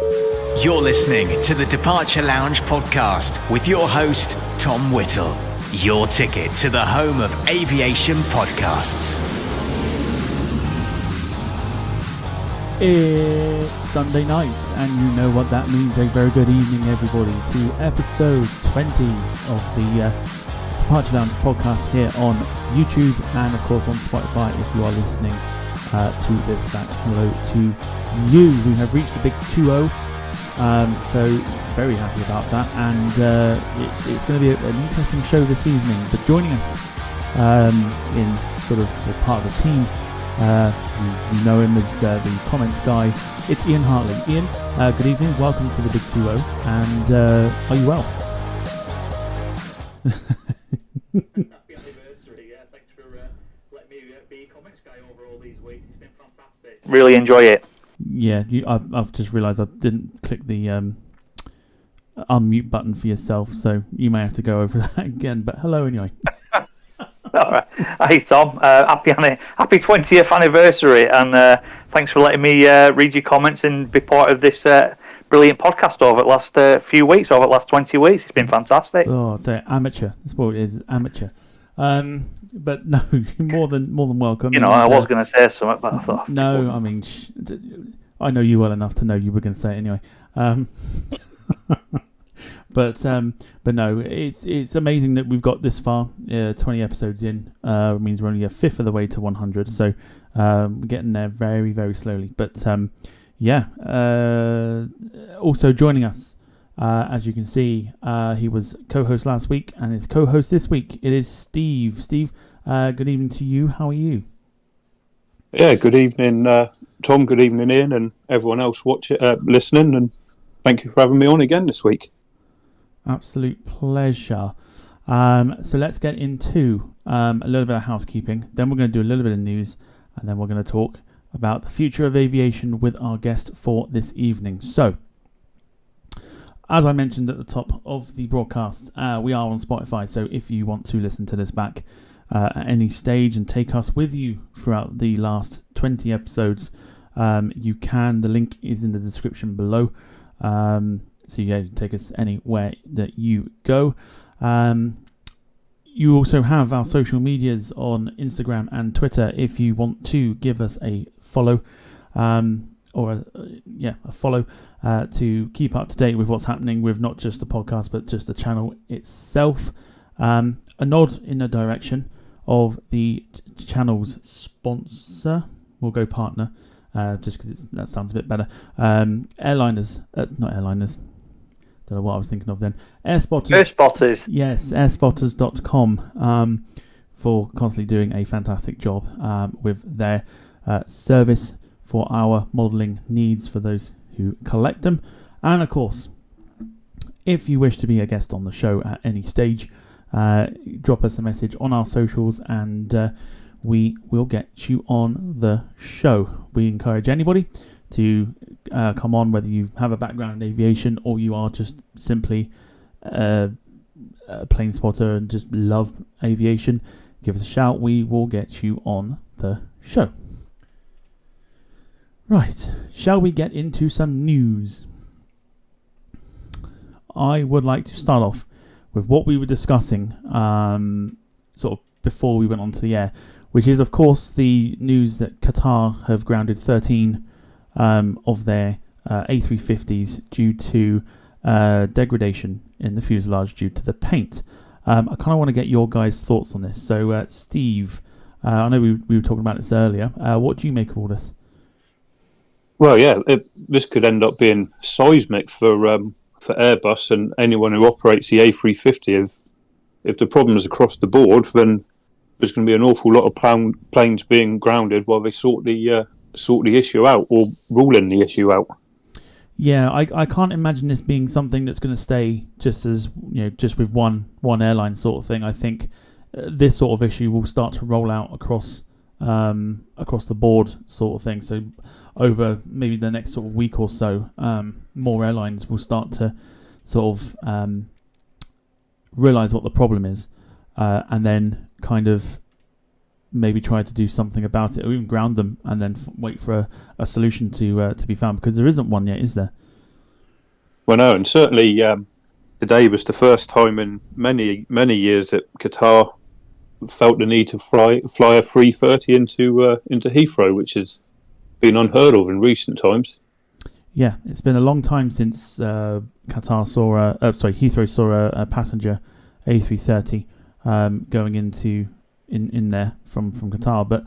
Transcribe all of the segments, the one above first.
You're listening to the Departure Lounge podcast with your host, Tom Whittle. Your ticket to the home of aviation podcasts. It's Sunday night, and you know what that means. A very good evening, everybody, to episode 20 of the Departure Lounge podcast here on YouTube and, of course, on Spotify if you are listening to this back. Hello to you. We have reached the big 2-0, so very happy about that, and it's going to be an interesting show this evening. But joining us in sort of the part of the team, you know him as the comments guy, it's Ian Hartley. Ian, good evening, welcome to the big 2-0, and are you well? Happy anniversary, yeah, thanks for letting me be comments guy over all these weeks. It's been fantastic. Really enjoy it. Yeah, I've just realised I didn't click the unmute button for yourself, so you may have to go over that again, but hello anyway. Alright. Hey Tom, happy 20th anniversary, and thanks for letting me read your comments and be part of this brilliant podcast over the last few weeks, over the last 20 weeks. It's been fantastic. Oh, amateur. That's what it is, amateur. But no, you're more than welcome. You know, I was going to say something, but I thought... No, I mean, I know you well enough to know you were going to say it anyway. But no, it's amazing that we've got this far. 20 episodes in means we're only a fifth of the way to 100, so we're getting there very, very slowly. But also joining us, as you can see, he was co-host last week and is co-host this week. It is Steve. Steve, good evening to you. How are you? Yeah, good evening, Tom. Good evening, Ian, and everyone else listening. And thank you for having me on again this week. Absolute pleasure. So let's get into a little bit of housekeeping. Then we're going to do a little bit of news, and then we're going to talk about the future of aviation with our guest for this evening. So, as I mentioned at the top of the broadcast, we are on Spotify. So if you want to listen to this back at any stage and take us with you throughout the last 20 episodes, you can. The link is in the description below. So you can take us anywhere that you go. You also have our social medias on Instagram and Twitter if you want to give us a follow, a follow to keep up to date with what's happening with not just the podcast but just the channel itself. A nod in the direction of the channel's sponsor. We'll go partner, just because that sounds a bit better. Airliners. That's not airliners. Don't know what I was thinking of then. Airspotters. Yes, airspotters.com for constantly doing a fantastic job with their service for our modelling needs for those who collect them. And of course, if you wish to be a guest on the show at any stage, drop us a message on our socials and we will get you on the show. We encourage anybody to come on, whether you have a background in aviation or you are just simply a plane spotter and just love aviation. Give us a shout. We will get you on the show. Right, shall we get into some news? I would like to start off with what we were discussing sort of before we went onto the air, which is, of course, the news that Qatar have grounded 13 of their A350s due to degradation in the fuselage due to the paint. I kind of want to get your guys' thoughts on this. So, Steve, I know we were talking about this earlier. What do you make of all this? Well, yeah, this could end up being seismic for Airbus and anyone who operates the A350. If the problem is across the board, then there's going to be an awful lot of planes being grounded while they sort the issue out or ruling the issue out. Yeah, I can't imagine this being something that's going to stay just as just with one airline sort of thing. I think this sort of issue will start to roll out across the board sort of thing. So over maybe the next sort of week or so, more airlines will start to sort of realise what the problem is, and then kind of maybe try to do something about it, or even ground them and then wait for a solution to be found, because there isn't one yet, is there? Well, no, and certainly today was the first time in many years that Qatar felt the need to fly a 330 into Heathrow, which has been unheard of in recent times. Yeah, it's been a long time since Heathrow saw a passenger A330 going in there from Qatar. But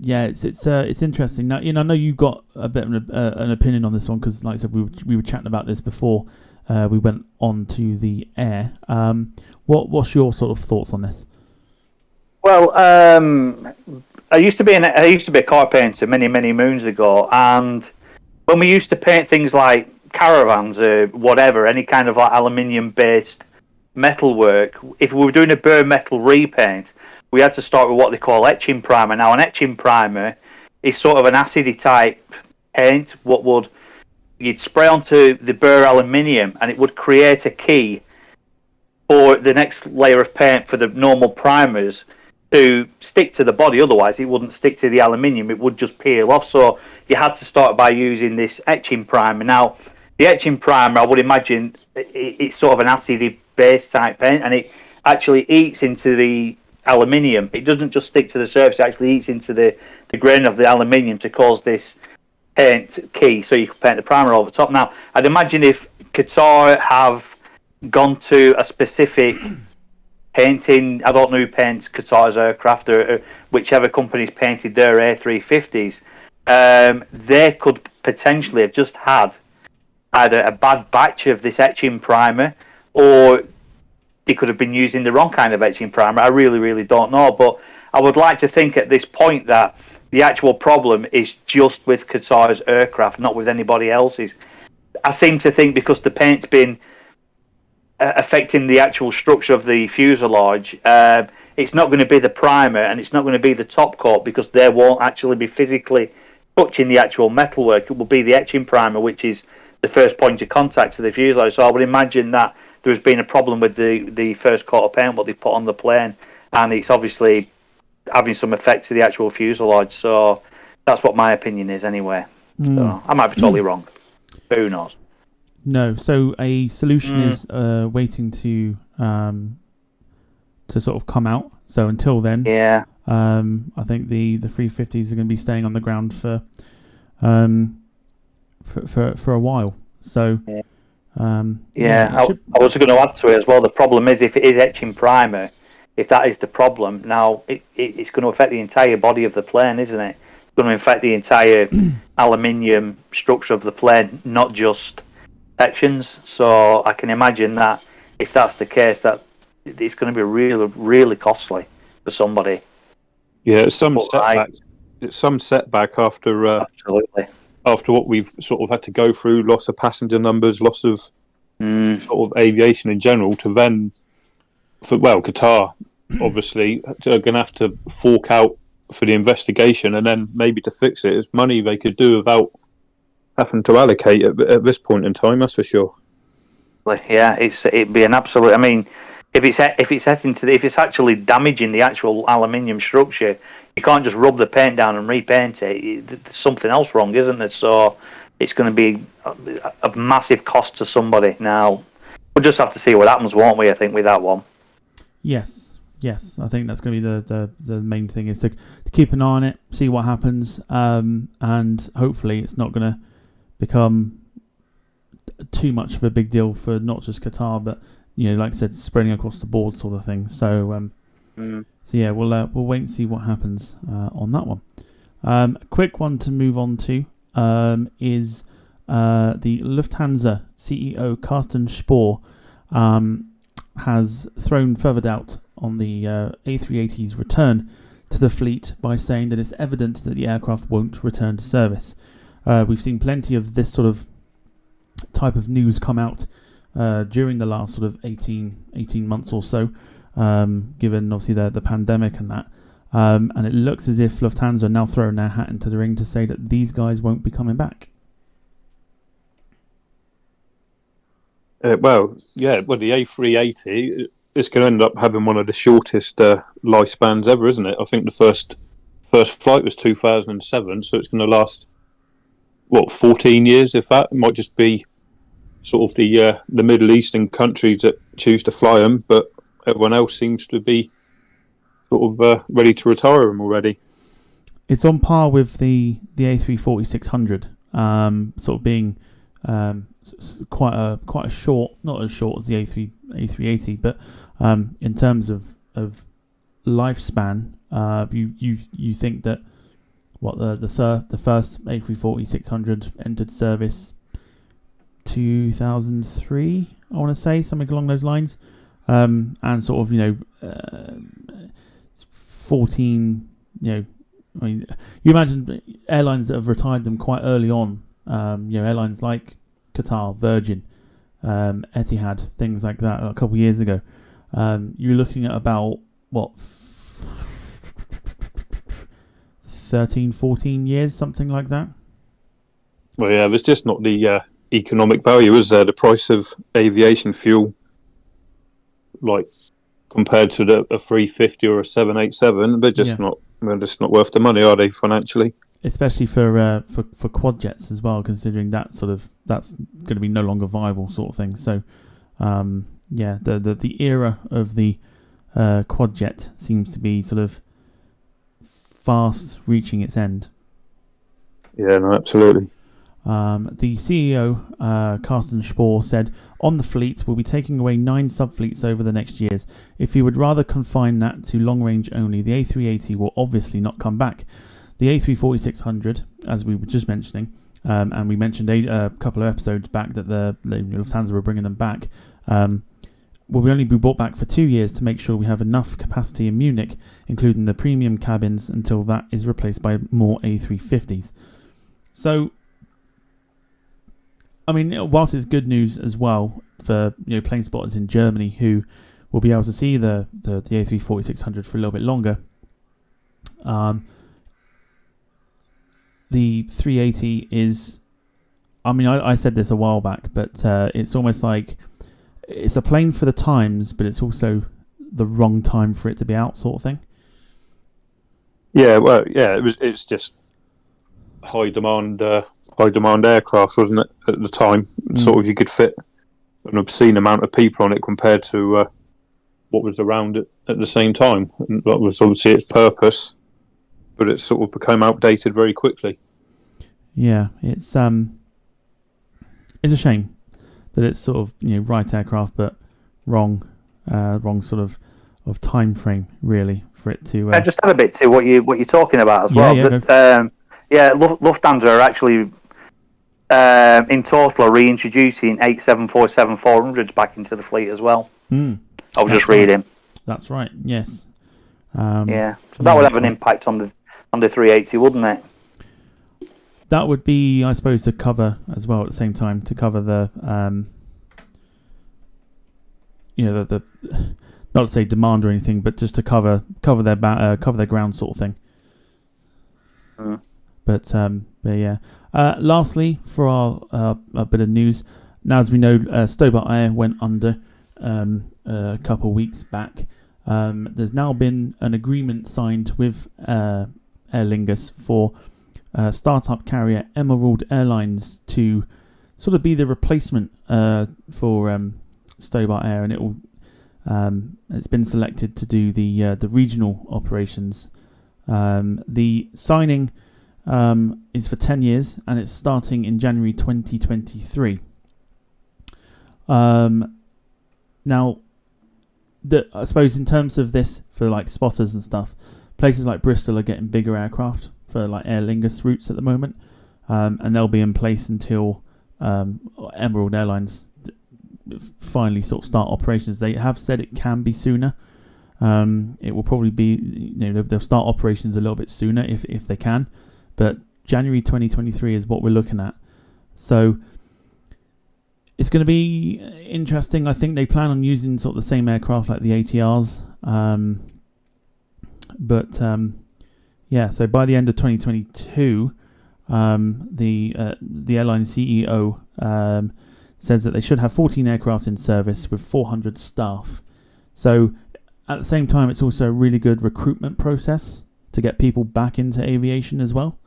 yeah, it's interesting. Now, I know you've got a bit of an opinion on this one because, like I said, we were chatting about this before we went on to the air. What's your sort of thoughts on this? Well, I used to be a car painter many moons ago, and when we used to paint things like caravans or whatever, any kind of like aluminium based metalwork, if we were doing a bare metal repaint, we had to start with what they call etching primer. Now, an etching primer is sort of an acidy type paint. You'd spray onto the bare aluminium, and it would create a key for the next layer of paint for the normal primers to stick to the body. Otherwise, it wouldn't stick to the aluminium. It would just peel off. So you had to start by using this etching primer. Now, the etching primer, I would imagine, it's sort of an acidy base type paint, and it actually eats into the aluminium. It doesn't just stick to the surface, it actually eats into the grain of the aluminium to cause this paint key, so you can paint the primer over the top. Now, I'd imagine if Qatar have gone to a specific painting, I don't know who paints Qatar's aircraft or whichever company's painted their A350s, they could potentially have just had either a bad batch of this etching primer, or they could have been using the wrong kind of etching primer. I really don't know, but I would like to think at this point that the actual problem is just with Qatar's aircraft, not with anybody else's. I seem to think because the paint's been affecting the actual structure of the fuselage, it's not going to be the primer and it's not going to be the top coat, because they won't actually be physically touching the actual metalwork. It will be the etching primer, which is the first point of contact to the fuselage. So I would imagine that there has been a problem with the first coat of paint what they put on the plane, and it's obviously having some effect to the actual fuselage. So that's what my opinion is anyway. So I might be totally wrong. Who knows? No, so a solution is waiting to sort of come out. So until then, yeah, I think the 350s are going to be staying on the ground for a while. So I was going to add to it as well. The problem is, if it is etching primer, if that is the problem, now it's going to affect the entire body of the plane, isn't it? It's going to affect the entire aluminium structure of the plane, not just sections. So I can imagine that if that's the case, that it's going to be really costly for somebody. Yeah, it's some setback after absolutely. After what we've sort of had to go through, loss of passenger numbers, loss of sort of aviation in general, to then, Qatar obviously are going to have to fork out for the investigation, and then maybe to fix it, it's money they could do without having to allocate at this point in time, that's for sure. Yeah, it'd be an absolute. I mean, if it's actually damaging the actual aluminium structure, you can't just rub the paint down and repaint it. There's something else wrong, isn't there? So it's going to be a massive cost to somebody. Now we'll just have to see what happens, won't we? I think with that one. Yes. I think that's going to be the main thing, is to keep an eye on it, see what happens, and hopefully it's not going to become too much of a big deal for not just Qatar, but like I said, spreading across the board sort of thing. So yeah, we'll wait and see what happens on that one. A quick one to move on to is the Lufthansa CEO Carsten Spohr has thrown further doubt on the A380's return to the fleet by saying that it's evident that the aircraft won't return to service. We've seen plenty of this sort of type of news come out during the last sort of 18 months or so, given obviously the pandemic and that. And it looks as if Lufthansa are now throwing their hat into the ring to say that these guys won't be coming back. The A380 is going to end up having one of the shortest lifespans ever, isn't it? I think the first flight was 2007, so it's going to last 14 years, if that. It might just be sort of the Middle Eastern countries that choose to fly them, but everyone else seems to be sort of ready to retire them already. It's on par with the A340-600, sort of being quite a short, not as short as the A380, but in terms of lifespan, you think that the first A340-600 entered service 2003, I want to say, something along those lines, and sort of 14, I mean, you imagine airlines that have retired them quite early on, airlines like Qatar, Virgin, Etihad, things like that, a couple of years ago. You're looking at about 13, 14 years, something like that. Well, yeah, there's just not the economic value, is there? The price of aviation fuel, like compared to a 350 or a 787, they're just not worth the money, are they, financially? Especially for quad jets as well, considering that's going to be no longer viable, sort of thing. So, the era of the quad jet seems to be sort of fast reaching its end. Yeah, no, absolutely. The CEO, Carsten Spohr, said, "On the fleet, we'll be taking away 9 sub-fleets over the next years. If you would rather confine that to long range only, the A380 will obviously not come back. The A340-600, as we were just mentioning, and we mentioned a couple of episodes back that the Lufthansa were bringing them back, will only be brought back for 2 years to make sure we have enough capacity in Munich, including the premium cabins, until that is replaced by more A350s. So, I mean, whilst it's good news as well for plane spotters in Germany who will be able to see the A340-600 for a little bit longer, the 380 is, I mean, I said this a while back, but it's almost like it's a plane for the times, but it's also the wrong time for it to be out, sort of thing. Yeah, well, yeah, it's just high demand aircraft, wasn't it, at the time? Sort of, you could fit an obscene amount of people on it compared to what was around it at the same time. And that was obviously its purpose, but it sort of became outdated very quickly. Yeah, it's a shame that it's sort of right aircraft, but wrong sort of time frame, really, for it to. I just add a bit to what you're talking about as well. Lufthansa are actually in total are reintroducing 747-400s back into the fleet as well. I was just reading. That's right. Yes. So that would have an impact on the 380, wouldn't it? That would be, I suppose, to cover as well at the same time, to cover the the not to say demand or anything, but just to cover their ground, sort of thing. But yeah. Lastly, for our bit of news, now as we know, STOB Air went under a couple of weeks back. There's now been an agreement signed with Aer Lingus for startup carrier Emerald Airlines to sort of be the replacement for STOB Air, and it will. It's been selected to do the regional operations. The signing is for 10 years, and it's starting in January 2023. Now, I suppose in terms of this for like spotters and stuff, places like Bristol are getting bigger aircraft for like Aer Lingus routes at the moment, and they'll be in place until Emerald Airlines finally sort of start operations. They have said it can be sooner. It will probably be, they'll start operations a little bit sooner if they can, but January 2023 is what we're looking at. So it's going to be interesting. I think they plan on using sort of the same aircraft like the ATRs, so by the end of 2022, the airline CEO says that they should have 14 aircraft in service with 400 staff. So at the same time, it's also a really good recruitment process to get people back into aviation as well.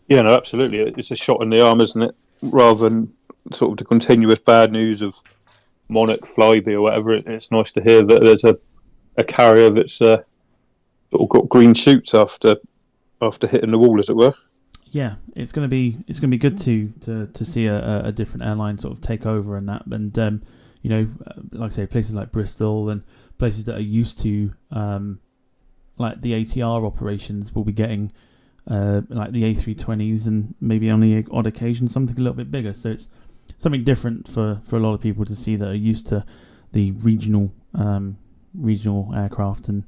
Yeah, no, absolutely. It's a shot in the arm, isn't it? Rather than sort of the continuous bad news of Monarch, Flybe, or whatever, it's nice to hear that there's a carrier that's sort of got green shoots after hitting the wall, as it were. Yeah, it's gonna be good to see a different airline sort of take over and that, and like I say, places like Bristol and places that are used to like the ATR operations will be getting like the A320s and maybe on the odd occasion something a little bit bigger. So it's something different for a lot of people to see that are used to the regional aircraft and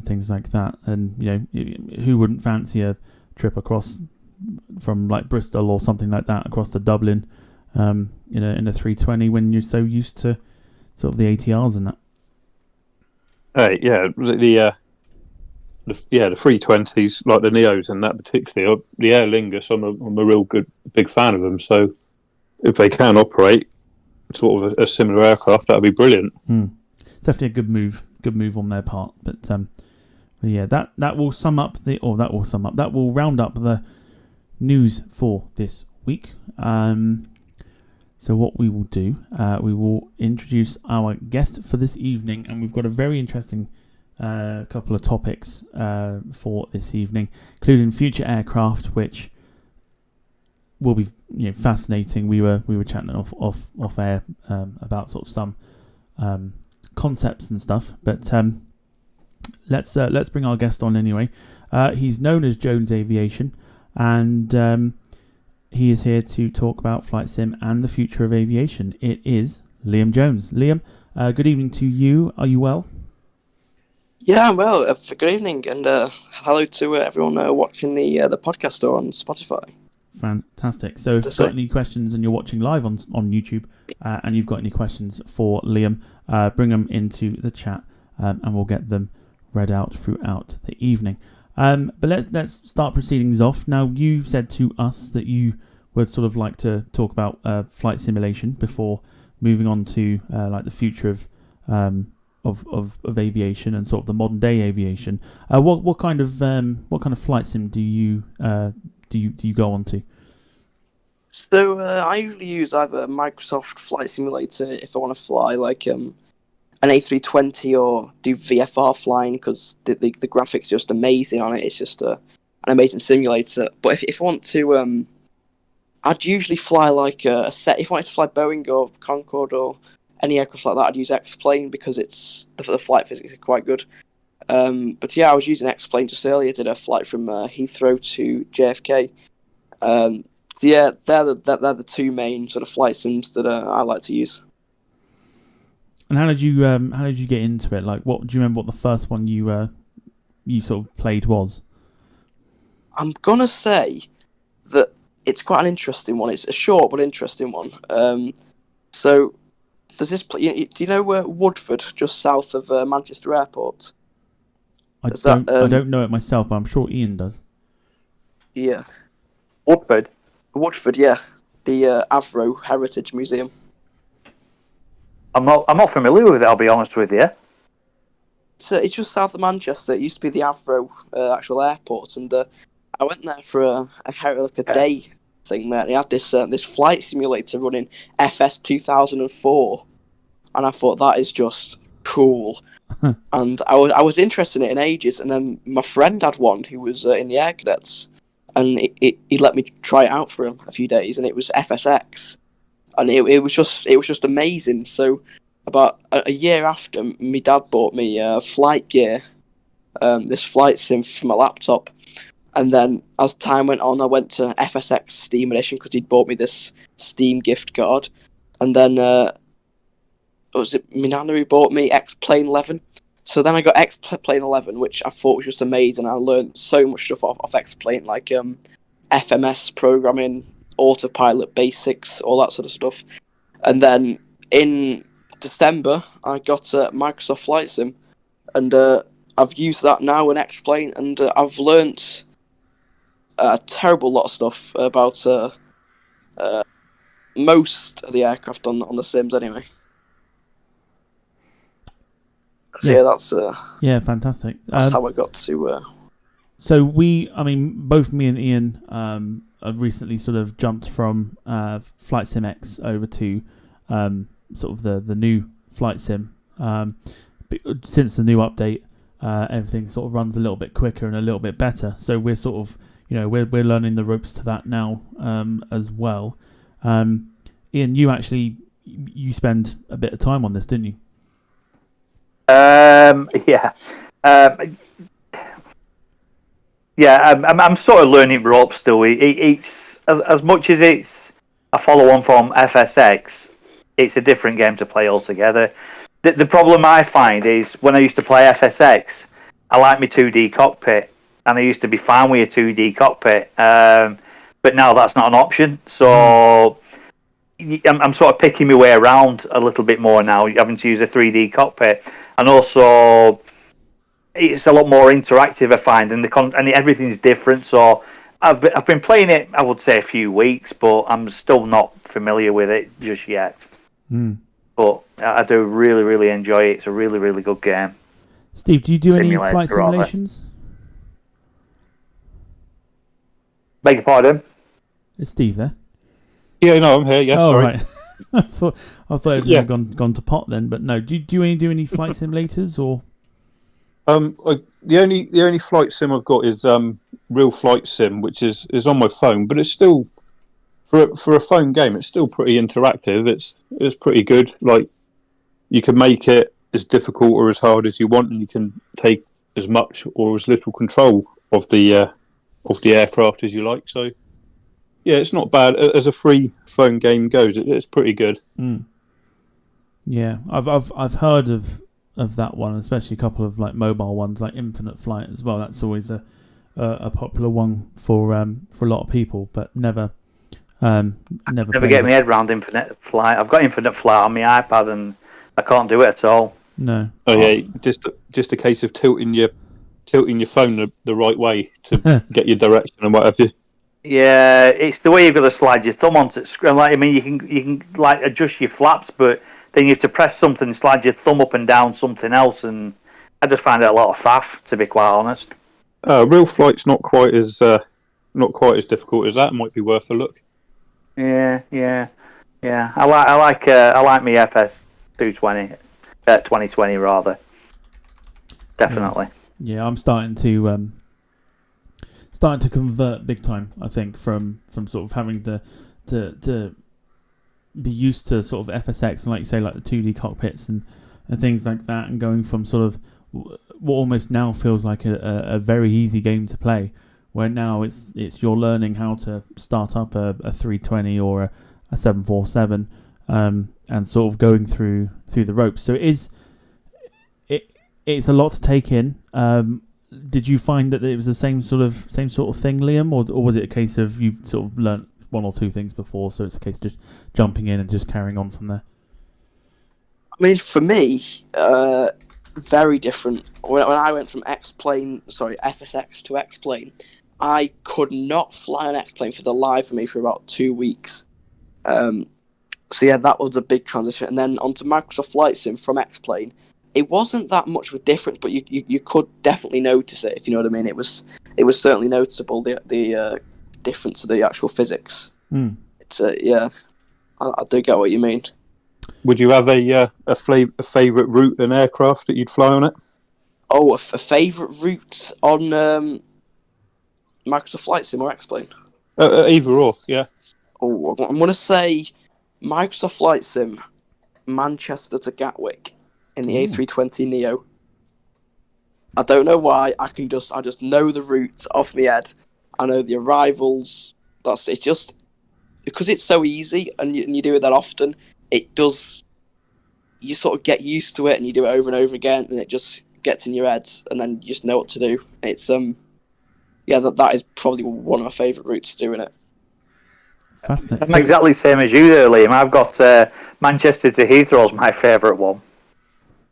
things like that. And who wouldn't fancy a trip across from like Bristol or something like that across to Dublin in a 320 when you're so used to sort of the ATRs and that. The 320s, like the Neos and that particularly, the Aer Lingus, I'm a real big fan of them. So if they can operate sort of a similar aircraft, that would be brilliant. It's definitely a good move on their part. But yeah, that will round up the news for this week. So what we will do, we will introduce our guest for this evening, and we've got a very interesting couple of topics for this evening, including future aircraft, which will be fascinating. We were chatting off air about sort of some concepts and stuff, but let's bring our guest on anyway. He's known as Jones Aviation, and he is here to talk about flight sim and the future of aviation. It is Liam Jones. Liam, good evening to you. Are you well? Yeah, I'm well. Good evening, and hello to everyone watching the podcast or on Spotify. Fantastic. So if you've got any questions and you're watching live on YouTube and you've got any questions for Liam, bring them into the chat and we'll get them read out throughout the evening. But let's start proceedings off. Now, you said to us that you would sort of like to talk about flight simulation before moving on to like the future of aviation and sort of the modern day aviation. What kind of flight sim do you go on to? So I usually use either Microsoft Flight Simulator if I want to fly like an A320 or do VFR flying, because the graphics are just amazing on it. It's just an amazing simulator. But if I want to, I'd usually fly like a set. If I wanted to fly Boeing or Concorde or any aircraft like that, I'd use X-Plane because it's the flight physics are quite good. But yeah, I was using X-Plane just earlier. Did a flight from Heathrow to JFK. So yeah, they're the two main sort of flight sims that I like to use. And how did you get into it? Like, what do you remember? What the first one you sort of played was? I'm gonna say that it's quite an interesting one. It's a short but interesting one. So there's this. Do you know where Woodford, just south of Manchester Airport? I don't know it myself, but I'm sure Ian does. Yeah, Woodford, yeah, the Avro Heritage Museum. I'm not familiar with it, I'll be honest with you. It's just south of Manchester. It used to be the Avro actual airport, and I went there for a day thing there. They had this flight simulator running FS 2004, and I thought that is just cool. And I was interested in it in ages, and then my friend had one who was in the Air Cadets, and he let me try it out for him a few days, and it was FSX. And it was just amazing. So about a year after, my dad bought me Flight Gear, this flight sim for my laptop. And then as time went on, I went to FSX Steam Edition because he'd bought me this Steam gift card. And then was it my nana who bought me X-Plane 11? So then I got X-Plane 11, which I thought was just amazing. I learned so much stuff off X-Plane, like FMS programming, autopilot basics, all that sort of stuff. And then in December, I got Microsoft Flight Sim, and I've used that now in X-Plane, and I've learnt a terrible lot of stuff about most of the aircraft on the Sims anyway. So yeah, that's fantastic. That's how I got to So both me and Ian have recently sort of jumped from Flight Sim X over to sort of the new Flight Sim. Since the new update, everything sort of runs a little bit quicker and a little bit better. So we're sort of, we're learning the ropes to that now as well. Ian, you spend a bit of time on this, didn't you? Yeah. I'm sort of learning ropes still. It's as much as it's a follow-on from FSX, it's a different game to play altogether. The problem I find is when I used to play FSX, I like my 2D cockpit, and I used to be fine with a 2D cockpit. But now that's not an option, so I'm sort of picking my way around a little bit more now, having to use a 3D cockpit, and also it's a lot more interactive, I find, and everything's different. So I've been playing it, I would say, a few weeks, but I'm still not familiar with it just yet. But I do really, really enjoy it. It's a really, really good game. Steve, do you do any flight simulations? Beg your pardon? Is Steve there? Yeah, no, I'm here. Yes, sorry. Right. I thought it had gone to pot then, but no. Do you do any flight simulators or? The only flight sim I've got is Real Flight Sim, which is on my phone, but it's still for a phone game. It's still pretty interactive. It's pretty good. Like, you can make it as difficult or as hard as you want, and you can take as much or as little control of the aircraft as you like. So yeah, it's not bad as a free phone game goes. It's pretty good. Yeah, I've heard of that one, especially a couple of like mobile ones like Infinite Flight as well. That's always a popular one for a lot of people, but never get my head around Infinite Flight. I've got Infinite Flight on my iPad and I can't do it at all. No. Oh yeah, just a case of tilting your phone the right way to get your direction and whatever. Yeah, it's the way you've got to slide your thumb onto the screen. Like, I mean, you can like adjust your flaps, but then you have to press something, slide your thumb up and down something else, and I just find it a lot of faff, to be quite honest. Real Flight's not quite as difficult as that. Might be worth a look. Yeah. I like my FS 220, 2020 rather. Definitely. Yeah, I'm starting to convert big time. I think from sort of having to be used to sort of FSX and, like you say, like the 2D cockpits and things like that, and going from sort of what almost now feels like a very easy game to play, where now it's you're learning how to start up a 320 or a 747 and sort of going through the ropes. So it's a lot to take in. Did you find that it was the same sort of thing, Liam, or was it a case of you sort of learnt one or two things before, so it's a case of just jumping in and just carrying on from there? I mean, for me, very different. When I went from FSX to X-Plane, I could not fly an X-Plane for the life of me for about 2 weeks. So yeah, that was a big transition. And then onto Microsoft Flight Sim from X-Plane. It wasn't that much of a difference, but you could definitely notice it, if you know what I mean. It was certainly noticeable, the difference of the actual physics. It's yeah, I do get what you mean. Would you have a favourite route and aircraft that you'd fly on it? Oh, a favourite route on Microsoft Flight Sim or X-Plane? Either or, yeah. Oh, I'm going to say Microsoft Flight Sim, Manchester to Gatwick in the A320neo. I don't know why. I just know the route off my head. I know the arrivals. It's just because it's so easy and you do it that often. It does. You sort of get used to it and you do it over and over again, and it just gets in your head, and then you just know what to do. It's yeah, that is probably one of my favourite routes doing it. I'm exactly the same as you there, Liam. I've got Manchester to Heathrow is my favourite one.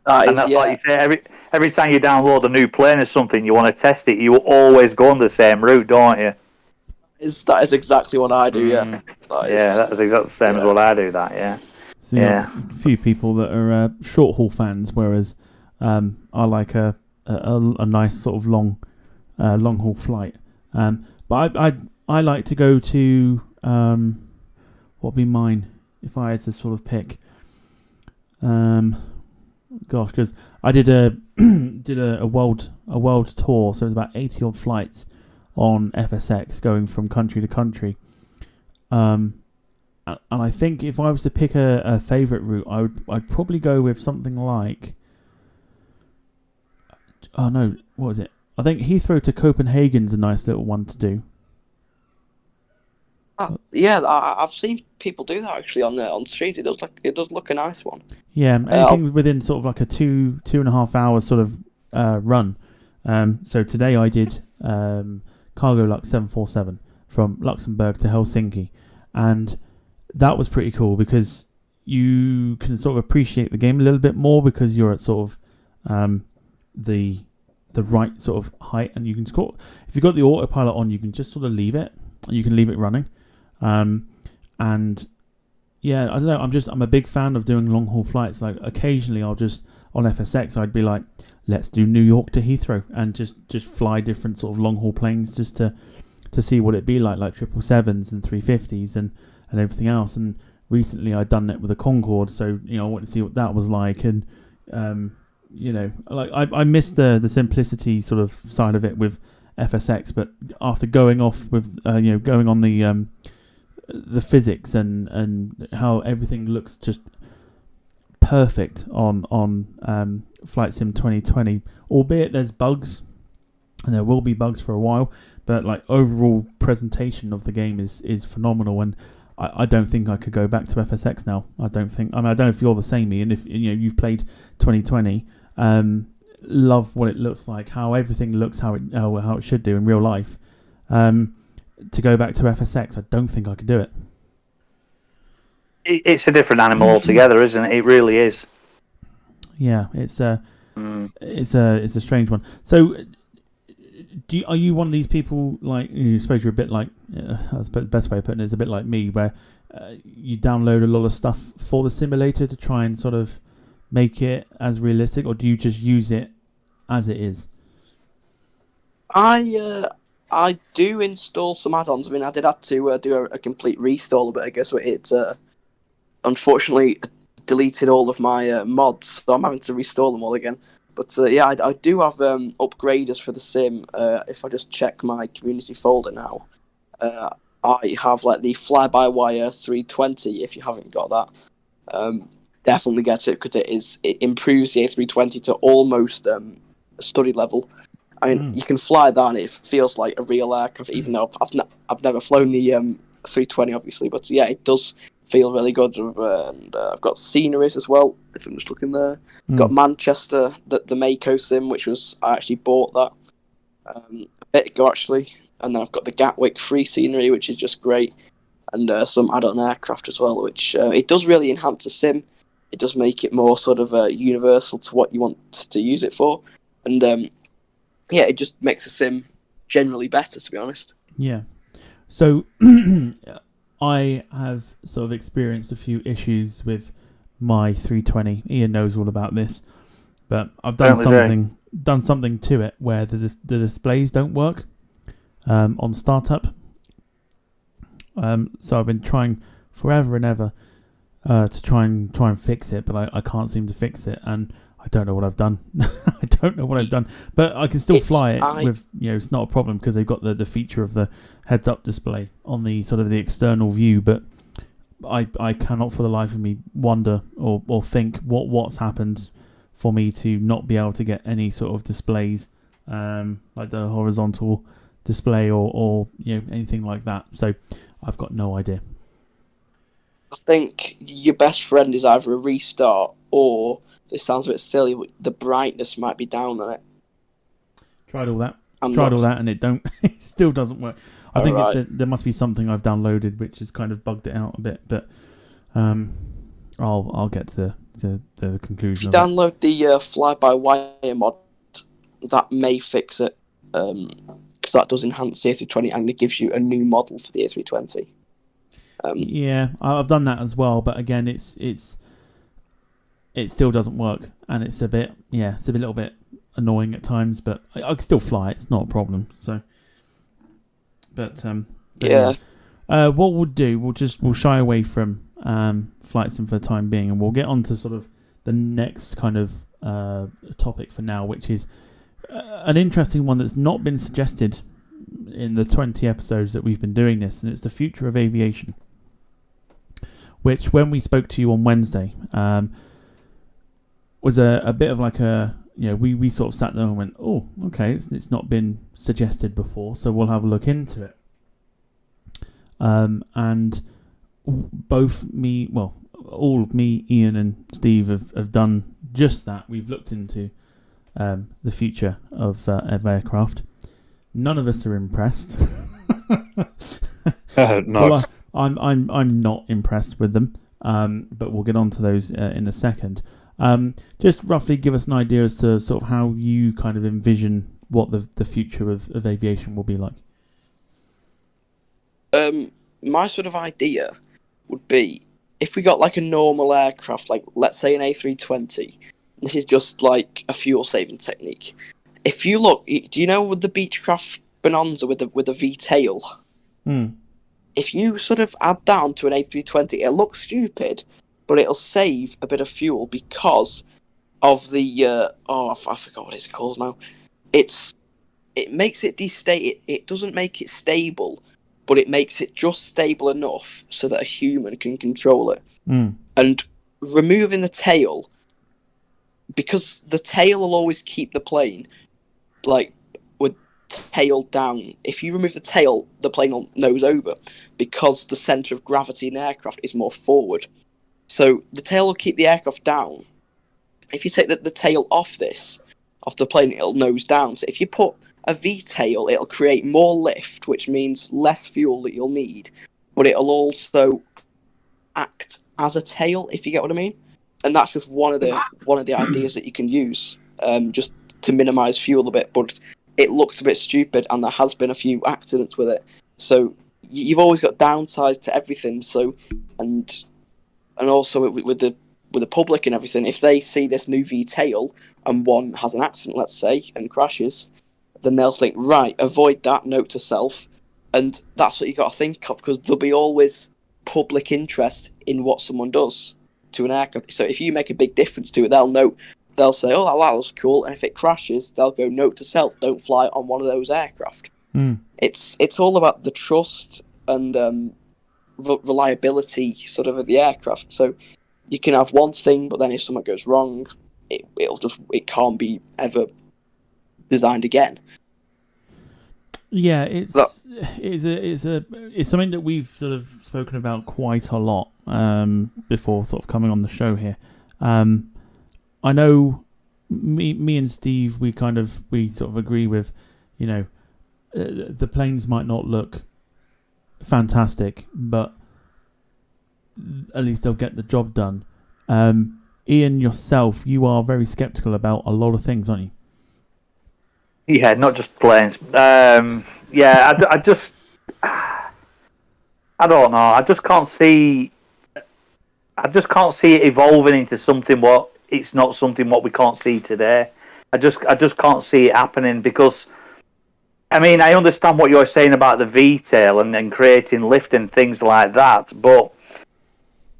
And that's like you say, every time you download a new plane or something, you want to test it, you always go on the same route, don't you? That is exactly what I do, yeah. That's exactly the same as what I do, that, yeah. So a few people that are short haul fans, whereas I like a nice sort of long long haul flight. But I like to go to what would be mine if I had to sort of pick. Gosh, because I did a world tour, so it was about 80 odd flights on FSX going from country to country. And I think if I was to pick a favourite route, I'd probably go with something like, oh no, what was it? I think Heathrow to Copenhagen's a nice little one to do. Yeah, I've seen people do that actually on street. It does look a nice one. Yeah, anything within sort of like a 2.5 hours sort of run. So today I did Cargo Lux 747 from Luxembourg to Helsinki, and that was pretty cool because you can sort of appreciate the game a little bit more because you're at sort of the right sort of height, and you can score. If you've got the autopilot on, you can just sort of leave it. You can leave it running. And yeah, I don't know. I'm a big fan of doing long haul flights. Like occasionally, I'll just on FSX, I'd be like, let's do New York to Heathrow and just fly different sort of long haul planes just to see what it'd be like 777s and 350s and everything else. And recently, I'd done it with a Concorde, so I wanted to see what that was like. And I missed the simplicity sort of side of it with FSX, but after going off with going on the physics and how everything looks just perfect on Flight Sim 2020, albeit there's bugs and there will be bugs for a while, but overall presentation of the game is phenomenal, and I don't think I could go back to FSX now. I don't know if you're the same, Ian. If you've played 2020, love what it looks like, how everything looks, how it should do in real life. To go back to FSX, I don't think I could do it. It's a different animal altogether, isn't it? It really is. Yeah, it's a strange one. So, are you one of these people I suppose you're a bit like that's the best way of putting it is a bit like me, where you download a lot of stuff for the simulator to try and sort of make it as realistic, or do you just use it as it is? I do install some add-ons. I mean, I did have to do a complete restore, but I guess it unfortunately deleted all of my mods, so I'm having to restore them all again. But yeah, I do have upgraders for the sim. If I just check my community folder now, I have the fly-by-wire 320. If you haven't got that, definitely get it because it improves the A320 to almost study level. I mean, you can fly that and it feels like a real aircraft, even though I've never flown the 320, obviously. But yeah, it does feel really good. And I've got sceneries as well, if I'm just looking there. Got Manchester, the Mako sim, I actually bought that a bit ago, actually. And then I've got the Gatwick free scenery, which is just great. And some add-on aircraft as well, which it does really enhance the sim. It does make it more sort of universal to what you want to use it for. And yeah, it just makes the sim generally better, to be honest. Yeah. So I have sort of experienced a few issues with my 320. Ian knows all about this, but I've done something to it where the displays don't work on startup. So I've been trying forever and ever to try and fix it, but I can't seem to fix it, and I don't know what I've done. I don't know what I've done, but I can still fly it with, it's not a problem because they've got the feature of the heads-up display on the sort of the external view, but I cannot for the life of me wonder or think what's happened for me to not be able to get any sort of displays, like the horizontal display or anything like that. So I've got no idea. I think your best friend is either a restart or, this sounds a bit silly, but the brightness might be down on it. Tried all that, and it still doesn't work. I think there must be something I've downloaded which has kind of bugged it out a bit, but I'll get to the conclusion. If you download the fly-by-wire mod, that may fix it, because that does enhance the A320 and it gives you a new model for the A320. Yeah, I've done that as well, but again, it still doesn't work, and it's a little bit annoying at times, but I can still fly. It's not a problem. So, but Yeah. what we'll do, we'll shy away from flight sim for the time being, and we'll get on to sort of the next kind of topic for now, which is an interesting one that's not been suggested in the 20 episodes that we've been doing this, and it's the future of aviation. Which, when we spoke to you on Wednesday, was a bit of like a, we sort of sat there and went, oh, okay, it's not been suggested before, so we'll have a look into it. And all of me, Ian and Steve have done just that. We've looked into the future of aircraft. None of us are impressed. No. Well, I'm not impressed with them, but we'll get on to those in a second. Just roughly give us an idea as to sort of how you kind of envision what the future of aviation will be like. My sort of idea would be if we got like a normal aircraft, like let's say an A320. This is just like a fuel saving technique. If you look, do you know with the Beechcraft Bonanza with the V tail? If you sort of add that onto an A320, it looks stupid, but it'll save a bit of fuel because of the I forgot what it's called now. It makes it it doesn't make it stable, but it makes it just stable enough so that a human can control it. And removing the tail, because the tail will always keep the plane like with tail down. If you remove the tail, the plane will nose over because the centre of gravity in the aircraft is more forward. So the tail will keep the aircraft down. If you take the tail off the plane, it'll nose down. So if you put a V-tail, it'll create more lift, which means less fuel that you'll need, but it'll also act as a tail, if you get what I mean. And that's just one of the ideas that you can use, just to minimise fuel a bit. But it looks a bit stupid, and there has been a few accidents with it. So you've always got downsides to everything. So and also with the public and everything, if they see this new V-tail and one has an accident, let's say, and crashes, then they'll think, right, avoid that, note to self. And that's what you got to think of, because there'll be always public interest in what someone does to an aircraft. So if you make a big difference to it, they'll say, oh, that was cool. And if it crashes, they'll go, note to self, don't fly on one of those aircraft. It's all about the trust and reliability sort of the aircraft. So you can have one thing, but then if something goes wrong, it can't be ever designed again. Yeah, it's something that we've sort of spoken about quite a lot before sort of coming on the show here. I know me and Steve, we sort of agree with, the planes might not look fantastic, but at least they'll get the job done. Ian, yourself, you are very sceptical about a lot of things, aren't you? Yeah, not just planes. I don't know. I just can't see it evolving into something what we can't see today. I just can't see it happening, because I mean, I understand what you're saying about the V-tail and creating lift and things like that, but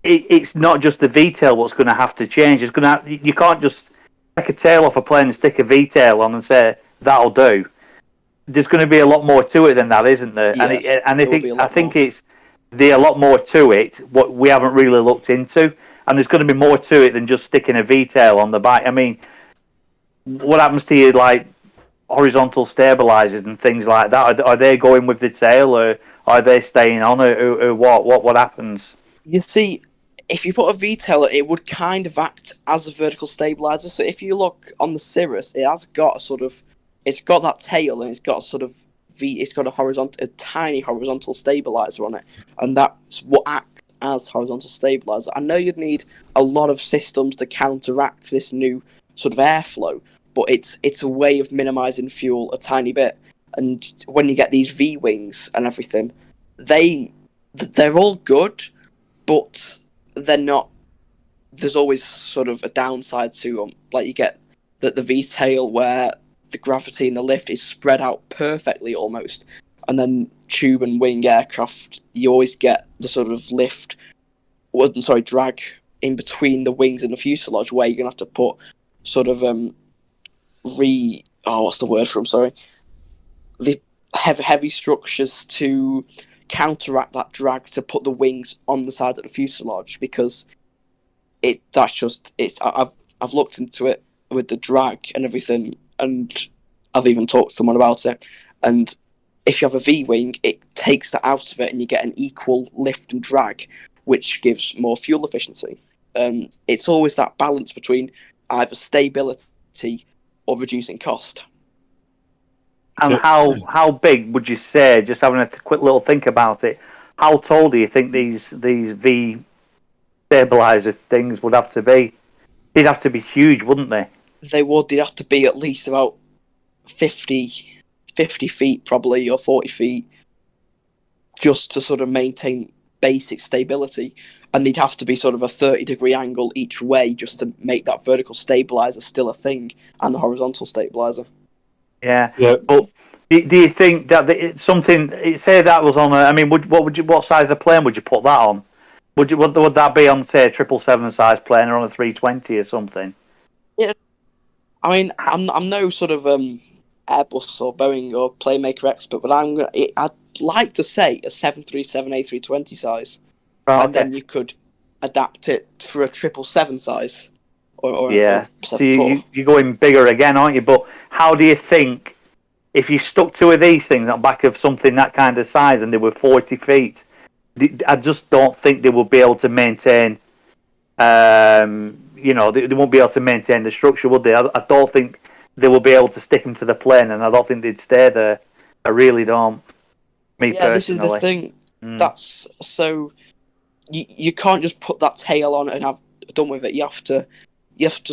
it's not just the V-tail what's going to have to change. You can't just take a tail off a plane and stick a V-tail on and say that'll do. There's going to be a lot more to it than that, isn't there? Yeah, I think it's a lot more to it what we haven't really looked into, and there's going to be more to it than just sticking a V-tail on the back. I mean, what happens to you like horizontal stabilizers and things like that? Are they going with the tail, or are they staying on, or what happens? You see, if you put a V-tail, it would kind of act as a vertical stabilizer. So if you look on the Cirrus, it's got that tail, and it's got a tiny horizontal stabilizer on it, and that's what acts as horizontal stabilizer. I know you'd need a lot of systems to counteract this new sort of airflow, but it's a way of minimizing fuel a tiny bit. And when you get these V-wings and everything, they're all good, but they're not. There's always sort of a downside to them. Like you get that the V-tail, where the gravity in the lift is spread out perfectly almost, and then tube and wing aircraft, you always get the sort of drag in between the wings and the fuselage, where you're going to have to put sort of what's the word for them? Sorry, the heavy structures to counteract that drag, to put the wings on the side of the fuselage, because I've looked into it with the drag and everything, and I've even talked to someone about it. And if you have a V-wing, it takes that out of it, and you get an equal lift and drag, which gives more fuel efficiency. It's always that balance between either stability or reducing cost. And how big would you say, just having a quick little think about it, how tall do you think these V stabilizer things would have to be? They'd have to be huge, wouldn't they? They'd have to be at least about 50 feet probably, or 40 feet, just to sort of maintain basic stability. And they'd have to be sort of a 30-degree angle each way, just to make that vertical stabilizer still a thing, and the horizontal stabilizer. Yeah. But do you think that say that was on what size of plane would you put that on? Would that be on, say, a 777 size plane, or on a 320 or something? Yeah. I mean, I'm no sort of Airbus or Boeing or Playmaker expert, but I'd like to say a 737 A320 size, and then you could adapt it for a 777 size, or yeah. So you're going bigger again, aren't you? But how do you think, if you stuck two of these things on the back of something that kind of size and they were 40 feet, I just don't think they will be able to maintain. They won't be able to maintain the structure, would they? I don't think they will be able to stick them to the plane, and I don't think they'd stay there. I really don't. Personally. This is the thing. That's so. You can't just put that tail on and have done with it. You have to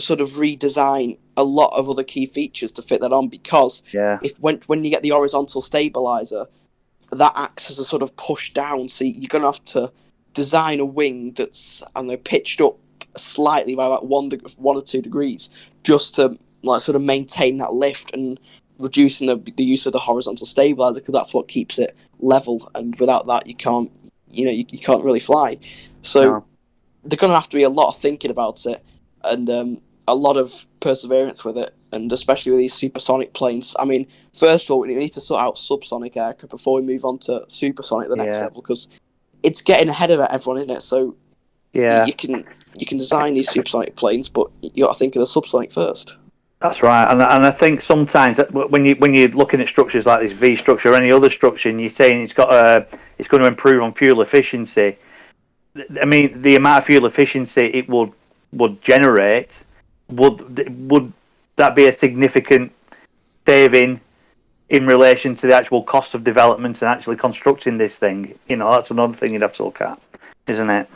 sort of redesign a lot of other key features to fit that on, because when you get the horizontal stabilizer, that acts as a sort of push down. So you're going to have to design a wing that's, pitched up slightly by about 1 or 2 degrees, just to sort of maintain that lift and reducing the use of the horizontal stabilizer, because that's what keeps it level. And without that, you can't really fly. So there's going to have to be a lot of thinking about it, and a lot of perseverance with it, and especially with these supersonic planes. I mean, first of all, we need to sort out subsonic aircraft before we move on to supersonic, the next level, because it's getting ahead of everyone, isn't it? So you can design these supersonic planes, but you got to think of the subsonic first. That's right, and I think sometimes when you're looking at structures like this V structure or any other structure, and you're saying it's going to improve on fuel efficiency. I mean, the amount of fuel efficiency it would generate, would that be a significant saving in relation to the actual cost of development and actually constructing this thing? That's another thing you'd have to look at, isn't it?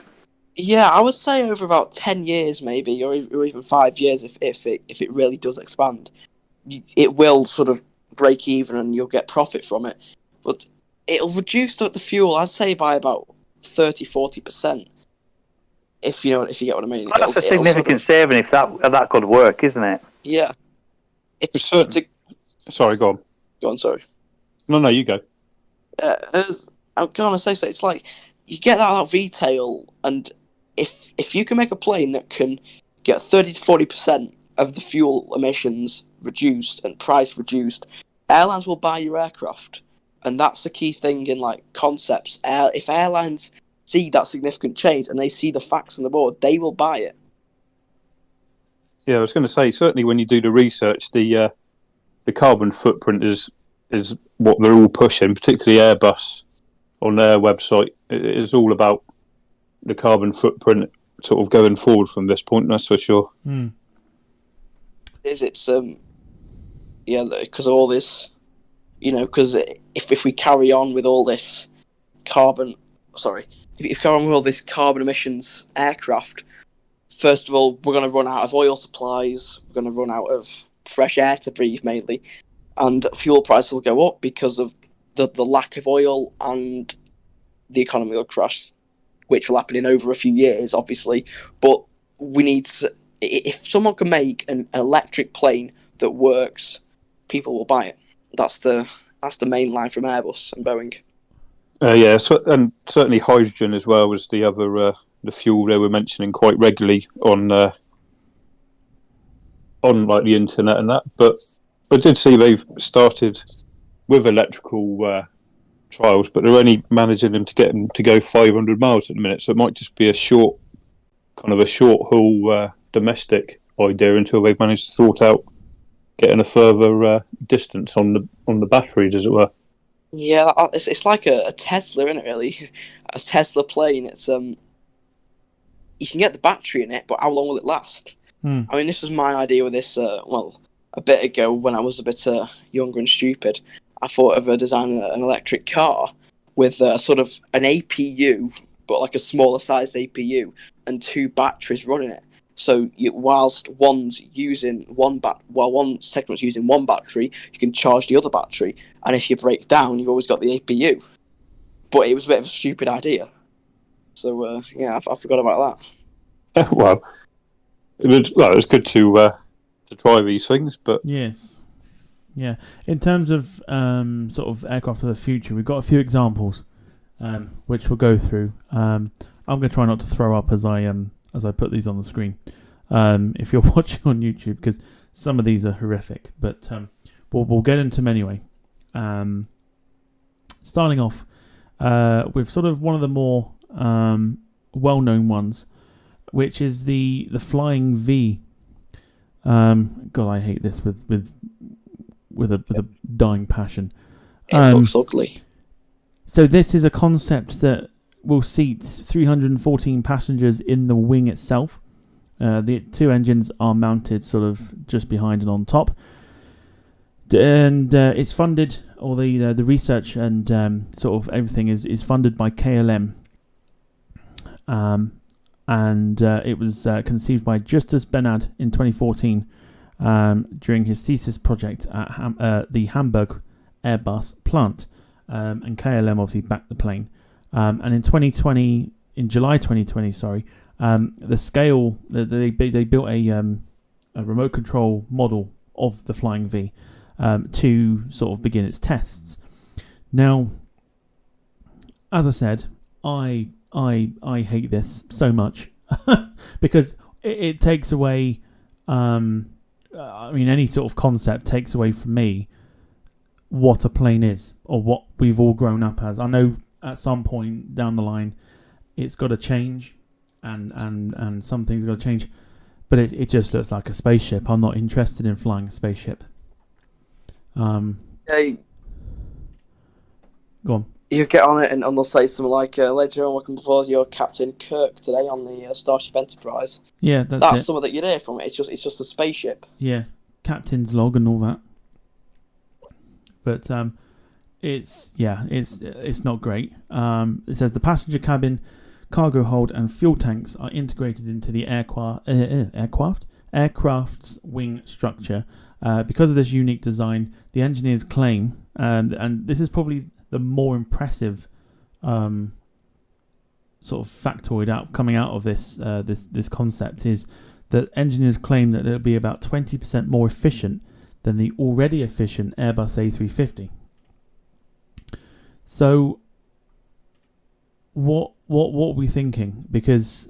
Yeah, I would say over about 10 years maybe, or even 5 years, if it really does expand, it will sort of break even and you'll get profit from it. But it'll reduce the fuel, I'd say, by about 30-40%. If you get what I mean. That's a significant saving if that could work, isn't it? Yeah. Sorry, go on. Go on, sorry. No, you go. I'm going to say so. It's like you get that out V-tail, and if you can make a plane that can get 30-40% of the fuel emissions reduced and price reduced, airlines will buy your aircraft, and that's the key thing in concepts. If airlines see that significant change and they see the facts on the board, they will buy it. Yeah, I was going to say, certainly when you do the research, the carbon footprint is what they're all pushing, particularly Airbus on their website. It is all about the carbon footprint sort of going forward from this point, that's for sure. It's because of all this, because if we carry on with all this if you carry on with all this carbon emissions aircraft, first of all, we're going to run out of oil supplies, we're going to run out of fresh air to breathe mainly, and fuel prices will go up because of the lack of oil, and the economy will crash, which will happen in over a few years, obviously. But we need if someone can make an electric plane that works, people will buy it. That's the main line from Airbus and Boeing. And certainly hydrogen as well was the other the fuel they were mentioning quite regularly on like the internet and that. But I did see they've started with electrical trials, but they're only managing them to get them to go 500 miles at the minute. So it might just be a short haul domestic idea until they've managed to sort out getting a further distance on the batteries, as it were. Yeah, it's like a Tesla, isn't it? Really, a Tesla plane. It's you can get the battery in it, but how long will it last? I mean, this was my idea with this. A bit ago when I was a bit younger and stupid, I thought of designing an electric car with sort of an APU, but like a smaller sized APU, and 2 batteries running it. So whilst one segment's using one battery, you can charge the other battery, and if you break down, you've always got the APU. But it was a bit of a stupid idea. So I forgot about that. Well, it was good to try these things, but yes, yeah. In terms of sort of aircraft of the future, we've got a few examples, which we'll go through. I'm going to try not to throw up as I put these on the screen. If you're watching on YouTube, because some of these are horrific, but we'll get into them anyway. Starting off with sort of one of the more well-known ones, which is the Flying V. God, I hate this with a dying passion. It looks ugly. So this is a concept that will seat 314 passengers in the wing itself. The 2 engines are mounted sort of just behind and on top, and it's funded, or the research and sort of everything is funded by KLM. And it was conceived by Justus Benad in 2014 during his thesis project at the Hamburg Airbus plant, and KLM obviously backed the plane. And in July 2020, the scale they built a remote control model of the Flying V to sort of begin its tests. Now, as I said, I hate this so much because it takes away. I mean, any sort of concept takes away from me what a plane is, or what we've all grown up as. I know at some point down the line it's got to change, and some things got to change, but it just looks like a spaceship. I'm not interested in flying a spaceship. Hey, go on. You get on it and they'll say something like, later on we can propose your Captain Kirk today on the Starship Enterprise. Yeah, that's something that you'd hear from it. It's just a spaceship. Yeah, captain's log and all that. But it's not great. It says the passenger cabin, cargo hold, and fuel tanks are integrated into the aircraft's wing structure. Because of this unique design, the engineers claim, and this is probably the more impressive sort of factoid coming out of this concept, is that engineers claim that it'll be about 20% more efficient than the already efficient Airbus A350. So what are we thinking? Because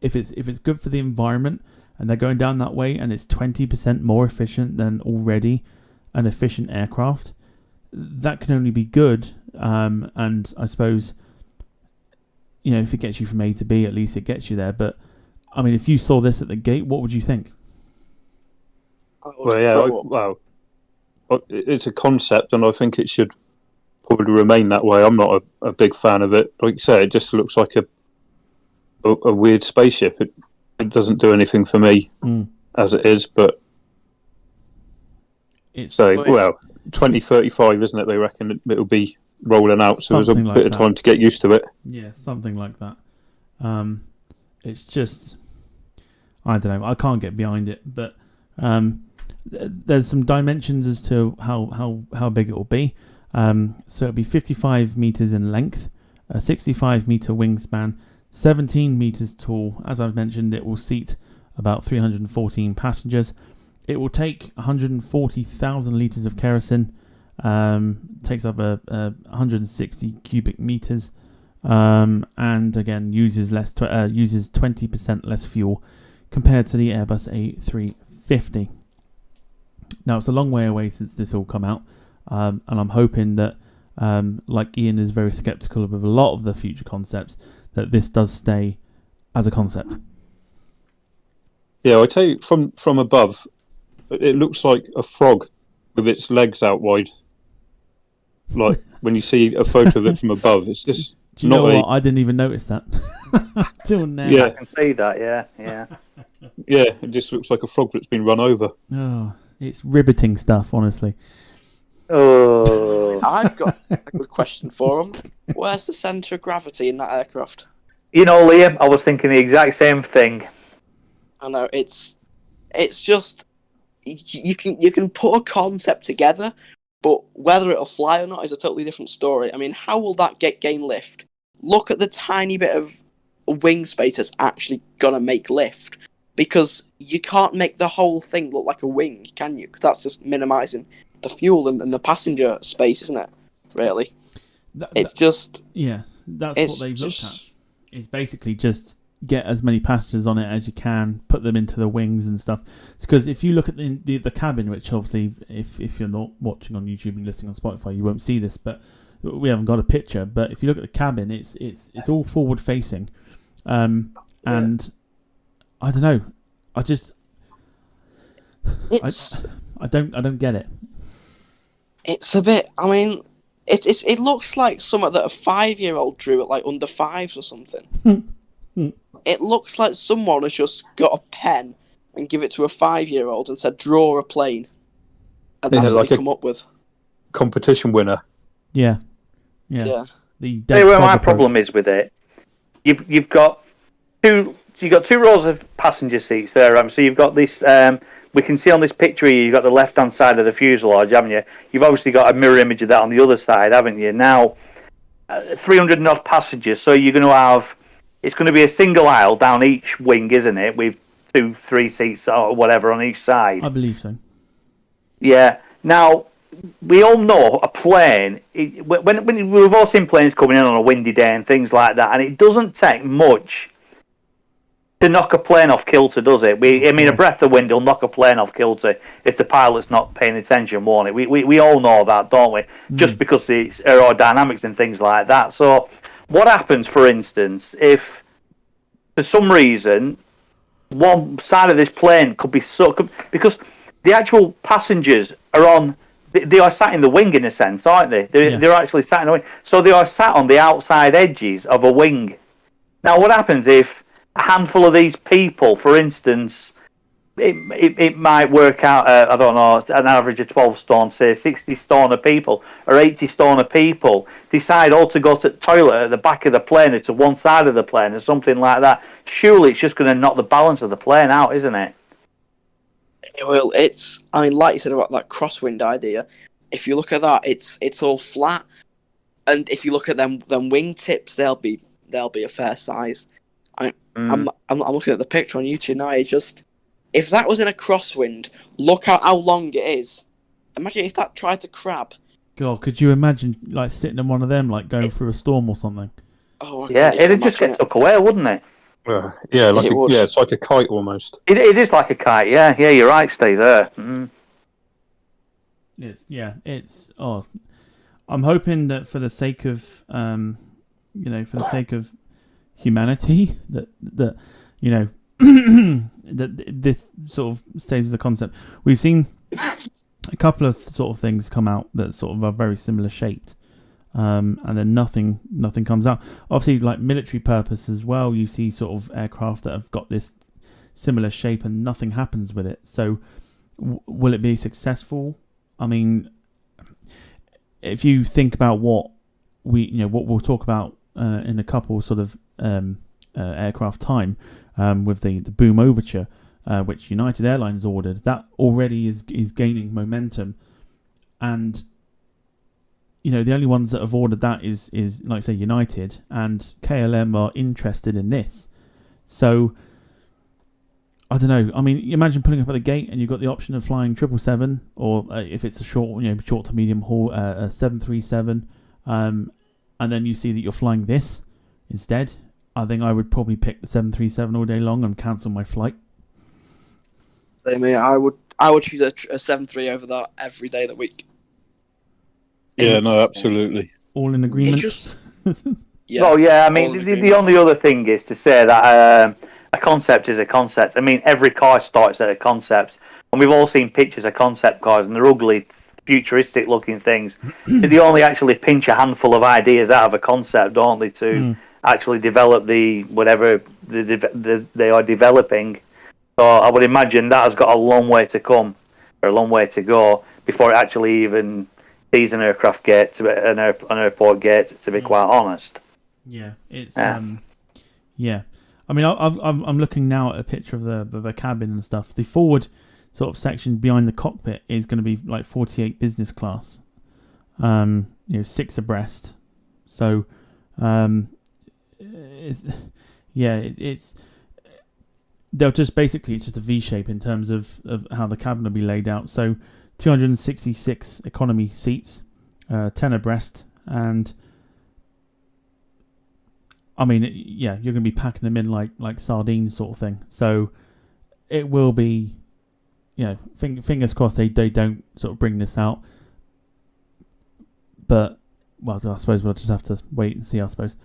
if it's good for the environment and they're going down that way, and it's 20% more efficient than already an efficient aircraft, that can only be good. And I suppose, if it gets you from A to B, at least it gets you there. But I mean, if you saw this at the gate, what would you think? Well, it's a concept, and I think it should probably remain that way. I'm not a big fan of it. Like you say, it just looks like a weird spaceship. It doesn't do anything for me as it is, but it's 2035, isn't it? They reckon it'll be rolling out, so there's a bit of time to get used to it. Yeah, something like that. It's just, I don't know. I can't get behind it, but there's some dimensions as to how big it will be. So it'll be 55 meters in length, a 65 meter wingspan, 17 meters tall. As I've mentioned, it will seat about 314 passengers. It will take 140,000 litres of kerosene, takes up 160 cubic meters, and again uses 20% less fuel compared to the Airbus A350. Now, it's a long way away since this all come out, and I'm hoping that, like Ian is very sceptical of a lot of the future concepts, that this does stay as a concept. Yeah, I tell you, from above, it looks like a frog with its legs out wide. Like when you see a photo of it from above, it's just. Do you know what? I didn't even notice that till now. Yeah, I can see that. Yeah. Yeah, it just looks like a frog that's been run over. Oh, it's riveting stuff, honestly. Oh, I've got a good question for him. Where's the centre of gravity in that aircraft? you know, Liam, I was thinking the exact same thing. I know it's just you can put a concept together, but whether it'll fly or not is a totally different story. I mean, how will that gain lift? Look at the tiny bit of wing space that's actually gonna make lift, because you can't make the whole thing look like a wing, can you? Because that's just minimising the fuel and the passenger space, isn't it? Really, it's just that's it's what they've looked just- at. It's basically just get as many passengers on it as you can, put them into the wings and stuff. Because if you look at the cabin, which obviously if you're not watching on YouTube and listening on Spotify, you won't see this, but we haven't got a picture. But if you look at the cabin, it's all forward facing, and I don't know, I don't get it. It's a bit. I mean, it looks like something that a 5-year-old drew at like under fives or something. It looks like someone has just got a pen and give it to a 5-year-old and said, "Draw a plane," and that's what they come up with. Competition winner. Yeah. Yeah. The Tell you where my approach. problem is with it. You've got two rows of passenger seats there. So you've got this. We can see on this picture here, you've got the left-hand side of the fuselage, haven't you? You've obviously got a mirror image of that on the other side, haven't you? Now, 300 and odd passengers, so you're going to have. It's going to be a single aisle down each wing, isn't it? With 2-3 seats or whatever on each side. I believe so. Yeah. Now, we all know a plane. When we've all seen planes coming in on a windy day and things like that, and it doesn't take much to knock a plane off kilter, does it? A breath of wind will knock a plane off kilter if the pilot's not paying attention, won't it? We all know that, don't we? Just because the aerodynamics and things like that. So, what happens, for instance, if for some reason one side of this plane could be because the actual passengers are on. They are sat in the wing in a sense, aren't they? They're actually sat in the wing, so they are sat on the outside edges of a wing. Now, what happens if a handful of these people, for instance, it might work out, I don't know, an average of 12 stone, say 60 stone of people or 80 stone of people decide all to go to the toilet at the back of the plane or to one side of the plane or something like that. Surely it's just going to knock the balance of the plane out, isn't it? Well, like you said about that crosswind idea, if you look at that, it's all flat, and if you look at them wing tips, they'll be a fair size. I'm looking at the picture on YouTube now. It's just, if that was in a crosswind, look how long it is. Imagine if that tried to crab. God, could you imagine like sitting in one of them, like going through a storm or something? Oh, Yeah, it'd just get took away, wouldn't it? It's like a kite almost. It is like a kite. Yeah, you're right. Stay there. I'm hoping that for the sake of humanity, that that this sort of stays as a concept. We've seen a couple of sort of things come out that sort of are very similar shaped, and then nothing comes out. Obviously, like military purpose as well, you see sort of aircraft that have got this similar shape and nothing happens with it. So, will it be successful? I mean, if you think about what we'll talk about in a couple sort of aircraft time, with the Boom Overture, which United Airlines ordered, that already is gaining momentum, and the only ones that have ordered that is like say United, and KLM are interested in this. So I don't know. I mean, imagine pulling up at the gate and you've got the option of flying 777, or if it's a short to medium haul, a 737, and then you see that you're flying this instead. I think I would probably pick the 737 all day long and cancel my flight. I mean, I would choose a 73 over that every day of the week. Yeah, no, absolutely. All in agreement. Yeah. Well, yeah. I mean, the only other thing is to say that a concept is a concept. I mean, every car starts at a concept, and we've all seen pictures of concept cars, and they're ugly, futuristic-looking things. They only actually pinch a handful of ideas out of a concept, don't they, to actually develop the whatever they are developing. So I would imagine that has got a long way to come, or a long way to go, before it actually even sees an aircraft gate, an airport gate, to be quite honest. Yeah, it's yeah. I mean, I'm looking now at a picture of the cabin and stuff. The forward sort of section behind the cockpit is going to be like 48 business class, 6 abreast. So, it's they'll just basically, it's just a V shape in terms of how the cabin will be laid out. So 266 economy seats, 10 abreast, and I mean, you're going to be packing them in like sardines sort of thing. So it will be, fingers crossed they don't sort of bring this out. But, well, I suppose we'll just have to wait and see, I suppose.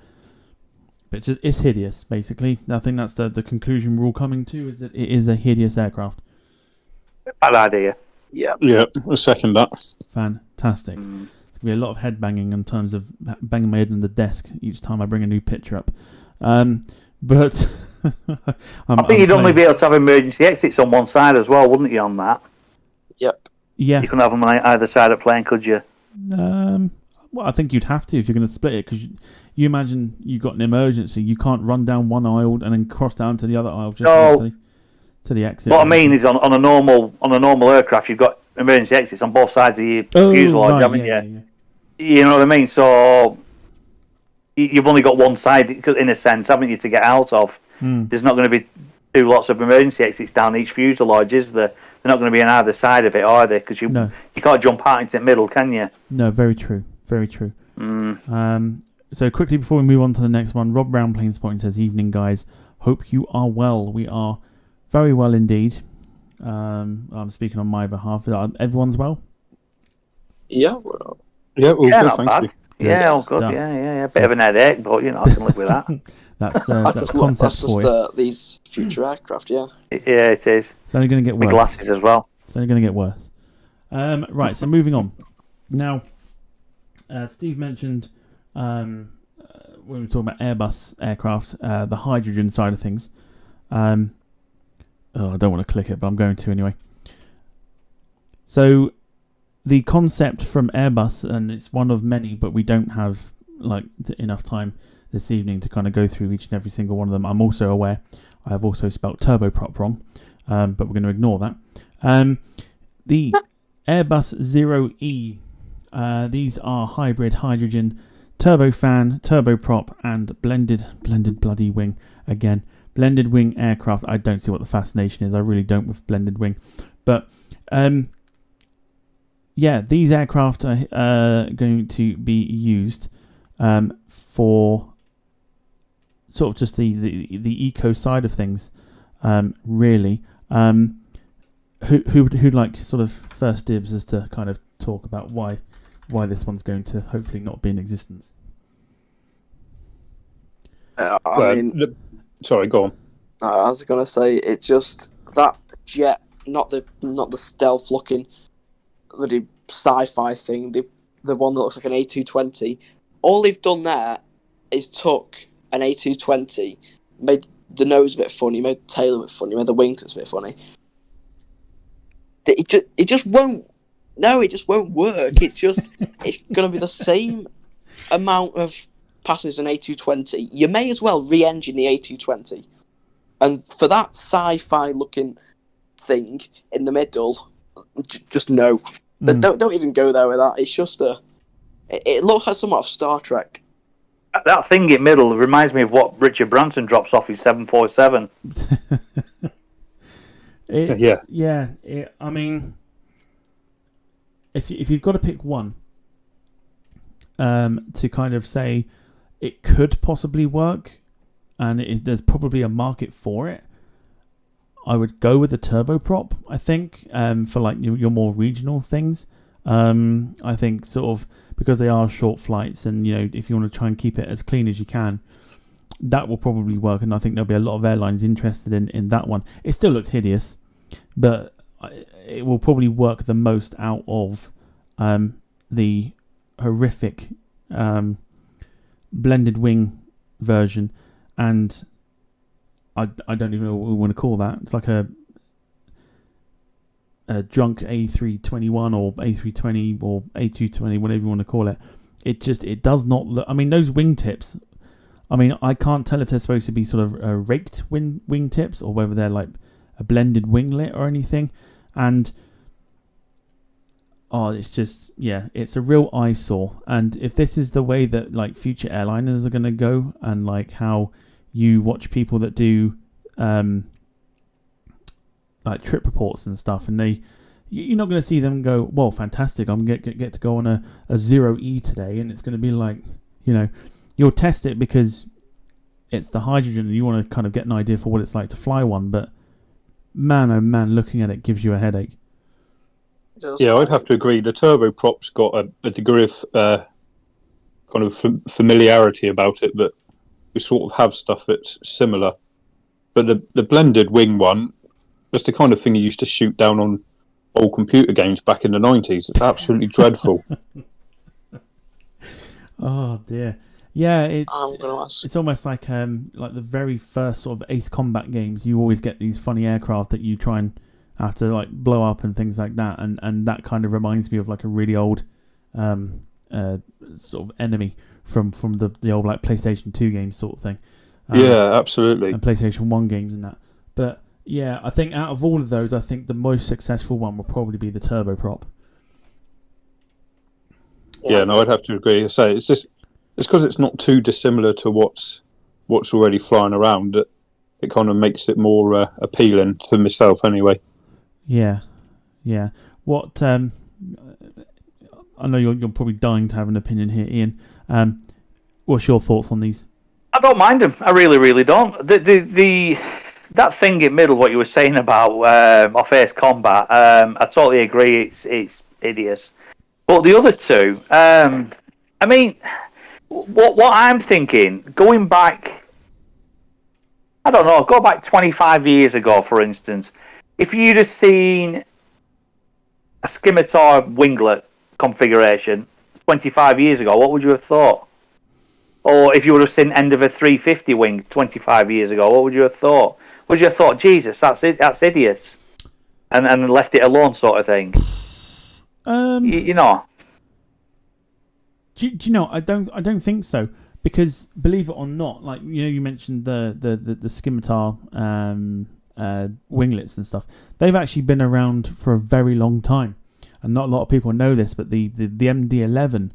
But it's hideous, basically. I think that's the conclusion we're all coming to, is that it is a hideous aircraft. Bad idea. Yeah. Yeah, I second that. Fantastic. There's going to be a lot of head banging in terms of banging my head on the desk each time I bring a new picture up. But I think you'd only be able to have emergency exits on one side as well, wouldn't you, on that? Yep. Yeah. You couldn't have them on either side of the plane, could you? Well, I think you'd have to if you're going to split it, because you imagine you've got an emergency, you can't run down one aisle and then cross down to the other aisle just to the exit. What I mean is, on a normal aircraft, you've got emergency exits on both sides of your fuselage, haven't you? Yeah. You know what I mean? So you've only got one side, in a sense, haven't you, to get out of? There's not going to be 2 lots of emergency exits down each fuselage, is there? They're not going to be on either side of it, are they? Because you can't jump out into the middle, can you? No, very true. Very true. So quickly before we move on to the next one, Rob Brown Planes Point says, "Evening guys, hope you are well. We are very well indeed." I'm speaking on my behalf. Everyone's well? Yeah. Yeah, all good, not thank bad. you. Yeah, all good. Yeah. Bit of an headache, but I can live with that. That's That's concept for you. these future aircraft, yeah. Yeah, it is. It's only going to get worse. My glasses as well. It's only going to get worse. Right, so moving on. Now, Steve mentioned when we were talking about Airbus aircraft, the hydrogen side of things. I don't want to click it, but I'm going to anyway. So, the concept from Airbus, and it's one of many, but we don't have enough time this evening to kind of go through each and every single one of them. I'm also aware I have also spelt turboprop wrong, but we're going to ignore that. The Airbus ZeroE, these are hybrid hydrogen turbofan, turboprop, and blended bloody wing. Again, blended wing aircraft. I don't see what the fascination is. I really don't with blended wing, but these aircraft are going to be used for sort of just the eco side of things, really. Who'd like sort of first dibs as to kind of talk about why this one's going to hopefully not be in existence? Sorry, go on. I was going to say, it's just that jet, not the stealth looking bloody sci-fi thing, the one that looks like an A220. All they've done there is took an A220, made the nose a bit funny, made the tail a bit funny, made the wingtips a bit funny. It just won't. No, it just won't work. It's just it's going to be the same amount of passengers an A220. You may as well re-engine the A220, and for that sci-fi looking thing in the middle, just no. Don't even go there with that. It's just It looks like somewhat of Star Trek. That thing in middle reminds me of what Richard Branson drops off his 747. I mean, if you've got to pick one, to kind of say it could possibly work, and there's probably a market for it, I would go with the turboprop. I think for like your more regional things. I think sort of because they are short flights, and if you want to try and keep it as clean as you can, that will probably work. And I think there'll be a lot of airlines interested in that one. It still looks hideous, but it will probably work the most out of the horrific blended wing version, and I don't even know what we want to call that. It's like a drunk A321 or A320 or A220, whatever you want to call it. It does not look. I mean, those wingtips. I mean, I can't tell if they're supposed to be sort of raked wingtips or whether they're like a blended winglet or anything. And it's just, it's a real eyesore. And if this is the way that like future airliners are going to go, and like how you watch people that do like trip reports and stuff, and you're not going to see them go, well, fantastic, I'm get to go on a ZeroE today, and it's going to be like, you'll test it because it's the hydrogen and you want to kind of get an idea for what it's like to fly one, but man, oh man, looking at it gives you a headache. Yeah, I'd have to agree. The turboprop's got a degree of kind of familiarity about it, that we sort of have stuff that's similar. But the blended wing one, that's the kind of thing you used to shoot down on old computer games back in the 90s. It's absolutely dreadful. Oh dear. Yeah, it's almost like the very first sort of Ace Combat games. You always get these funny aircraft that you try and have to like blow up and things like that, and that kind of reminds me of like a really old sort of enemy from the old like PlayStation 2 games sort of thing. Yeah, absolutely. And PlayStation 1 games and that. But yeah, I think out of all of those, I think the most successful one will probably be the turboprop. Yeah, no, I'd have to agree. I say it's because it's not too dissimilar to what's already flying around, that it kind of makes it more appealing to myself anyway. Yeah. What I know you're probably dying to have an opinion here, Ian. What's your thoughts on these? I don't mind them. I really, really don't. That thing in middle, what you were saying about off Ace Combat, I totally agree. It's hideous. But the other two, I mean, what I'm thinking, going back, I don't know, go back 25 years ago, for instance, if you'd have seen a scimitar winglet configuration 25 years ago, what would you have thought? Or if you would have seen end of a 350 wing 25 years ago, what would you have thought? Would you have thought, Jesus, that's hideous, and left it alone, sort of thing? You know. Do you know? I don't think so, because believe it or not, like you mentioned the scimitar winglets and stuff. They've actually been around for a very long time, and not a lot of people know this. But the MD-11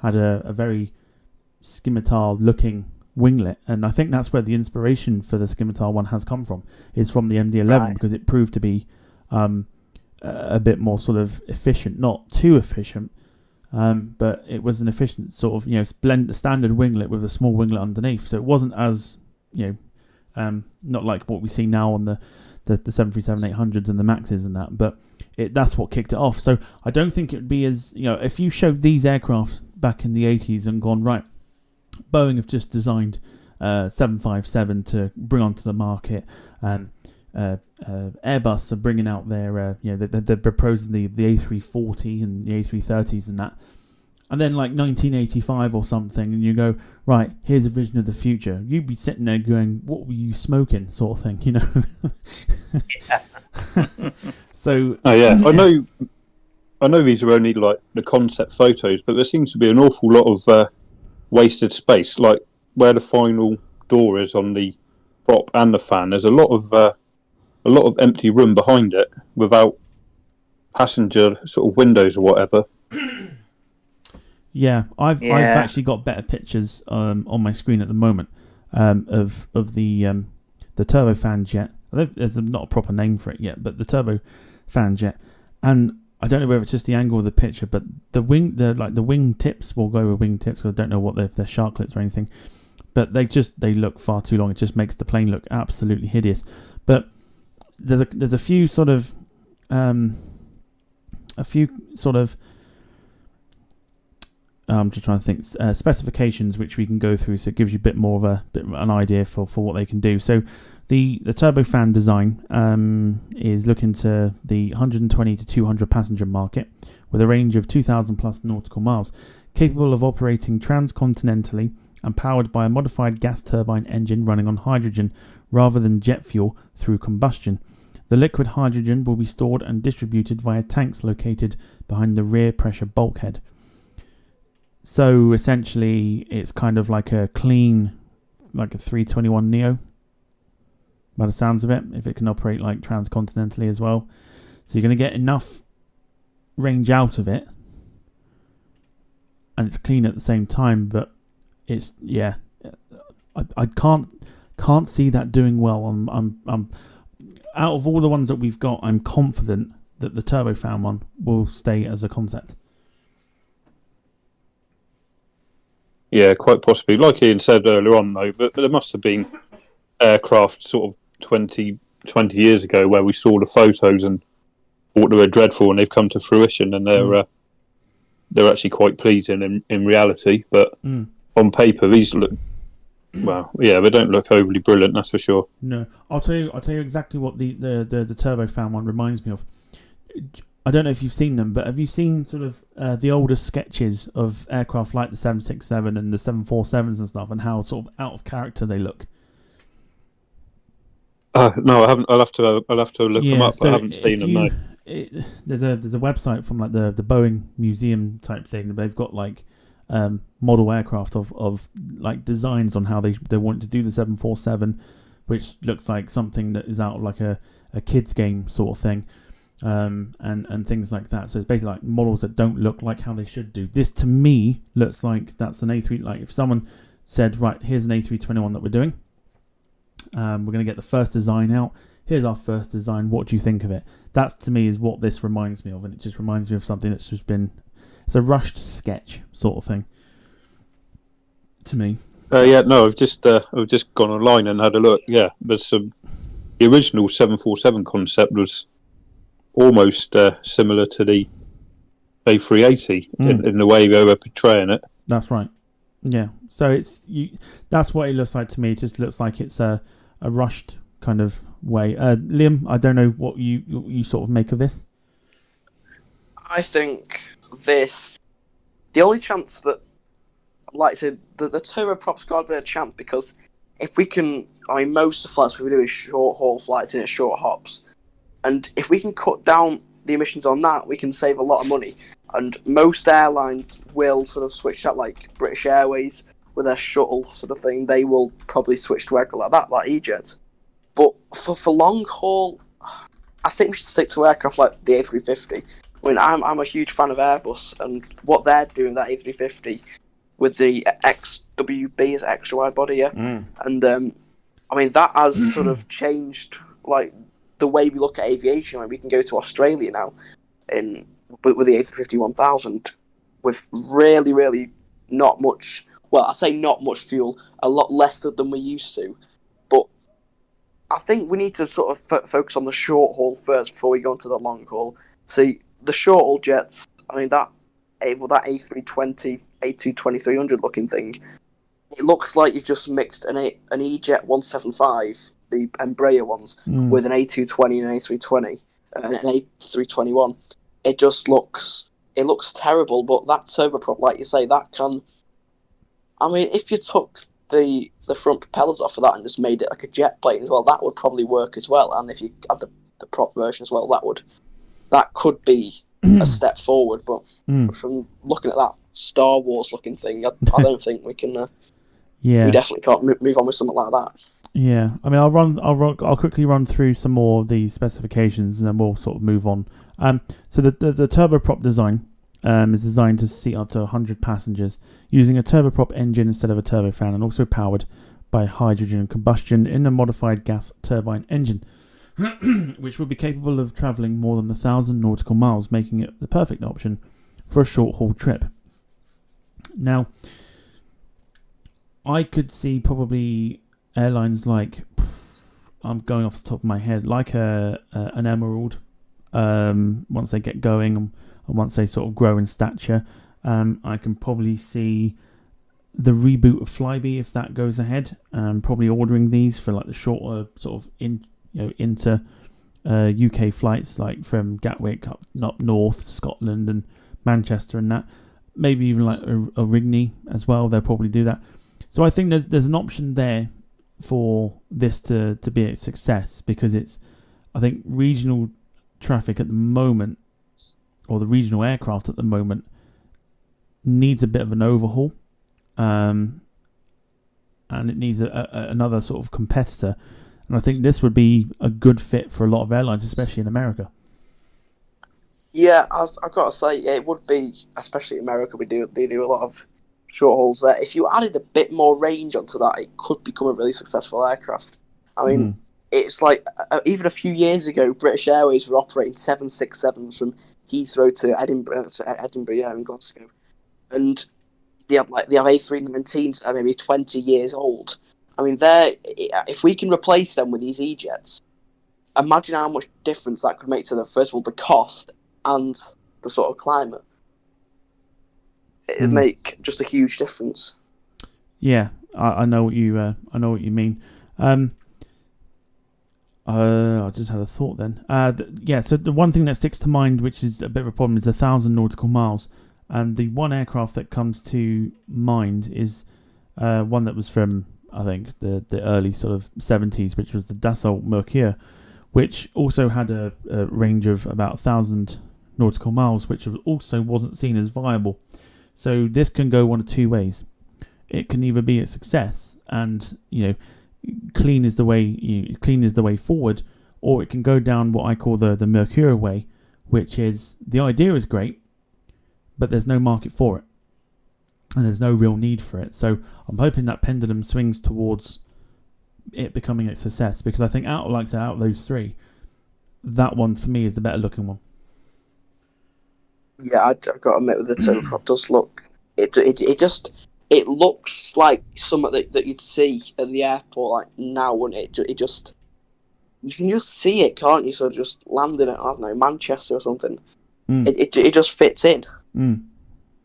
had a very scimitar looking winglet, and I think that's where the inspiration for the scimitar one has come from. Is from the MD-11, right, because it proved to be a bit more sort of efficient, not too efficient. But it was an efficient sort of standard winglet with a small winglet underneath, so it wasn't as not like what we see now on the 737-800s and the Maxes and that, but that's what kicked it off. So I don't think it would be as, if you showed these aircraft back in the 80s and gone, right, Boeing have just designed 757 to bring onto the market, and Airbus are bringing out their, they're proposing the A340 and the A330s and that. And then like 1985 or something, and you go, right, here's a vision of the future. You'd be sitting there going, what were you smoking, sort of thing, Yeah. So. Oh yeah, I know these are only like the concept photos, but there seems to be an awful lot of wasted space, like where the final door is on the prop and the fan. There's a lot of empty room behind it without passenger sort of windows or whatever. Yeah, I've actually got better pictures on my screen at the moment of the turbofan jet. There's not a proper name for it yet, but the turbofan jet, and I don't know whether it's just the angle of the picture, but the wing tips will go with wing tips. I don't know if they're sharklets or anything, but they look far too long. It just makes the plane look absolutely hideous. But there's a few sort of I'm just trying to think specifications which we can go through, so it gives you a bit more of an idea for what they can do. So the turbofan design is looking to the 120 to 200 passenger market with a range of 2,000 plus nautical miles, capable of operating transcontinentally and powered by a modified gas turbine engine running on hydrogen rather than jet fuel through combustion. The liquid hydrogen will be stored and distributed via tanks located behind the rear pressure bulkhead. So essentially, it's kind of like a clean, like a 321 Neo, by the sounds of it, if it can operate like transcontinentally as well. So you're going to get enough range out of it, and it's clean at the same time. But it's I can't see that doing well. I'm out of all the ones that we've got, I'm confident that the turbofan one will stay as a concept. Yeah, quite possibly. Like Ian said earlier on, though, but there must have been aircraft sort of 20 years ago where we saw the photos and thought they were dreadful, and they've come to fruition, and they're actually quite pleasing in reality. But on paper, these look, well, yeah, they don't look overly brilliant, that's for sure. No, I'll tell you exactly what the turbofan one reminds me of. I don't know if you've seen them, but have you seen sort of the older sketches of aircraft like the 767 and the 747s and stuff, and how sort of out of character they look? No, I haven't. I'll have to look them up. So I haven't seen them. No. There's a website from like the Boeing museum type thing. They've got like model aircraft of like designs on how they want to do the 747, which looks like something that is out of like a kids game sort of thing. And things like that. So it's basically like models that don't look like how they should do. This to me looks like that's an A3. Like if someone said, right, here's an A321 that we're doing. We're going to get the first design out. Here's our first design. What do you think of it? That's to me is what this reminds me of, and it just reminds me of something that's just been. It's a rushed sketch sort of thing. To me. No, I've just gone online and had a look. Yeah, there's some. The original 747 concept was almost similar to the A380 in the way they were portraying it. That's right. Yeah. So that's what it looks like to me. It just looks like it's a rushed kind of way. Liam, I don't know what you sort of make of this. I think the only chance that, like I said, the turboprop's got a bit of chance, because if we can, most of the flights we do is short haul flights and it's short hops. And if we can cut down the emissions on that, we can save a lot of money. And most airlines will sort of switch that, like British Airways with their shuttle sort of thing. They will probably switch to aircraft like that, like E-Jets. But for long haul, I think we should stick to aircraft like the A350. I mean, I'm a huge fan of Airbus, and what they're doing, that A350, with the XWB is extra wide body, yeah. And that has sort of changed, like, the way we look at aviation. Like, we can go to Australia now with the A350-1000 with really, really not much. Well, I say not much fuel, a lot less than we used to. But I think we need to sort of focus on the short haul first before we go into the long haul. See, the short haul jets. That A320, A220-300 looking thing. It looks like you've just mixed an E-Jet 175. The Embraer ones with an A220 and an A320 and an A321. It just looks terrible. But that turboprop, like you say, that can. If you took the front propellers off of that and just made it like a jet plane as well, that would probably work as well. And if you had the prop version as well, that could be a step forward. But from looking at that Star Wars looking thing, I don't think we can. We definitely can't move on with something like that. Yeah, I'll quickly run through some more of the specifications, and then we'll sort of move on. So the turboprop design is designed to seat up to 100 passengers using a turboprop engine instead of a turbofan, and also powered by hydrogen combustion in a modified gas turbine engine, which would be capable of travelling more than 1,000 nautical miles, making it the perfect option for a short-haul trip. Now, I could see probably airlines like, I'm going off the top of my head, like an Emerald, once they get going and once they sort of grow in stature. I can probably see the reboot of Flybe, if that goes ahead, probably ordering these for like the shorter sort of inter UK flights, like from Gatwick up north, Scotland and Manchester and that. Maybe even like a Rigney as well. They'll probably do that. So I think there's an option there for this to be a success, because I think regional traffic at the moment, or the regional aircraft at the moment, needs a bit of an overhaul, and it needs another sort of competitor. And I think this would be a good fit for a lot of airlines, especially in America. Yeah, I've got to say, it would be, especially in America, they do a lot of short hauls there. If you added a bit more range onto that, it could become a really successful aircraft. I mean, it's like, even a few years ago, British Airways were operating 767s from Heathrow to Edinburgh, in Glasgow. And they have A319s that are maybe 20 years old. I mean, if we can replace them with these E-jets, imagine how much difference that could make to first of all, the cost and the sort of climate. It'd make just a huge difference. Yeah, I know what you mean. I just had a thought then. So the one thing that sticks to mind, which is a bit of a problem, is 1,000 nautical miles. And the one aircraft that comes to mind is one that was from, I think, the early sort of 70s, which was the Dassault Mercure, which also had a range of about 1,000 nautical miles, which also wasn't seen as viable. So this can go one of two ways. It can either be a success and, clean is the way forward, or it can go down what I call the Mercure way, which is the idea is great, but there's no market for it, and there's no real need for it. So I'm hoping that pendulum swings towards it becoming a success, because I think out of those three, that one for me is the better looking one. Yeah, I've got to admit, with the turboprop does look. It looks like something that you'd see at the airport like now, wouldn't it? You can just see it, can't you? So just landing at, I don't know, Manchester or something. It just fits in.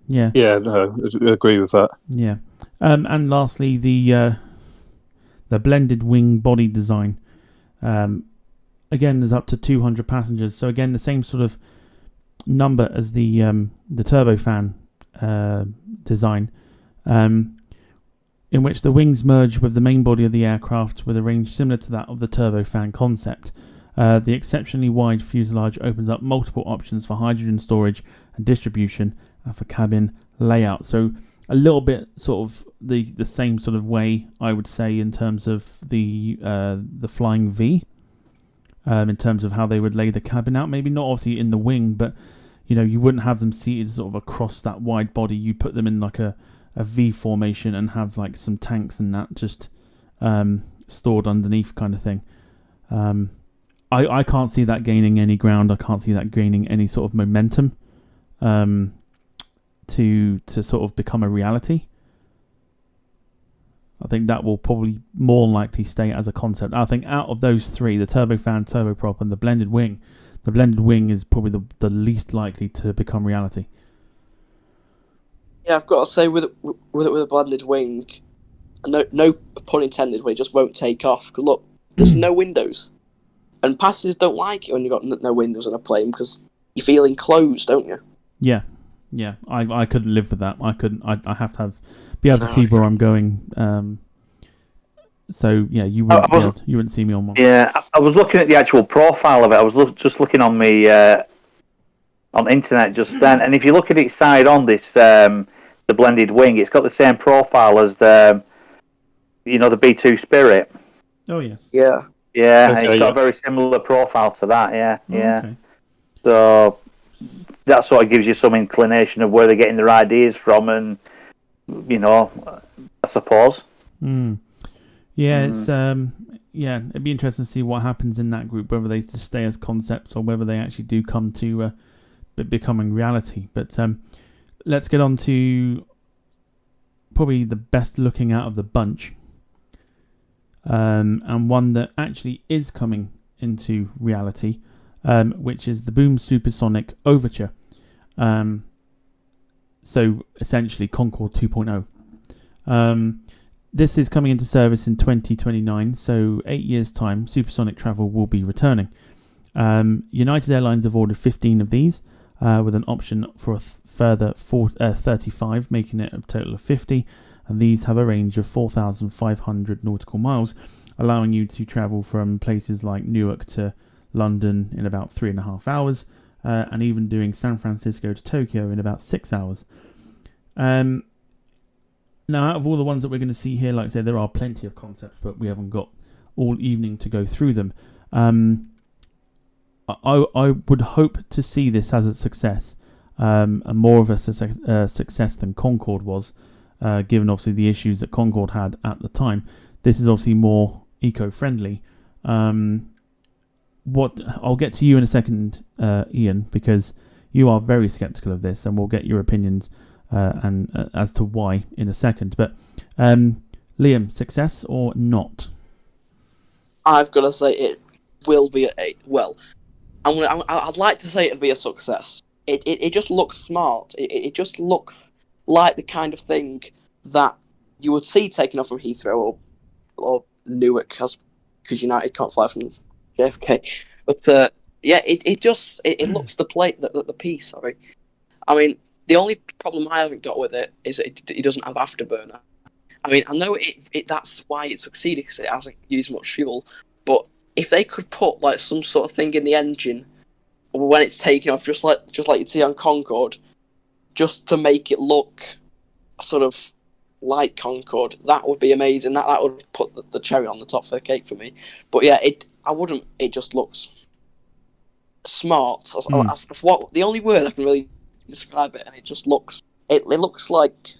Yeah. Yeah, no, I agree with that. Yeah. And lastly, the blended wing body design. Again, there's up to 200 passengers. So again, the same sort of number as the turbofan design, in which the wings merge with the main body of the aircraft with a range similar to that of the turbofan concept. The exceptionally wide fuselage opens up multiple options for hydrogen storage and distribution, and for cabin layout. So a little bit sort of the same sort of way, I would say, in terms of the Flying V, in terms of how they would lay the cabin out. Maybe not obviously in the wing, but you wouldn't have them seated sort of across that wide body. You'd put them in like a V formation and have like some tanks and that just stored underneath, kind of thing. I can't see that gaining any ground. I can't see that gaining any sort of momentum to sort of become a reality. I think that will probably more likely stay as a concept. I think out of those three, the turbofan, turboprop, and the blended wing is probably the least likely to become reality. Yeah, I've got to say, with a blended wing, no pun intended, it just won't take off. Look, there's no windows, and passengers don't like it when you've got no windows on a plane, because you feel enclosed, don't you? Yeah. I couldn't live with that. I couldn't. I have to be able to see where I'm going. So yeah, you wouldn't see me on one. Yeah, I was looking at the actual profile of it. I was just looking on the on internet just then, and if you look at its side on this the blended wing, it's got the same profile as the the B2 Spirit. Oh yes. Yeah. Yeah, Okay, it's got a very similar profile to that. Yeah. Okay. So that sort of gives you some inclination of where they're getting their ideas from, and I suppose. Yeah, it's it'd be interesting to see what happens in that group, whether they just stay as concepts or whether they actually do come to becoming reality. But let's get on to probably the best looking out of the bunch, and one that actually is coming into reality, which is the Boom Supersonic Overture. So essentially Concorde 2.0. This is coming into service in 2029, so 8 years' time, supersonic travel will be returning. United Airlines have ordered 15 of these, with an option for a further 35, making it a total of 50, and these have a range of 4,500 nautical miles, allowing you to travel from places like Newark to London in about 3.5 hours, and even doing San Francisco to Tokyo in about 6 hours. Now, out of all the ones that we're going to see here, like I said, there are plenty of concepts, but we haven't got all evening to go through them. I would hope to see this as a success, and more of a success than Concorde was, given obviously the issues that Concorde had at the time. This is obviously more eco-friendly. What I'll get to you in a second, Ian, because you are very sceptical of this, and we'll get your opinions and as to why in a second. But Liam, success or not? I've got to say it will be I'd like to say it'd be a success. It just looks smart. It just looks like the kind of thing that you would see taken off from Heathrow or Newark, because United can't fly from JFK. But it looks the piece. Sorry, I mean, the only problem I haven't got with it is it doesn't have afterburner. I mean, I know that's why it succeeded, because it hasn't used much fuel. But if they could put like some sort of thing in the engine when it's taking off, just like you'd see on Concorde, just to make it look sort of like Concorde, that would be amazing. That would put the cherry on the top of the cake for me. But yeah, it just looks smart. That's what the only word I can really describe it, and it just looks like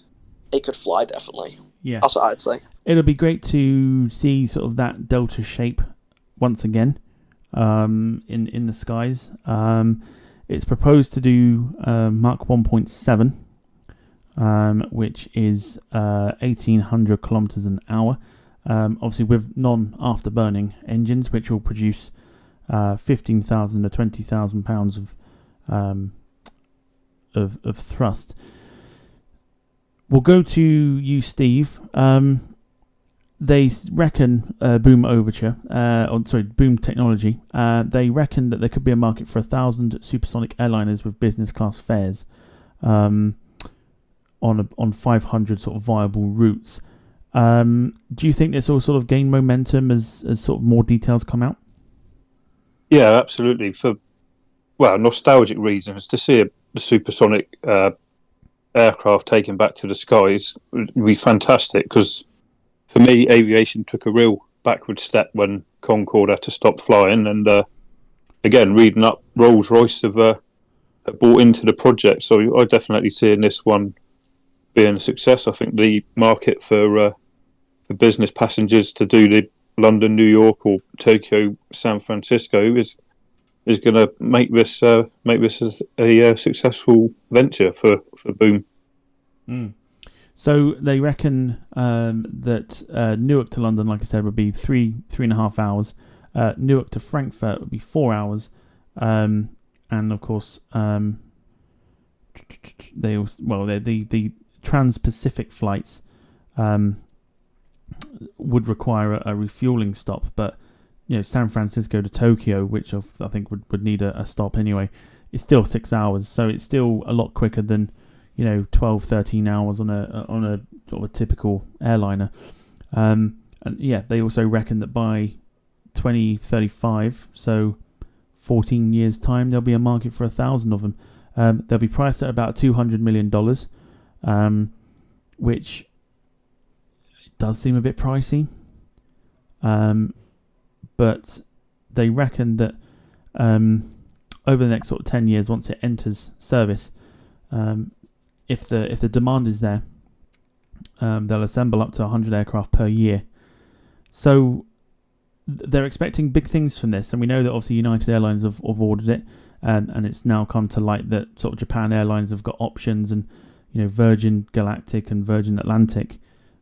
it could fly, definitely. Yeah, that's what I'd say. It'll be great to see sort of that delta shape once again in the skies. It's proposed to do Mach 1.7, which is 1,800 kilometers an hour. Obviously with non-afterburning engines, which will produce 15,000 to 20,000 pounds of thrust. We'll go to you, Steve. They reckon Boom Technology. They reckon that there could be a market for 1,000 supersonic airliners with business class fares on 500 sort of viable routes. Do you think this will sort of gain momentum as sort of more details come out? Yeah, absolutely. For nostalgic reasons, to see a supersonic aircraft taken back to the skies would be fantastic, because for me, aviation took a real backward step when Concorde had to stop flying. And again, reading up, Rolls-Royce have bought into the project. So I definitely see in this one being a success. I think the market for business passengers to do the London, New York, or Tokyo, San Francisco is going to make this as a successful venture for Boom. So they reckon that Newark to London, like I said, would be 3.5 hours. Newark to Frankfurt would be 4 hours, and of course, the Trans-Pacific flights would require a refueling stop, but San Francisco to Tokyo, which I think would need a stop anyway, is still 6 hours. So it's still a lot quicker than 12, 13 hours on a sort of a typical airliner. And yeah, they also reckon that by 2035, so 14 years time, there'll be a market for 1,000 of them. They'll be priced at about $200 million, which does seem a bit pricey. But they reckon that over the next sort of 10 years, once it enters service, if the demand is there, they'll assemble up to 100 aircraft per year. So they're expecting big things from this, and we know that obviously United Airlines have ordered it, and it's now come to light that sort of Japan Airlines have got options, and Virgin Galactic and Virgin Atlantic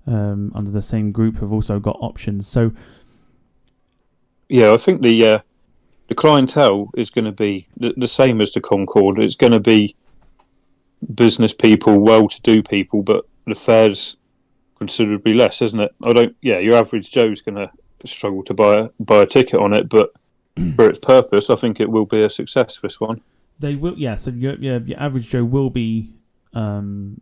under the same group have also got options. So yeah, I think the clientele is going to be the same as the Concorde. It's going to be business people, well-to-do people, but the fares considerably less, isn't it? Your average Joe's going to struggle to buy a ticket on it, but for its purpose, I think it will be a success, this one. They will, yeah. So your average Joe will be, will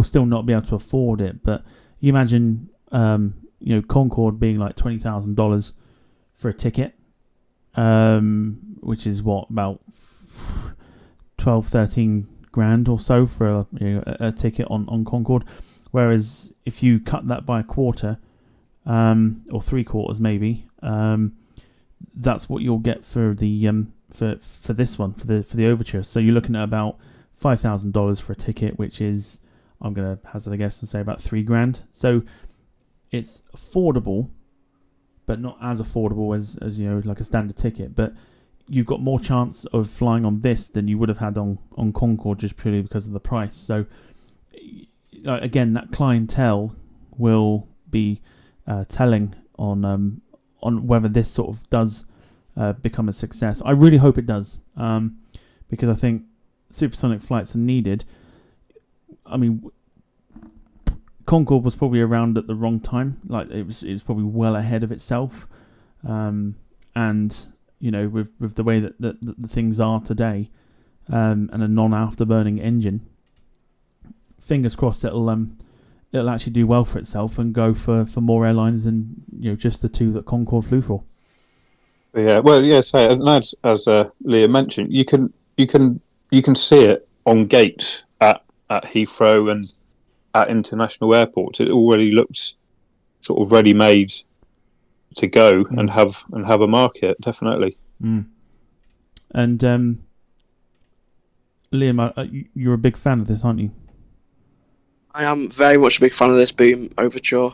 still not be able to afford it. But you imagine, Concorde being like $20,000 for a ticket, which is about 12, 13 grand or so for a ticket on Concorde. Whereas if you cut that by a quarter, or 3/4 maybe, that's what you'll get for the for this one, for the Overture. So you're looking at about $5,000 for a ticket, which is, I'm gonna hazard a guess and say about 3 grand. So it's affordable, but not as affordable as like a standard ticket. But you've got more chance of flying on this than you would have had on Concorde, just purely because of the price. So again, that clientele will be telling on whether this sort of does become a success. I really hope it does, because I think supersonic flights are needed. I mean, Concorde was probably around at the wrong time. Like it was probably well ahead of itself, and with the way that the things are today, and a non-afterburning engine, fingers crossed it'll actually do well for itself and go for more airlines than just the two that Concorde flew for. Yeah, well, yeah. So as Leah mentioned, you can see it on gates at Heathrow and at international airports. It already looks sort of ready-made to go and have a market, definitely. And Liam, you're a big fan of this, aren't you? I am very much a big fan of this Boom Overture.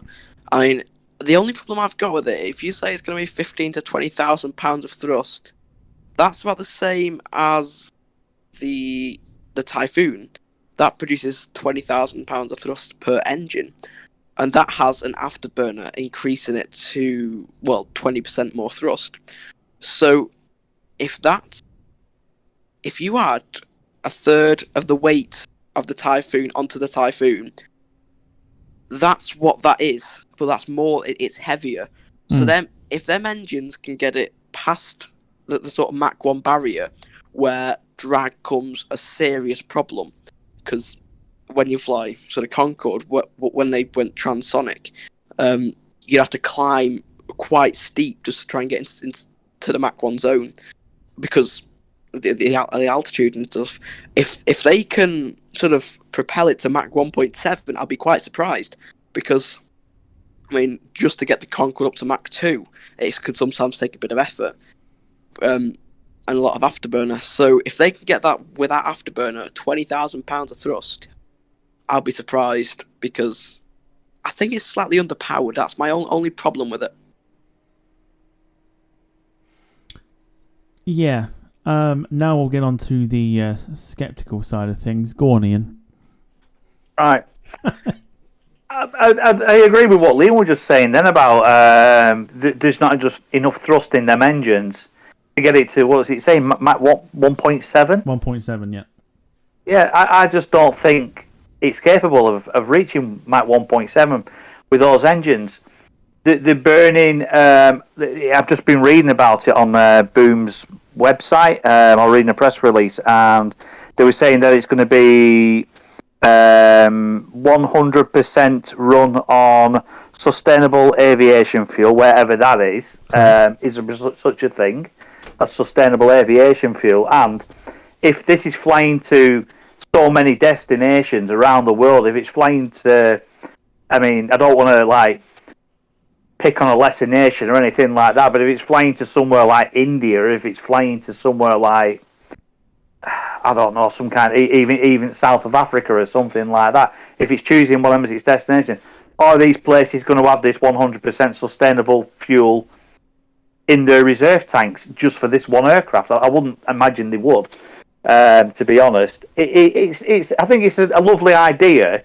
I mean, the only problem I've got with it, if you say it's going to be 15 to 20,000 pounds of thrust, that's about the same as the Typhoon. That produces 20,000 pounds of thrust per engine, and that has an afterburner increasing it to 20% more thrust. So, if you add a third of the weight of the Typhoon onto the Typhoon, that's what that is. But that's more, it's heavier. So then, if them engines can get it past the sort of Mach 1 barrier, where drag comes a serious problem, because when you fly sort of Concorde, when they went transonic, you have to climb quite steep just to try and get into the Mach 1 zone, because the altitude and stuff. If they can sort of propel it to Mach 1.7, I'll be quite surprised, because I mean, just to get the Concorde up to Mach 2, it could sometimes take a bit of effort, and a lot of afterburner. So if they can get that without afterburner, 20,000 pounds of thrust, I'll be surprised, because I think it's slightly underpowered. That's my only problem with it. Yeah. Now we'll get on to the sceptical side of things. Go on, Ian. Right. I agree with what Liam was just saying then about there's not just enough thrust in them engines to get it to, what was it saying, Mach 1.7? 1.7, yeah. Yeah, I just don't think it's capable of reaching Mach 1.7 with those engines. The burning, I've just been reading about it on Boom's website. I'm reading a press release, and they were saying that it's going to be 100% run on sustainable aviation fuel, wherever that is. Is such a thing as sustainable aviation fuel? And if this is flying to so many destinations around the world, if it's flying to, I mean, I don't want to pick on a lesser nation or anything like that, but if it's flying to somewhere like India, or if it's flying to somewhere like, I don't know, some kind of, even south of Africa or something like that, if it's choosing one of them as its destination, are these places going to have this 100% sustainable fuel in their reserve tanks just for this one aircraft? I wouldn't imagine they would, to be honest. It's I think it's a lovely idea,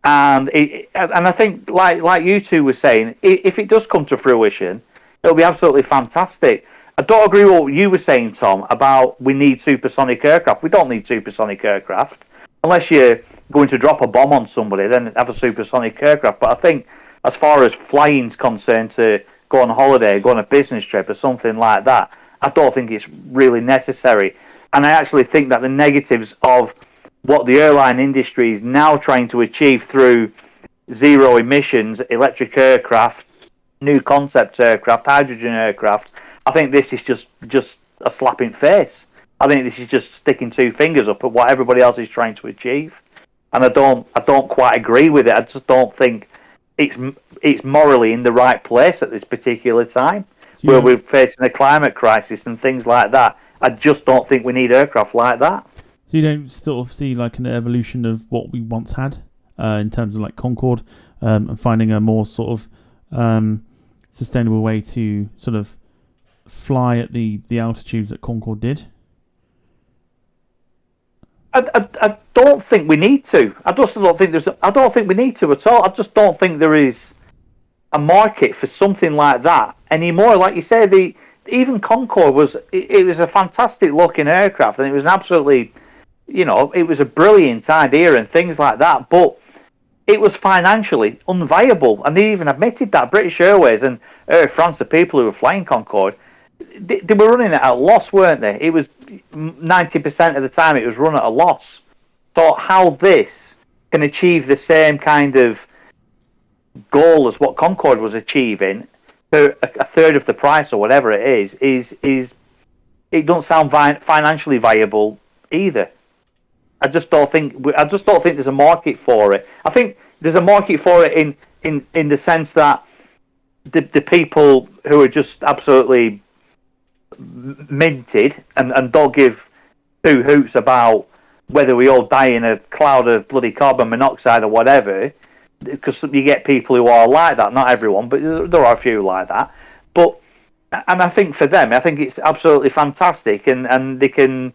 and I think like you two were saying, if it does come to fruition, it'll be absolutely fantastic. I don't agree with what you were saying, Tom, about we need supersonic aircraft. We don't need supersonic aircraft unless you're going to drop a bomb on somebody. Then have a supersonic aircraft. But I think, as far as flying's concerned, to go on holiday, go on a business trip, or something like that, I don't think it's really necessary. And I actually think that the negatives of what the airline industry is now trying to achieve through zero emissions, electric aircraft, new concept aircraft, hydrogen aircraft, I think this is just a slap in the face. I think this is just sticking two fingers up at what everybody else is trying to achieve, and I don't quite agree with it. I just don't think it's morally in the right place at this particular time, where we're facing a climate crisis and things like that. I just don't think we need aircraft like that. So you don't sort of see like an evolution of what we once had in terms of like Concorde, and finding a more sort of sustainable way to sort of fly at the altitudes that Concorde did? I don't think we need to. I don't think we need to at all. I just don't think there is a market for something like that anymore. Like you say, even Concorde was a fantastic looking aircraft, and it was an absolutely, it was a brilliant idea and things like that, but it was financially unviable, and they even admitted that. British Airways and Air France, the people who were flying Concorde, they were running it at a loss, weren't they? It was 90% of the time it was run at a loss. So how this can achieve the same kind of goal as what Concorde was achieving for a third of the price or whatever it is it doesn't sound financially viable either. I just don't think there's a market for it. I think there's a market for it in the sense that the people who are just absolutely minted and don't give two hoots about whether we all die in a cloud of bloody carbon monoxide or whatever, because you get people who are like that. Not everyone, but there are a few like that. And I think for them, I think it's absolutely fantastic, and they can,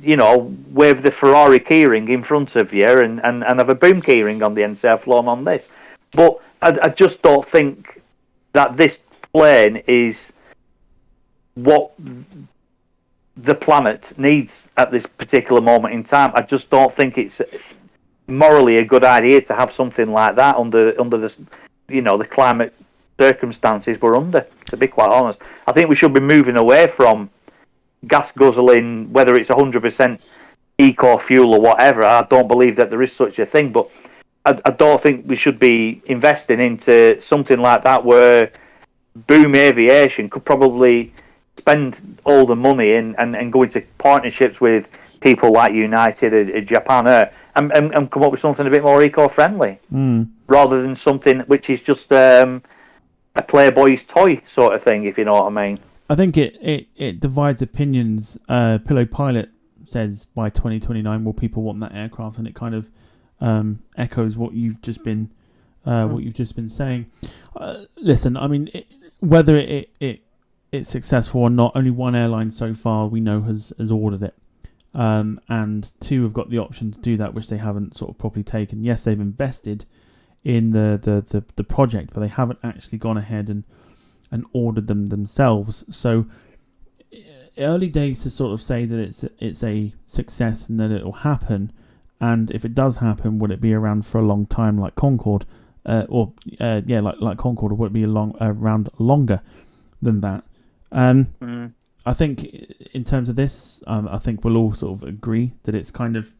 wave the Ferrari keyring in front of you and have a boom keyring on the end, say I've flown on this. But I just don't think that this plane is what the planet needs at this particular moment in time. I just don't think it's morally a good idea to have something like that under the the climate circumstances we're under, to be quite honest. I think we should be moving away from gas guzzling, whether it's 100% eco fuel or whatever. I don't believe that there is such a thing, but I don't think we should be investing into something like that, where Boom Aviation could probably spend all the money and go into partnerships with people like United or Japan Air and come up with something a bit more eco-friendly, rather than something which is just a Playboy's toy sort of thing, if you know what I mean. I think it divides opinions. Pillow Pilot says by 2029 will people want that aircraft, and it kind of echoes what you've just been saying. Listen, I mean, whether it's successful or not, only one airline so far we know has ordered it, and two have got the option to do that, which they haven't sort of properly taken. Yes, they've invested in the project, but they haven't actually gone ahead and ordered them themselves. So early days to sort of say that it's a success and that it will happen. And if it does happen, will it be around for a long time like Concorde, like Concorde, or will it be around longer than that? I think in terms of this, I think we'll all sort of agree that it's kind of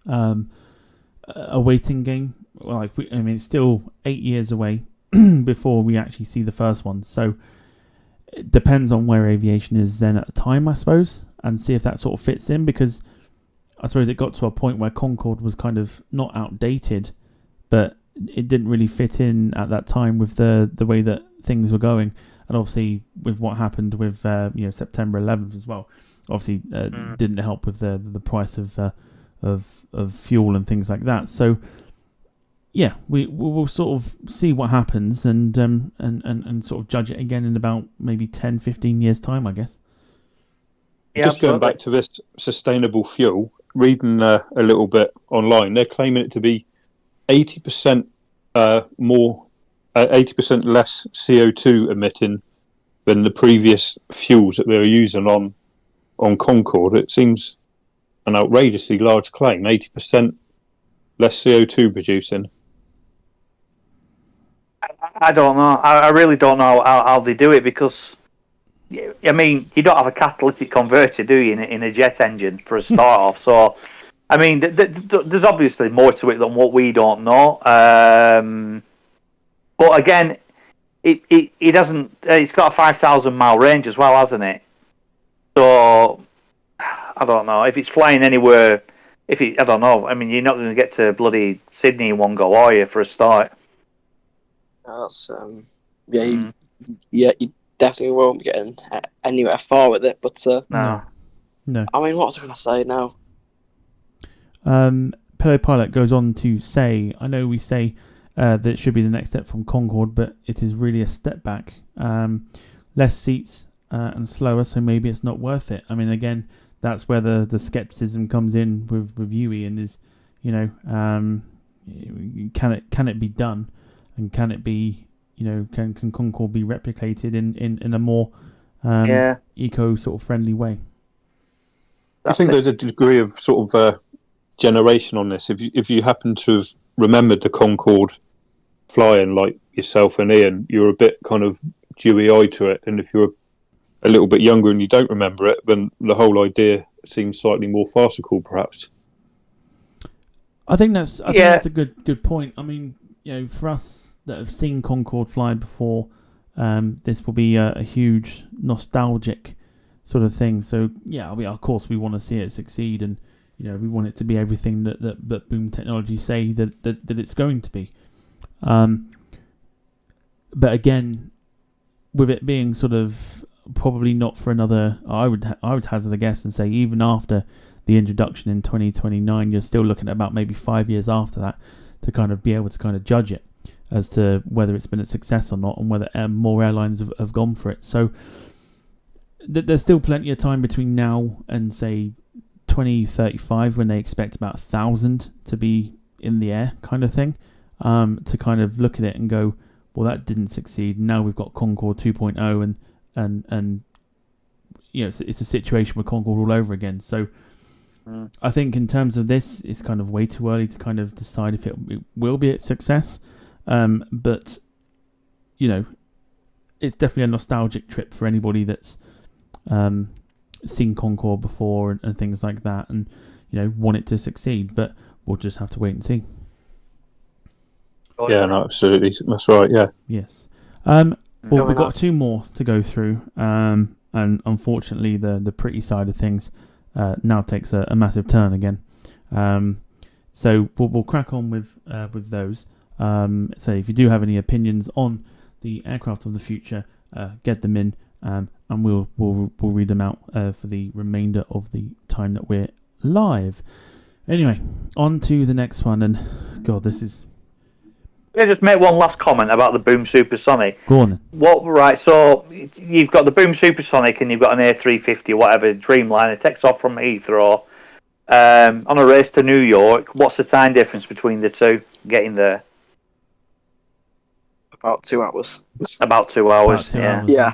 a waiting game. It's still 8 years away before we actually see the first one. So it depends on where aviation is then at the time, I suppose, and see if that sort of fits in, because I suppose it got to a point where Concorde was kind of not outdated, but it didn't really fit in at that time with the way that things were going, and obviously with what happened with September 11th as well. Obviously, didn't help with the price of fuel and things like that. So, yeah, we'll sort of see what happens and sort of judge it again in about maybe 10, 15 years time, I guess. Yeah, just going back to this sustainable fuel, reading a little bit online, they're claiming it to be 80% more, 80% less CO2 emitting than the previous fuels that they were using on Concorde. It seems an outrageously large claim. 80% less CO2 producing. I don't know. I really don't know how they do it, because I mean, you don't have a catalytic converter, do you, in a jet engine for a start off? So, I mean, there's obviously more to it than what we don't know. But again, it hasn't. It's got a 5,000-mile range as well, hasn't it? So, I don't know if it's flying anywhere. I don't know. I mean, you're not going to get to bloody Sydney in one go, are you? For a start. That's you definitely won't be getting anywhere far with it. But No. I mean, what was I going to say now? Pillow Pilot goes on to say, I know we say that it should be the next step from Concorde, but it is really a step back. Less seats and slower, so maybe it's not worth it. I mean, again, that's where the skepticism comes in with UE, and is, can it be done, and can it be, can Concorde be replicated in a more eco sort of friendly way? I think there's a degree of sort of generation on this. If you happen to have remembered the Concorde flying, like yourself and Ian, you're a bit kind of dewy-eyed to it, and if you're a little bit younger and you don't remember it, then the whole idea seems slightly more farcical, perhaps. I think that's a good point. I mean, for us that have seen Concorde fly before, this will be a huge nostalgic sort of thing. So yeah, of course we want to see it succeed, and we want it to be everything that Boom Technology say that it's going to be. But again, with it being sort of probably not for another, I would hazard a guess and say even after the introduction in 2029, you're still looking at about maybe 5 years after that to kind of be able to kind of judge it as to whether it's been a success or not, and whether more airlines have gone for it. So there's still plenty of time between now and say 2035, when they expect about 1,000 to be in the air, kind of thing, to kind of look at it and go, well, that didn't succeed. Now we've got Concorde 2.0, and it's a situation with Concorde all over again. So I think in terms of this, it's kind of way too early to kind of decide if it will be a success. But it's definitely a nostalgic trip for anybody that's seen Concorde before and things like that, and want it to succeed. But we'll just have to wait and see. Yeah, no, absolutely, that's right. Yeah. Yes. Well, we've got two more to go through, and unfortunately, the pretty side of things now takes a massive turn again. So we'll crack on with those. So if you do have any opinions on the aircraft of the future, get them in, and we'll read them out for the remainder of the time that we're live. Anyway, on to the next one, and God, this is. Can I just make one last comment about the Boom Supersonic? Go on then. Right, so you've got the Boom Supersonic and you've got an A350 or whatever, Dreamliner, takes off from Heathrow on a race to New York. What's the time difference between the two getting there? About 2 hours. About 2 hours, About 2 yeah. hours. Yeah.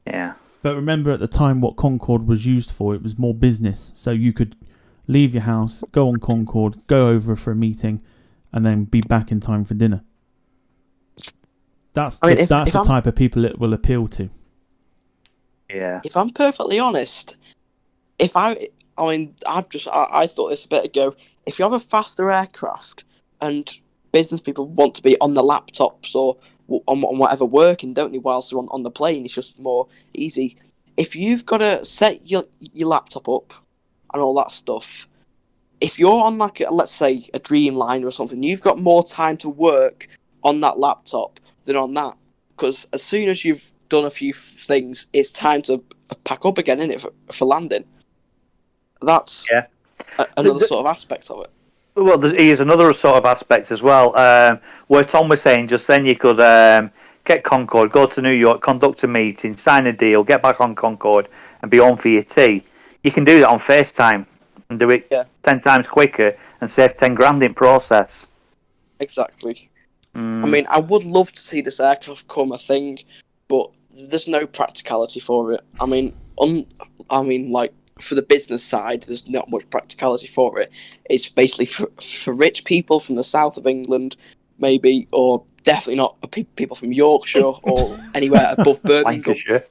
Yeah. But remember, at the time, what Concorde was used for, it was more business. So you could leave your house, go on Concorde, go over for a meeting, and then be back in time for dinner. That's the type of people it will appeal to. Yeah. If I'm perfectly honest, I thought this a bit ago. If you have a faster aircraft and business people want to be on the laptops or on whatever working, don't they, whilst they're on the plane, it's just more easy. If you've got to set your laptop up and all that stuff, if you're on like let's say a Dreamliner or something, you've got more time to work on that laptop than on that, because as soon as you've done a few things, it's time to pack up again, isn't it, for landing? That's another sort of aspect of it. Well, here's another sort of aspect as well, where Tom was saying just then you could get Concorde, go to New York, conduct a meeting, sign a deal, get back on Concorde, and be on for your tea. You can do that on FaceTime and do it 10 times quicker and save 10 grand in process. Exactly. I mean, I would love to see this aircraft become a thing, but there's no practicality for it. I mean, like, for the business side, there's not much practicality for it. It's basically for rich people from the south of England, maybe, or definitely not people from Yorkshire or anywhere above Birmingham. Lancashire.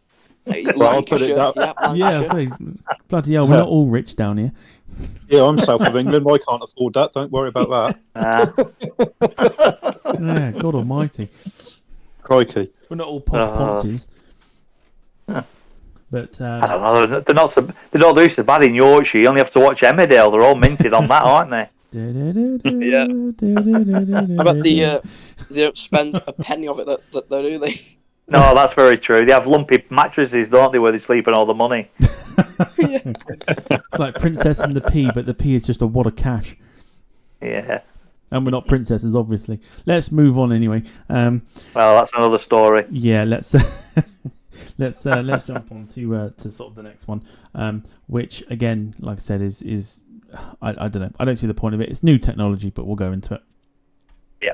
Well, I'll put it that. Yeah, I say, bloody hell, we're not all rich down here. Yeah, I'm south of England. I can't afford that. Don't worry about that. Yeah, God almighty. Crikey. We're not all ponces. But I don't know. They're not doing so bad in Yorkshire. You only have to watch Emmerdale. They're all minted on that, aren't they? Yeah. I bet they don't spend a penny of it, do they? No, that's very true. They have lumpy mattresses, don't they, where they sleep on all the money. It's like Princess and the Pea, but the Pea is just a wad of cash. Yeah. And we're not princesses, obviously. Let's move on anyway. Well, that's another story. Yeah, let's let's jump on to sort of the next one, which again, like I said, is I don't know. I don't see the point of it. It's new technology, but we'll go into it. Yeah.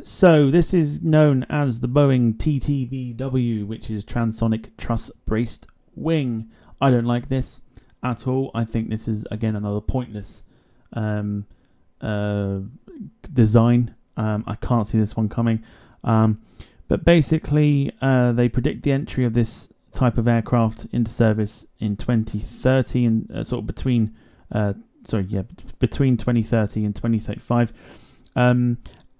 So this is known as the Boeing TTBW, which is Transonic Truss Braced Wing. I don't like this at all. I think this is, again, another pointless design. I can't see this one coming. But basically, they predict the entry of this type of aircraft into service in 2030, and sort of between 2030 and 2035.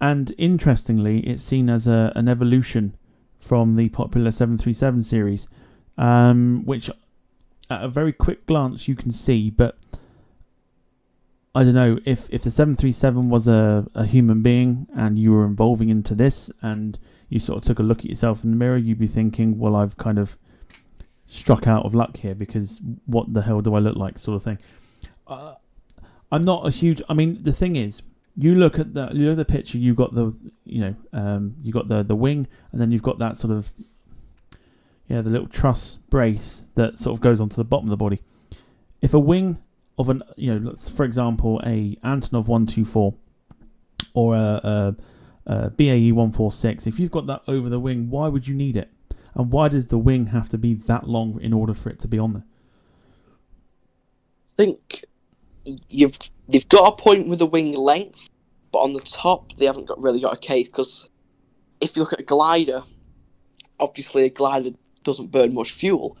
And interestingly, it's seen as an evolution from the popular 737 series, which at a very quick glance you can see, but I don't know, if the 737 was a human being and you were evolving into this and you sort of took a look at yourself in the mirror, you'd be thinking, well, I've kind of struck out of luck here, because what the hell do I look like, sort of thing. I'm not a huge... I mean, the thing is, you look at the picture. You've got the the wing, and then you've got that sort of the little truss brace that sort of goes onto the bottom of the body. If a wing of an for example, a Antonov 124 or a BAE 146, if you've got that over the wing, why would you need it? And why does the wing have to be that long in order for it to be on there? I think you've got a point with the wing length, but on the top they haven't really got a case, because if you look at a glider, obviously a glider doesn't burn much fuel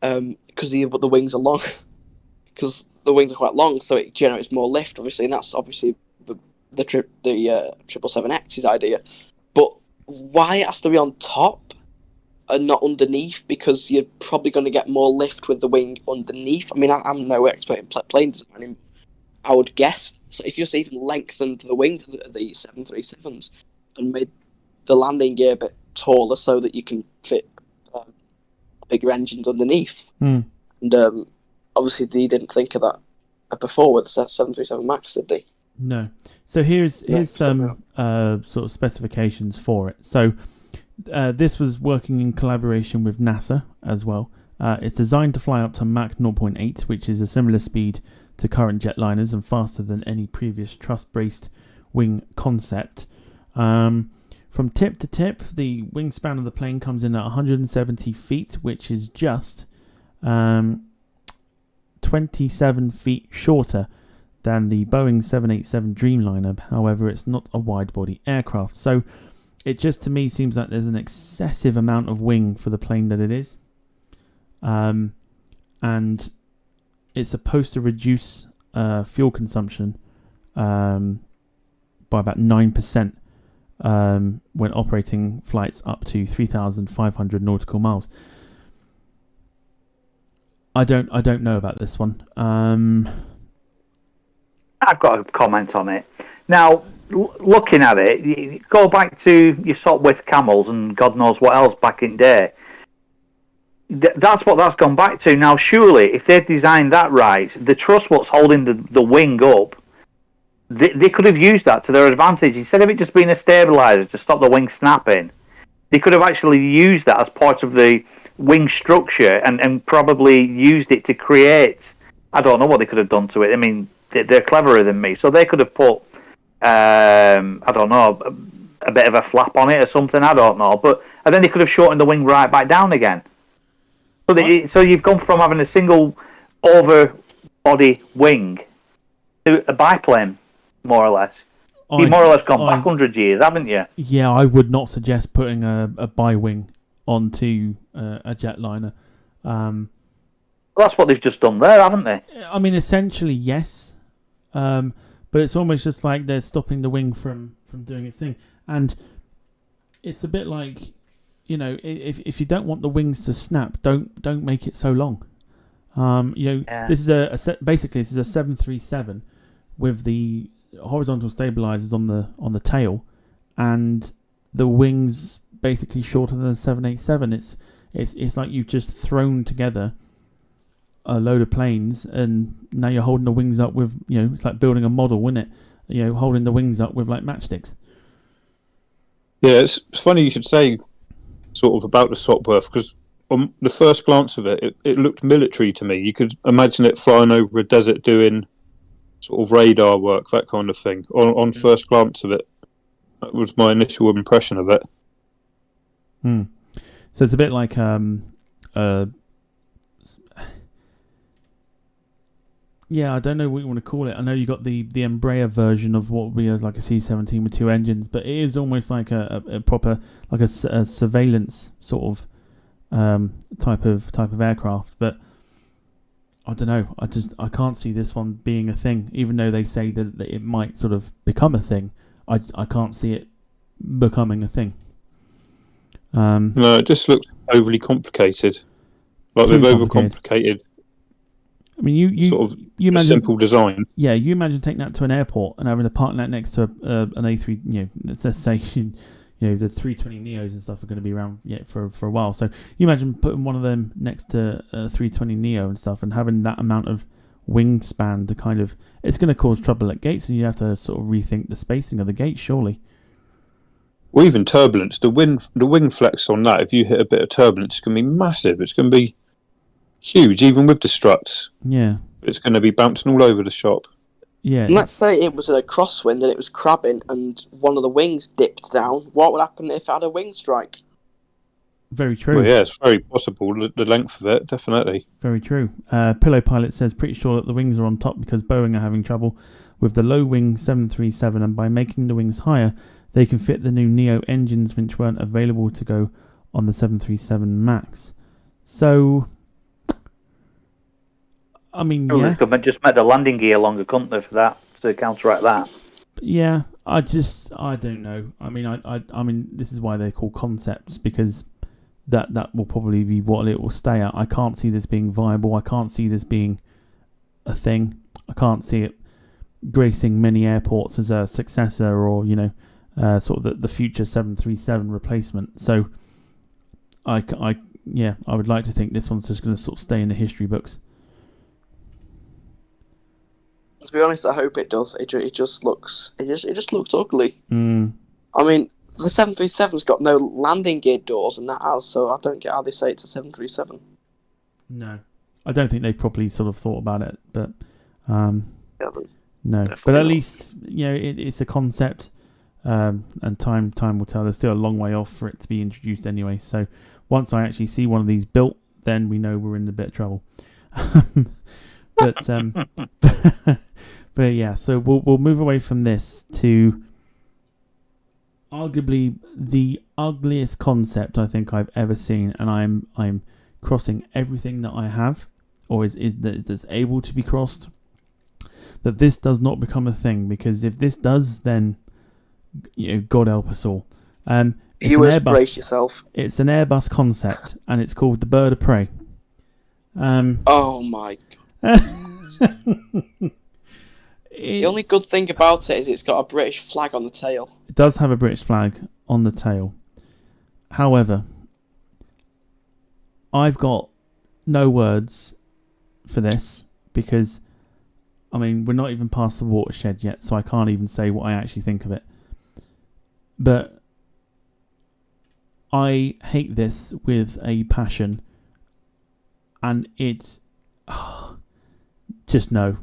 because the wings are long, because the wings are quite long, so it generates more lift, obviously, and that's obviously the 777X's idea. But why it has to be on top and not underneath? Because you're probably going to get more lift with the wing underneath. I mean, I'm no expert in plane designing. I would guess. So if you just even lengthened the wings of the 737s and made the landing gear a bit taller so that you can fit bigger engines underneath. And obviously they didn't think of that before with the 737 MAX, did they? No. So here's some sort of specifications for it. So this was working in collaboration with NASA as well. It's designed to fly up to Mach 0.8, which is a similar speed to current jetliners and faster than any previous truss-braced wing concept. From tip to tip, the wingspan of the plane comes in at 170 feet, which is just 27 feet shorter than the Boeing 787 Dreamliner. However, it's not a wide-body aircraft. So it just, to me, seems like there's an excessive amount of wing for the plane that it is. And it's supposed to reduce fuel consumption by about 9% when operating flights up to 3,500 nautical miles. I don't know about this one. I've got a comment on it. Now, looking at it, you go back to your Sopwith Camels and God knows what else back in day. That's what that's gone back to. Now, surely, if they designed that right, the truss what's holding the wing up, they could have used that to their advantage. Instead of it just being a stabilizer to stop the wing snapping, they could have actually used that as part of the wing structure and probably used it to create... I don't know what they could have done to it. I mean, they're cleverer than me. So they could have put, I don't know, a bit of a flap on it or something. I don't know. And then they could have shortened the wing right back down again. So you've gone from having a single over-body wing to a biplane, more or less. You've more or less gone back 100 years, haven't you? Yeah, I would not suggest putting a bi-wing onto a jetliner. Well, that's what they've just done there, haven't they? I mean, essentially, yes. But it's almost just like they're stopping the wing from doing its thing. And it's a bit like, if you don't want the wings to snap, don't make it so long. This is basically this is a 737 with the horizontal stabilizers on the tail, and the wings basically shorter than the 787. It's like you've just thrown together a load of planes, and now you're holding the wings up with, it's like building a model, isn't it? Holding the wings up with like matchsticks. Yeah, it's funny you should say sort of about the Sopwith, because on the first glance of it looked military to me. You could imagine it flying over a desert doing sort of radar work, that kind of thing. On first glance of it, that was my initial impression of it. So it's a bit like yeah, I don't know what you want to call it. I know you got the Embraer version of what would be like a C-17 with two engines, but it is almost like a proper, like a surveillance sort of type of aircraft. But I don't know. I can't see this one being a thing, even though they say that it might sort of become a thing. I can't see it becoming a thing. No, it just looks overly complicated. Like they've overcomplicated. I mean, you sort of you imagine, simple design. Yeah, you imagine taking that to an airport and having to park that next to an A3. Let's say the 320 Neos and stuff are going to be around for a while. So you imagine putting one of them next to a 320 Neo and stuff, and having that amount of wingspan to kind of, it's going to cause trouble at gates, and you have to sort of rethink the spacing of the gates, surely. Or even turbulence. The wing flex on that, if you hit a bit of turbulence, it's going to be massive. It's going to be huge, even with the struts. Yeah. It's going to be bouncing all over the shop. Yeah. And let's say it was a crosswind and it was crabbing and one of the wings dipped down. What would happen if it had a wing strike? Very true. Well, yeah, it's very possible, the length of it, definitely. Very true. Pillow Pilot says, pretty sure that the wings are on top because Boeing are having trouble with the low-wing 737, and by making the wings higher, they can fit the new Neo engines which weren't available to go on the 737 MAX. So, I mean, yeah. They just made the landing gear longer, couldn't they, for that, to counteract that? Yeah, I don't know. I mean, this is why they're called concepts, because that will probably be what it will stay at. I can't see this being viable. I can't see this being a thing. I can't see it gracing many airports as a successor or, sort of the future 737 replacement. So, I would like to think this one's just going to sort of stay in the history books. To be honest, I hope it does. It just looks ugly. I mean, the 737's got no landing gear doors, and that has, so I don't get how they say it's a 737. No, I don't think they've probably sort of thought about it, but no. Definitely But at not. least it's a concept, and time will tell. There's still a long way off for it to be introduced anyway. So once I actually see one of these built, then we know we're in a bit of trouble. But but yeah, so we'll move away from this to arguably the ugliest concept I think I've ever seen, and I'm crossing everything that I have, or is that's able to be crossed, that this does not become a thing, because if this does, then God help us all. Viewers, brace yourself. It's an Airbus concept, and it's called the Bird of Prey. Oh my god. The only good thing about it is it's got a British flag on the tail. It does have a British flag on the tail. However, I've got no words for this because, I mean, we're not even past the watershed yet, so I can't even say what I actually think of it. But I hate this with a passion, and it's just no.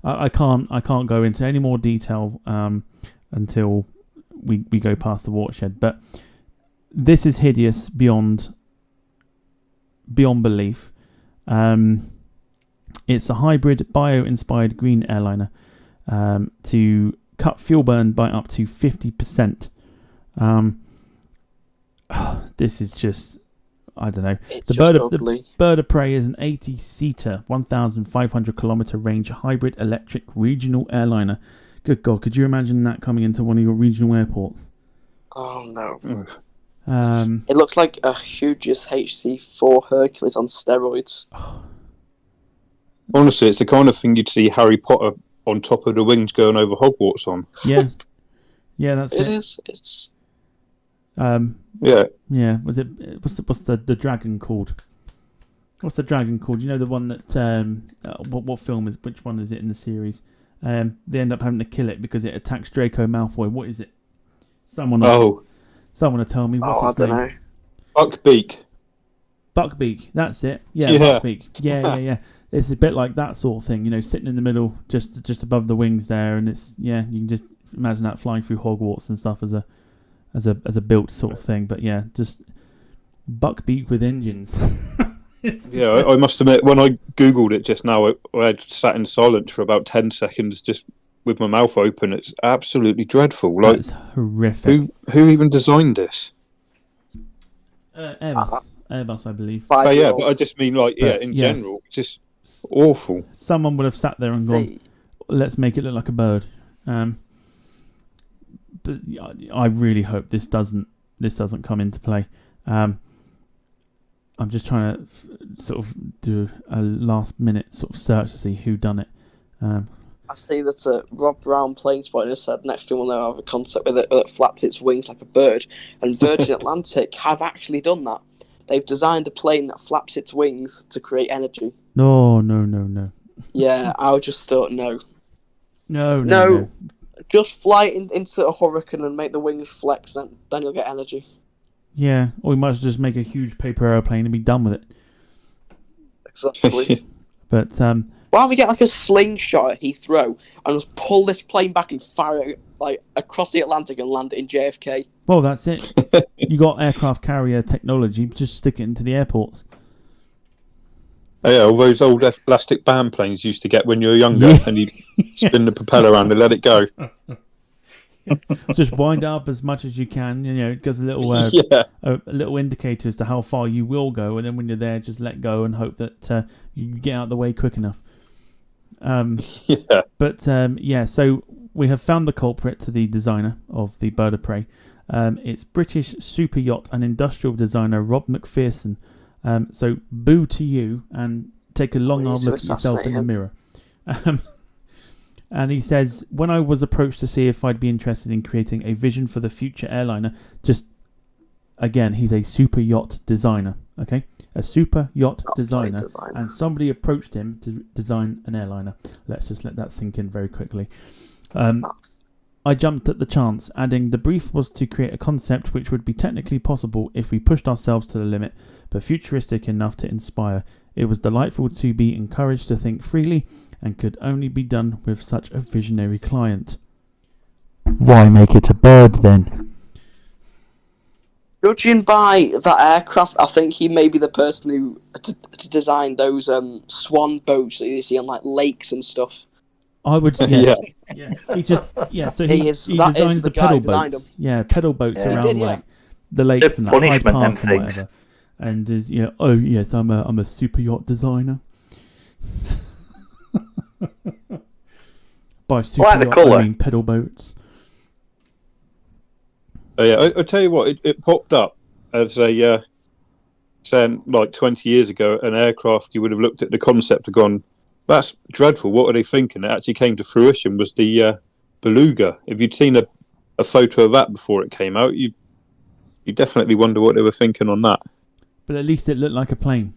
I can't go into any more detail until we go past the watershed. But this is hideous beyond belief. It's a hybrid bio-inspired green airliner to cut fuel burn by up to 50%. This is just, I don't know. The Bird of Prey is an 80-seater, 1,500 kilometer range hybrid electric regional airliner. Good God, could you imagine that coming into one of your regional airports? Oh no. It looks like a Hughes HC4 Hercules on steroids. Honestly, it's the kind of thing you'd see Harry Potter on top of the wings going over Hogwarts on. Yeah. Yeah, that's it. It is. It's... Yeah. Yeah, what's the dragon called? What's the dragon called? You know, the one that what film is, which one is it in the series? They end up having to kill it because it attacks Draco Malfoy. What is it? Someone will tell me. What's its name? Buckbeak. Buckbeak, that's it. Yeah. Buckbeak. Yeah. It's a bit like that sort of thing, you know, sitting in the middle, just above the wings there, and it's you can just imagine that flying through Hogwarts and stuff as a built sort of thing. But yeah, just Buckbeak with engines. Yeah, I must admit, when I googled it just now, I had sat in silence for about 10 seconds, just with my mouth open. It's absolutely dreadful. Like, it's horrific. Who even designed this? Airbus, I believe. Yeah, but I just mean in general, it's just awful. Someone would have sat there and gone, "Let's make it look like a bird." But I really hope this doesn't come into play. I'm just trying to sort of do a last minute sort of search to see who done it. I see that Rob Brown Plane Spotter said next to him they'll have a concept with it that flaps its wings like a bird, and Virgin Atlantic have actually done that. They've designed a plane that flaps its wings to create energy. No. Yeah, I just thought no. No. Just fly into a hurricane and make the wings flex, and then you'll get energy. Yeah, or we might as well just make a huge paper aeroplane and be done with it. Exactly. But why don't we get like a slingshot at Heathrow and just pull this plane back and fire it like across the Atlantic and land it in JFK? Well, that's it. You got aircraft carrier technology, just stick it into the airports. Oh, yeah, all those old elastic band planes you used to get when you were younger, and you'd spin the propeller around and let it go. Just wind up as much as you can. You know, it gives a little a little indicator as to how far you will go, and then when you're there, just let go and hope that you get out of the way quick enough. So we have found the culprit to the designer of the Bird of Prey. It's British super yacht and industrial designer Rob McPherson. So boo to you, and take a long hard look at yourself in the mirror. And he says, when I was approached to see if I'd be interested in creating a vision for the future airliner, again, he's a super yacht designer, okay? A super yacht designer. And somebody approached him to design an airliner. Let's just let that sink in very quickly. I jumped at the chance, adding the brief was to create a concept which would be technically possible if we pushed ourselves to the limit, but futuristic enough to inspire. It was delightful to be encouraged to think freely, and could only be done with such a visionary client. Why make it a bird then? Judging by that aircraft, I think he may be the person who to design those swan boats that you see on like lakes and stuff. I would, yeah. So he designs the pedal boats. Yeah, pedal boats around like the lakes and like Hyde Park and whatever. And oh yes, I'm a super yacht designer. By super yacht, I mean pedal boats. I tell you what, it popped up as a saying like 20 years ago, an aircraft, you would have looked at the concept and gone, that's dreadful. What are they thinking? It actually came to fruition was the Beluga. If you'd seen a photo of that before it came out, you definitely wonder what they were thinking on that. But at least it looked like a plane.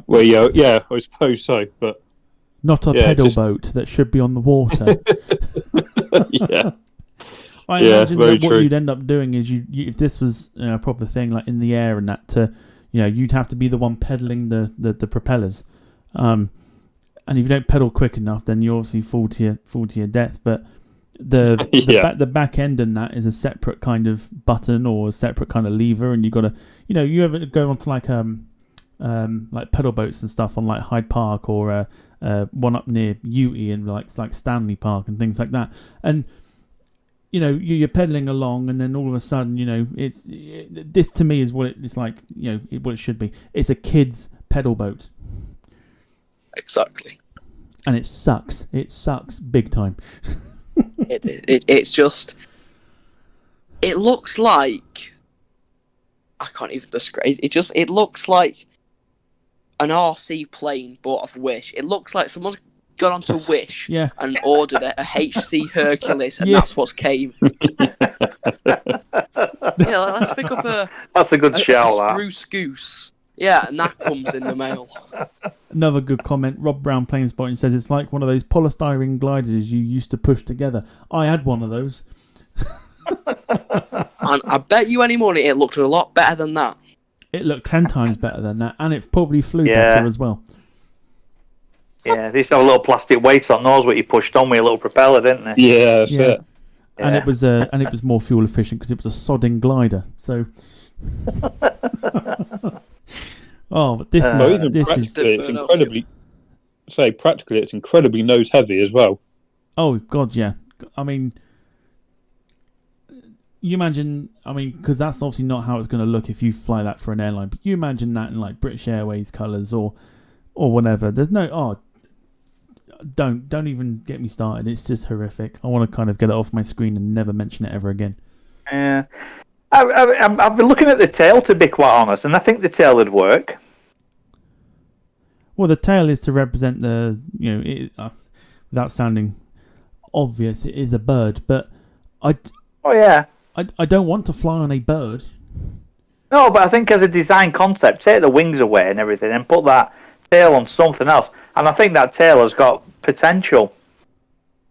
Well, yeah, I suppose so. But not a pedal boat that should be on the water. Yeah. I imagine that what you'd end up doing is you if this was a proper thing like in the air and that, you'd have to be the one pedaling the propellers. And if you don't pedal quick enough, then you obviously fall to your death. But the back end in that is a separate kind of button or a separate kind of lever, and you've got to, you ever go onto like pedal boats and stuff on like Hyde Park or one up near Ute and like Stanley Park and things like that, and you're pedaling along, and then all of a sudden, this to me is what it's like, what it should be. It's a kid's pedal boat. Exactly. And it sucks. It sucks big time. It's just. It looks like. I can't even describe it. It looks like an RC plane bought off Wish. It looks like someone's gone onto Wish and ordered a HC Hercules, and that's what's came. Let's pick up That's a good shout. A spruce goose. Yeah, and that comes in the mail. Another good comment. Rob Brown Planespoint says it's like one of those polystyrene gliders you used to push together. I had one of those. And I bet you any money it looked a lot better than that. It looked 10 times better than that, and it probably flew better as well. Yeah, they used to have a little plastic weight on those what you pushed on with a little propeller, didn't they? Yeah, that's it. And it was more fuel efficient because it was a sodding glider. So. But it's incredibly. Practically, it's incredibly nose heavy as well. Oh God, yeah. I mean, you imagine. I mean, because that's obviously not how it's going to look if you fly that for an airline. But you imagine that in like British Airways colours or whatever. There's no. Don't even get me started. It's just horrific. I want to kind of get it off my screen and never mention it ever again. Yeah. I've been looking at the tail, to be quite honest, and I think the tail would work. Well, the tail is to represent the, without sounding obvious, it is a bird, but I don't want to fly on a bird. No, but I think as a design concept, take the wings away and everything and put that tail on something else. And I think that tail has got potential.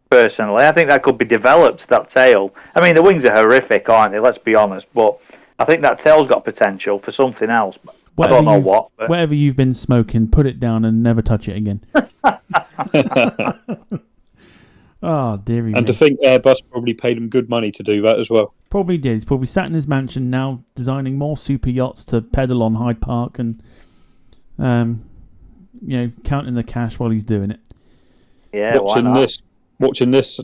Personally, I think that could be developed, that tail. I mean, the wings are horrific, aren't they? Let's be honest. But I think that tail's got potential for something else. I don't know what. But... Whatever you've been smoking, put it down and never touch it again. Oh, dearie. And to think Airbus probably paid him good money to do that as well. Probably did. He's probably sat in his mansion now designing more super yachts to pedal on Hyde Park and, counting the cash while he's doing it. Yeah, watching this,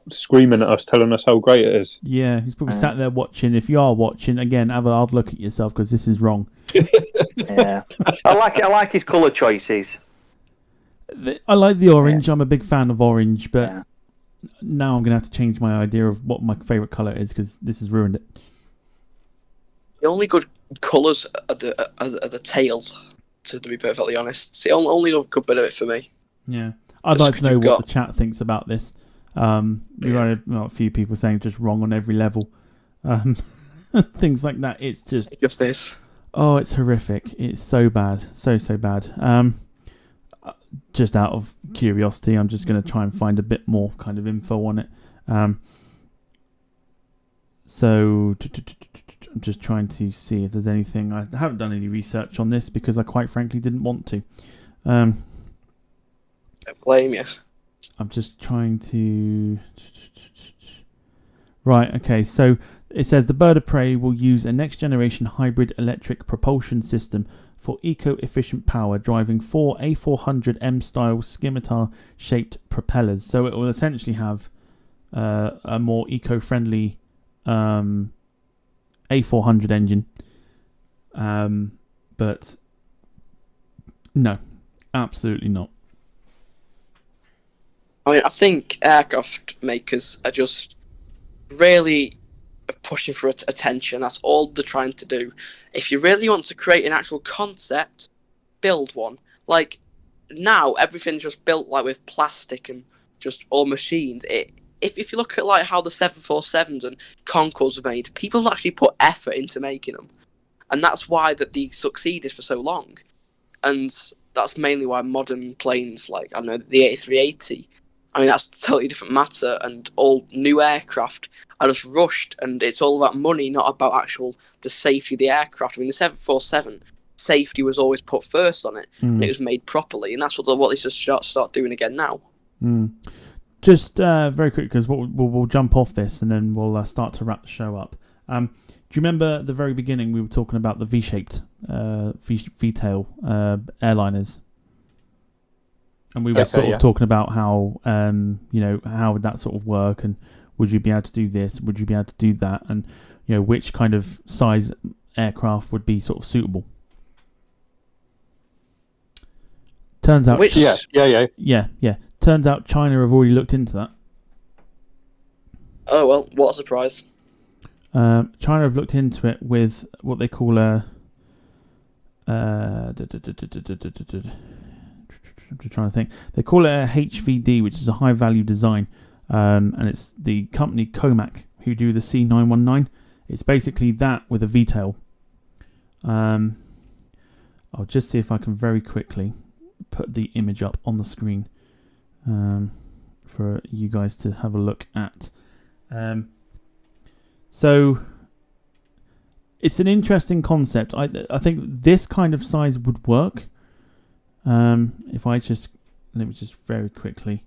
screaming at us, telling us how great it is. Yeah, he's probably sat there watching. If you are watching, again, have a hard look at yourself because this is wrong. Yeah, I like his colour choices. I like the orange. I'm a big fan of orange, but now I'm going to have to change my idea of what my favourite colour is because this has ruined it. The only good colours are the tail, to be perfectly honest. It's the only good bit of it for me. Yeah. I'd like to know what the chat thinks about this. We've had a few people saying just wrong on every level. Things like that. It's just... It just is. Oh, it's horrific. It's so bad. So bad. Just out of curiosity, I'm just going to try and find a bit more kind of info on it. So... I'm just trying to see if there's anything... I haven't done any research on this because I quite frankly didn't want to. I blame you. I'm just trying to... Right, okay, so it says the bird of prey will use a next-generation hybrid electric propulsion system for eco-efficient power, driving 4 A400M-style scimitar-shaped propellers. So it will essentially have a more eco-friendly A400 engine. But no, absolutely not. I mean, I think aircraft makers are just really pushing for attention. That's all they're trying to do. If you really want to create an actual concept, build one. Like, now everything's just built like with plastic and just all machines. If you look at like how the 747s and Concords were made, people actually put effort into making them, and that's why that they succeeded for so long. And that's mainly why modern planes, like, I don't know, the A380, I mean, that's a totally different matter, and all new aircraft are just rushed, and it's all about money, not about the safety of the aircraft. I mean, the 747, safety was always put first on it, and it was made properly, and that's what they just start doing again now. Just very quick, because we'll jump off this, and then we'll start to wrap the show up. Do you remember at the very beginning we were talking about the V-shaped, V-tail airliners? And we were talking about how, how would that sort of work, and would you be able to do this, would you be able to do that, and, which kind of size aircraft would be sort of suitable. Turns out... Yeah. Turns out China have already looked into that. Oh, well, what a surprise. China have looked into it with what they call a... I'm just trying to think. They call it a HVD, which is a high-value design. And it's the company Comac who do the C919. It's basically that with a V-tail. I'll just see if I can very quickly put the image up on the screen for you guys to have a look at. So it's an interesting concept. I think this kind of size would work. If I just let me just very quickly.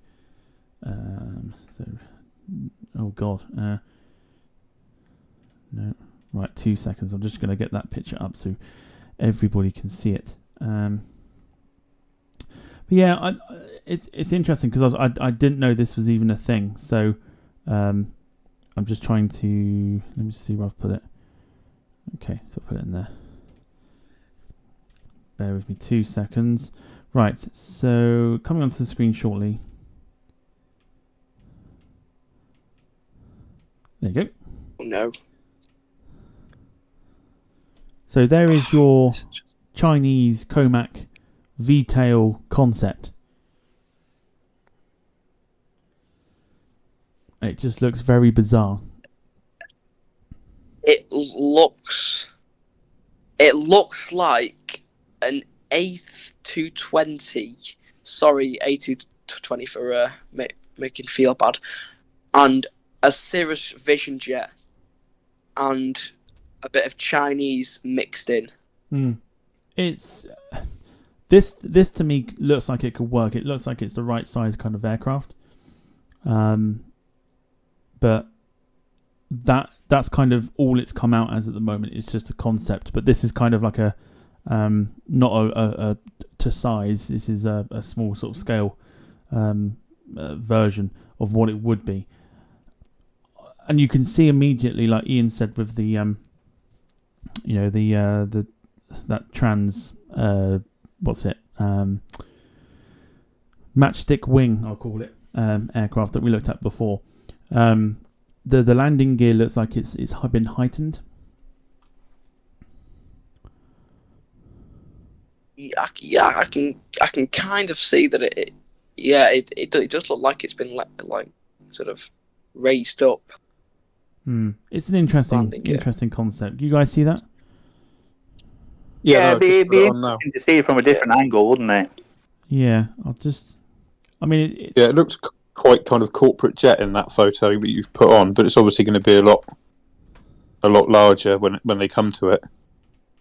Oh God, no. Right, 2 seconds. I'm just going to get that picture up so everybody can see it. But yeah, it's interesting because I didn't know this was even a thing. So I'm just trying to let me see where I've put it. Okay, so I'll put it in there. Bear with me 2 seconds. Right, so coming onto the screen shortly. There you go. Oh no. So there is your Chinese Comac V-tail concept. It just looks very bizarre. It looks like an A220. Sorry, A220 for making feel bad. And a Cirrus Vision jet. And a bit of Chinese mixed in. It's this to me looks like it could work. It looks like it's the right size kind of aircraft. But that's kind of all it's come out as at the moment. It's just a concept. But this is kind of like a not a to size. This is a small sort of scale version of what it would be. And you can see immediately, like Ian said, with the that trans matchstick wing, I'll call it, aircraft that we looked at before. The landing gear looks like it's been heightened. Yeah, I can kind of see that it does look like it's been like sort of raised up. It's an interesting concept. You guys see that? Yeah, it'd be interesting to see it from a different angle, wouldn't it? Yeah, it looks quite kind of corporate jet in that photo that you've put on, but it's obviously going to be a lot larger when they come to it.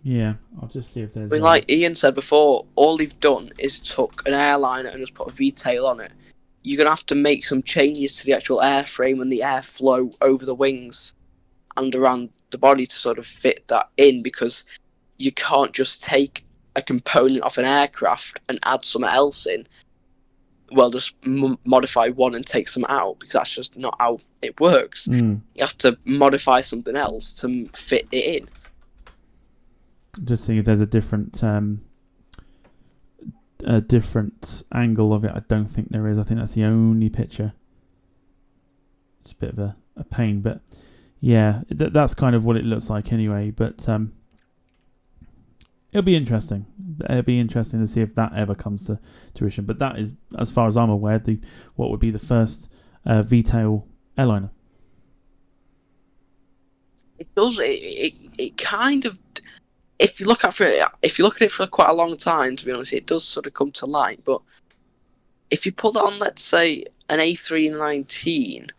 Yeah, I'll just see if there's... I mean, like Ian said before, all they've done is took an airliner and just put a V-tail on it. You're going to have to make some changes to the actual airframe and the airflow over the wings and around the body to sort of fit that in, because you can't just take a component off an aircraft and add something else in. Well, just modify one and take some out, because that's just not how it works. You have to modify something else to fit it in. Just seeing if there's a different angle of it. I don't think there is. I think that's the only picture. It's a bit of a pain, but Yeah, that's kind of what it looks like anyway. But it'll be interesting. It'll be interesting to see if that ever comes to fruition. But that is, as far as I'm aware, what would be the first VTOL airliner. It does. It kind of. If you look at it for quite a long time, to be honest, it does sort of come to light. But if you put that on, let's say, an A319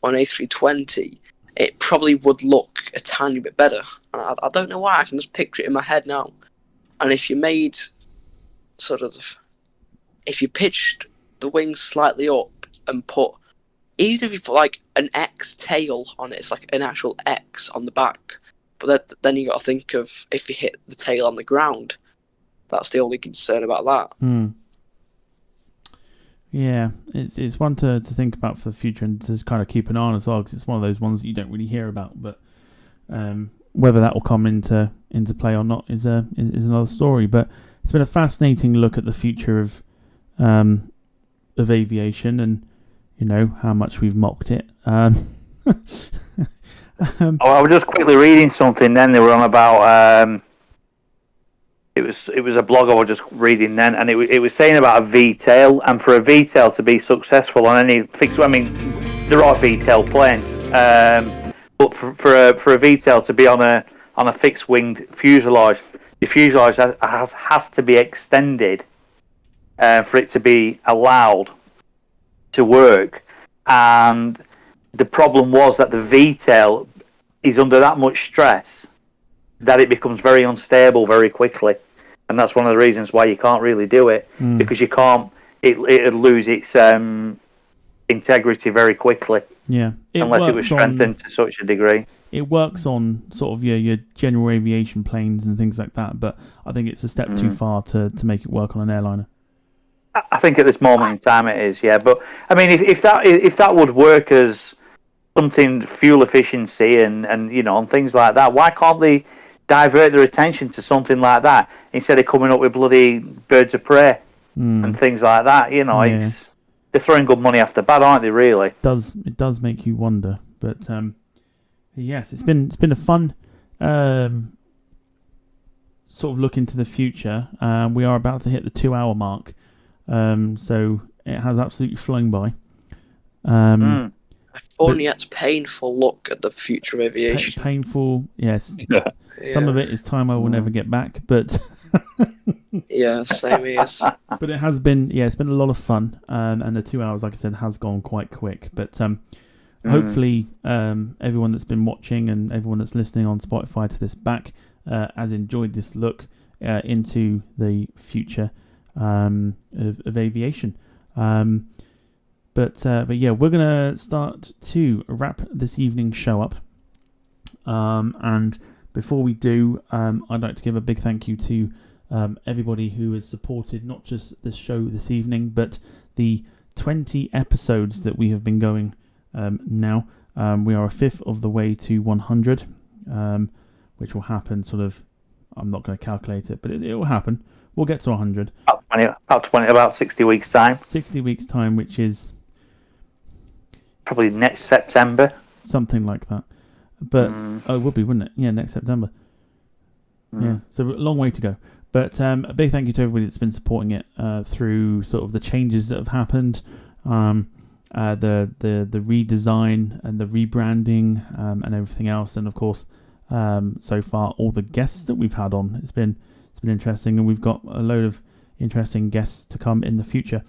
or an A320, it probably would look a tiny bit better. And I don't know why. I can just picture it in my head now. And if you made if you pitched the wings slightly up and put, even if you put like an X tail on it, it's like an actual X on the back. But then you got to think of if you hit the tail on the ground. That's the only concern about that. Yeah, it's one to think about for the future and to kind of keep an eye on as well, because it's one of those ones that you don't really hear about. But whether that will come into play or not is another story. But it's been a fascinating look at the future of aviation, and how much we've mocked it. I was just quickly reading something. Then they were on about. It was a blog I was just reading then, and it was saying about a V-tail, and for a V-tail to be successful on any fixed, I mean, there are V-tail planes, but for a V-tail to be on a fixed winged fuselage, the fuselage has to be extended for it to be allowed to work, and the problem was that the V-tail is under that much stress that it becomes very unstable very quickly, and that's one of the reasons why you can't really do it, because you can't. It'd lose its integrity very quickly. Yeah, unless it was strengthened to such a degree. It works on sort of your general aviation planes and things like that, but I think it's a step too far to make it work on an airliner. I think at this moment in time it is, yeah. But I mean, if that would work as something fuel efficiency and and things like that, why can't they divert their attention to something like that instead of coming up with bloody birds of prey and things like that? It's, they're throwing good money after bad, aren't they? Really, it does make you wonder. But yes, it's been a fun sort of look into the future. We are about to hit the 2-hour mark, so it has absolutely flown by. A fun yet painful look at the future of aviation. Painful, yes. Yeah. Some of it is time I will never get back, but yeah, same as. But it has been, it's been a lot of fun, and the 2 hours, like I said, has gone quite quick. But hopefully, everyone that's been watching and everyone that's listening on Spotify to this back has enjoyed this look into the future of aviation. But yeah, we're going to start to wrap this evening's show up. And before we do, I'd like to give a big thank you to everybody who has supported not just this show this evening, but the 20 episodes that we have been going now. We are a fifth of the way to 100, which will happen sort of, I'm not going to calculate it, but it will happen. We'll get to 100. About 60 weeks' time. 60 weeks' time, which is probably next September. Something like that. But it would be, wouldn't it? Yeah, next September. Yeah, so a long way to go. But a big thank you to everybody that's been supporting it through sort of the changes that have happened, the redesign and the rebranding and everything else, and of course, so far all the guests that we've had on. It's been interesting, and we've got a load of interesting guests to come in the future.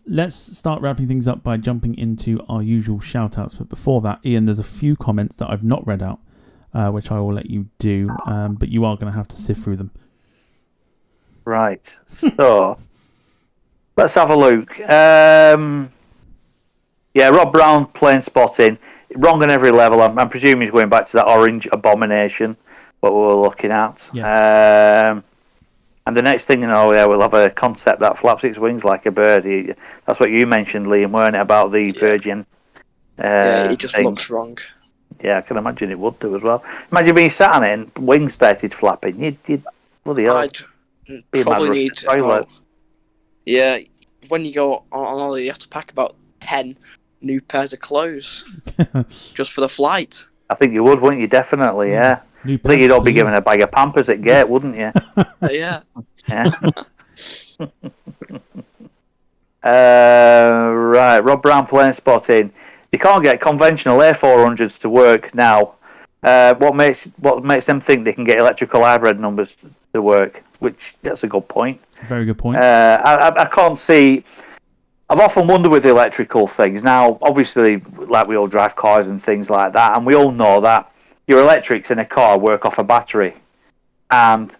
Let's start wrapping things up by jumping into our usual shout-outs. But before that, Ian, there's a few comments that I've not read out, which I will let you do, but you are going to have to sift through them. Right. So, let's have a look. Yeah, Rob Brown, plane spotting. Wrong on every level. I'm presuming he's going back to that orange abomination, what we were looking at. Yes. And the next thing we'll have a concept that flaps its wings like a bird. That's what you mentioned, Liam, weren't it, about the Virgin? It just thing. looks wrong. Yeah, I can imagine it would do as well. Imagine being sat on it and wings started flapping. You'd bloody hell. I'd probably need about, when you go on holiday, you have to pack about 10 new pairs of clothes just for the flight. I think you would, wouldn't you? Definitely, yeah. New I think you'd all be please. given a bag of Pampers at gate, wouldn't you? Yeah. Yeah. Right, Rob Brown plane spotting. You can't get conventional A400s to work now. What makes them think they can get electrical hybrid numbers to work? Which that's a good point. Very good point. I can't see. I've often wondered with the electrical things. Now, obviously, like we all drive cars and things like that, and we all know that your electrics in a car work off a battery, and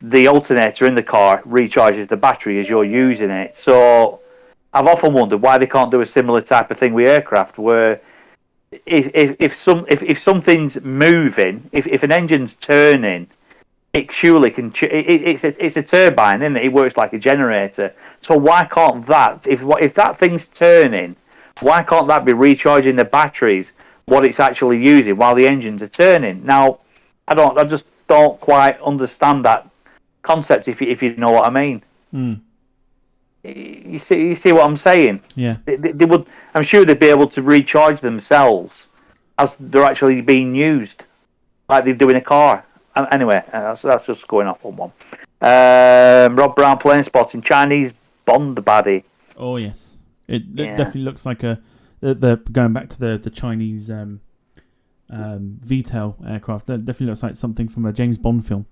the alternator in the car recharges the battery as you're using it. So I've often wondered why they can't do a similar type of thing with aircraft, where if something's moving, if an engine's turning, it surely can. It's a turbine, isn't it? It works like a generator. So why can't that? If that thing's turning, why can't that be recharging the batteries what it's actually using while the engines are turning? Now, I just don't quite understand that concept. If you know what I mean. Mm. You see what I'm saying? Yeah. They would. I'm sure they'd be able to recharge themselves as they're actually being used, like they do in a car. Anyway, that's just going off on one. Rob Brown plane spotting Chinese Bond baddie. Oh yes, it definitely looks like the going back to the Chinese VTOL aircraft. That definitely looks like something from a James Bond film.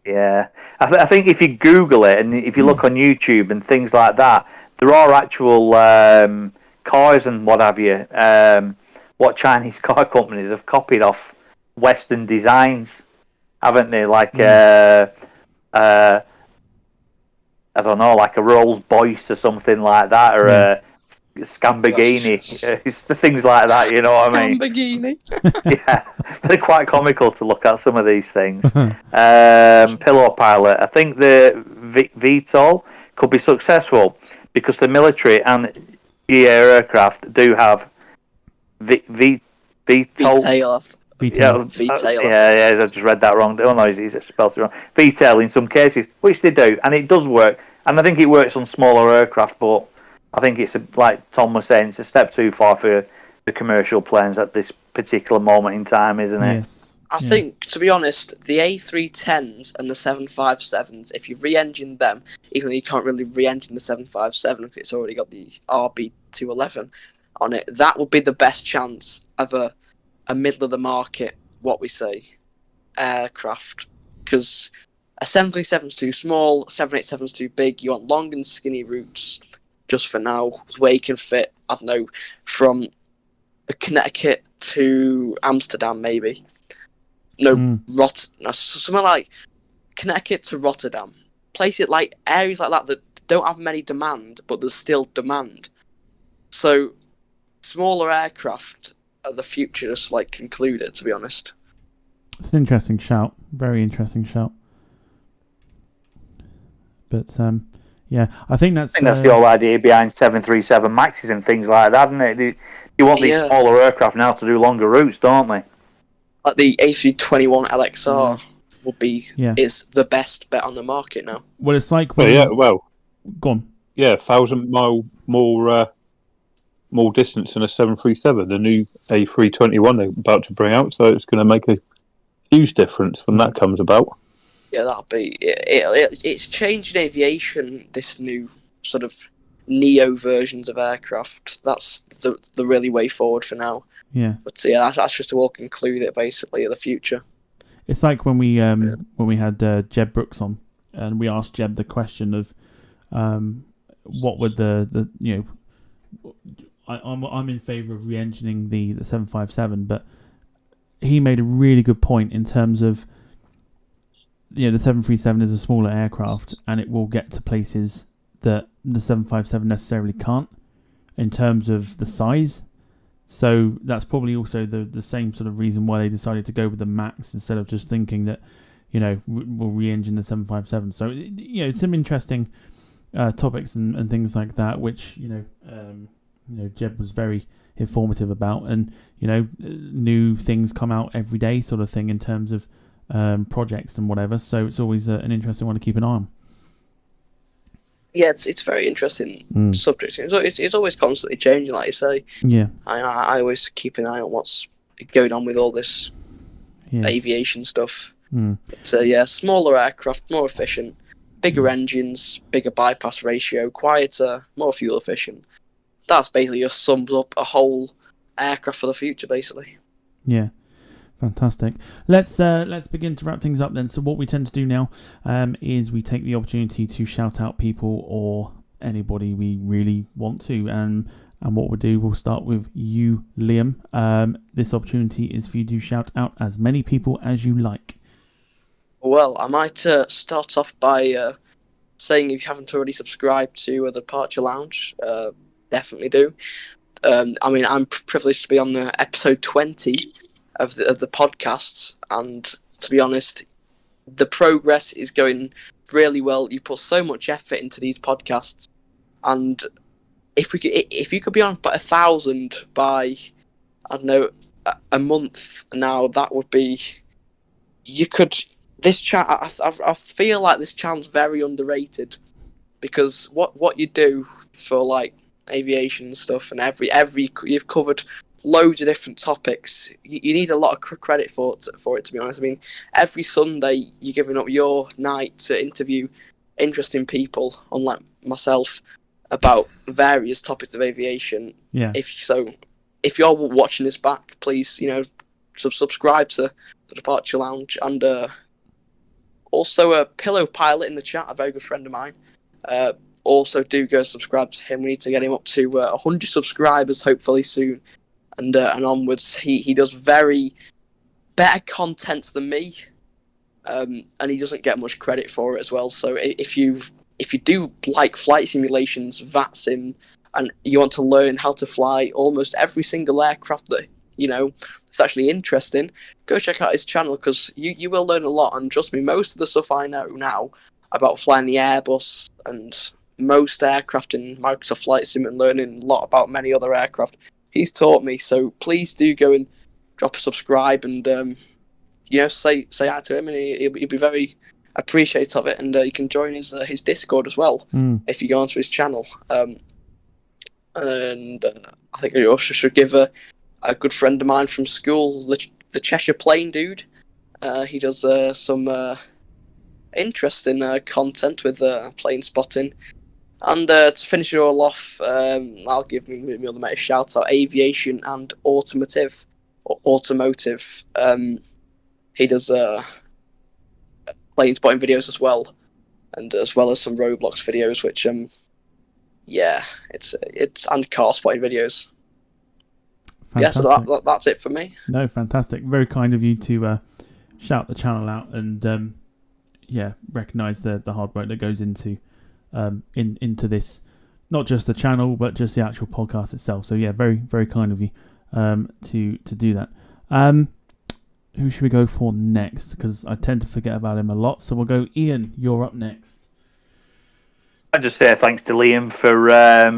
Yeah, I think if you Google it and if you look on YouTube and things like that, there are actual cars and what have you. What Chinese car companies have copied off Western designs, haven't they? Like I don't know, like a Rolls Royce or something like that, or a Scamborghini, things like that. You know what I mean? Scamborghini. Yeah, they're quite comical to look at, some of these things. Pillow Pilot. I think the VTOL could be successful because the military and GA aircraft do have VTOL. VTOL. Yeah, I just read that wrong. Oh no, he's spelled it wrong. VTOL in some cases, which they do, and it does work. And I think it works on smaller aircraft, but I think it's like Tom was saying, it's a step too far for the commercial planes at this particular moment in time, isn't it? Yes. I think, to be honest, the A310s and the 757s, if you re-engine them, even though you can't really re-engine the 757 because it's already got the RB211 on it, that would be the best chance of a middle of the market, what we say, aircraft. Because a 737's too small, 787's too big. You want long and skinny routes just for now, where you can fit, I don't know, from Connecticut to Amsterdam, maybe. No, somewhere like Connecticut to Rotterdam. Places like areas like that don't have many demand, but there's still demand. So smaller aircraft are the future, just like concluded, to be honest. It's an interesting shout. Very interesting shout. But yeah, I think that's the whole idea behind 737 Maxes and things like that, isn't it? You want these smaller aircraft now to do longer routes, don't they? Like the A321 LXR is the best bet on the market now. Well, it's like go on. Yeah, 1,000 mile more distance than a 737, the new A321 they're about to bring out. So it's going to make a huge difference when that comes about. Yeah, that'll be it's changing aviation. This new sort of neo versions of aircraft. That's the really way forward for now. Yeah, but yeah, that's just to all conclude it basically of the future. It's like when we had Jeb Brooks on, and we asked Jeb the question of what would the I'm in favour of re-engineering the 757, but he made a really good point in terms of the 737 is a smaller aircraft and it will get to places that the 757 necessarily can't in terms of the size. So that's probably also the same sort of reason why they decided to go with the Max instead of just thinking that we'll re-engine the 757. So some interesting topics and things like that, which Jeb was very informative about, and new things come out every day, sort of thing in terms of projects and whatever. So it's always an interesting one to keep an eye on. yeah, it's very interesting subject. It's always constantly changing, like you say. Yeah. I always keep an eye on what's going on with all this aviation stuff. But yeah, smaller aircraft, more efficient, bigger engines, bigger bypass ratio, quieter, more fuel efficient. That's basically just sums up a whole aircraft for the future, basically. Yeah. Fantastic. Let's begin to wrap things up then. So what we tend to do now is we take the opportunity to shout out people or anybody we really want to. And what we'll do, we'll start with you, Liam. This opportunity is for you to shout out as many people as you like. Well, I might start off by saying if you haven't already subscribed to the Departure Lounge, definitely do. I mean, I'm privileged to be on the episode 20 of the podcasts, and to be honest, the progress is going really well. You put so much effort into these podcasts, and if you could be on 1,000 by, I don't know, a month now, that would be, you could, this chat, I feel like this channel's very underrated, because what you do for like aviation stuff, and every you've covered loads of different topics. You need a lot of credit for it, to be honest. I mean, every Sunday you're giving up your night to interview interesting people, unlike myself, about various topics of aviation. Yeah. If you're watching this back, please, subscribe to the Departure Lounge, and also a Pillow Pilot in the chat, a very good friend of mine. Also, do go subscribe to him. We need to get him up to 100 subscribers, hopefully soon. And onwards, he does very better content than me, and he doesn't get much credit for it as well. So if you do like flight simulations, VATSIM, and you want to learn how to fly almost every single aircraft that it's actually interesting, go check out his channel, because you will learn a lot. And trust me, most of the stuff I know now about flying the Airbus and most aircraft in Microsoft Flight Sim, and learning a lot about many other aircraft, he's taught me. So please do go and drop a subscribe, and say hi to him, and he'll be very appreciative of it. And you can join his Discord as well if you go onto his channel. And I think I also should give a good friend of mine from school, the Cheshire Plane dude. He does some interesting content with plane spotting. And to finish it all off, I'll give me the mate a shout out. Aviation and automotive. He does plane spotting videos as well, and as well as some Roblox videos, which it's and car spotting videos. Fantastic. Yeah, so that's it for me. No, fantastic. Very kind of you to shout the channel out and recognise the hard work that goes into this, not just the channel but just the actual podcast itself. So yeah, very, very kind of you to do that. Who should we go for next? Because I tend to forget about him a lot. So we'll go Ian. You're up next. I just say thanks to Liam for a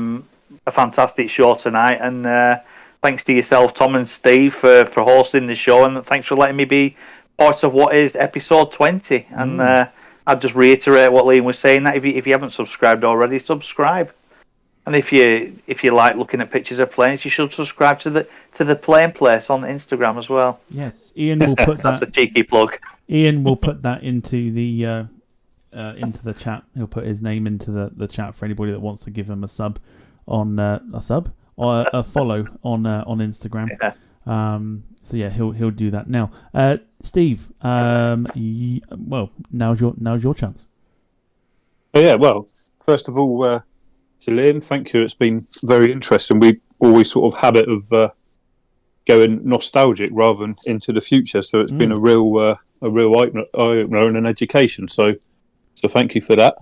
fantastic show tonight, and thanks to yourself, Tom and Steve, for hosting the show, and thanks for letting me be part of what is episode 20. And I'd just reiterate what Liam was saying, that if you haven't subscribed already, subscribe. And if you like looking at pictures of planes, you should subscribe to the Plane Place on Instagram as well. Yes, Ian will put that. That's a cheeky plug. Ian will put that into the chat. He'll put his name into the chat for anybody that wants to give him a sub on or a follow on Instagram. Yeah. So yeah, he'll do that now. Steve, now's your chance. Yeah, well, first of all, to Liam, thank you. It's been very interesting. We always sort of habit of going nostalgic rather than into the future, so it's been a real eye-opener and an education. So thank you for that.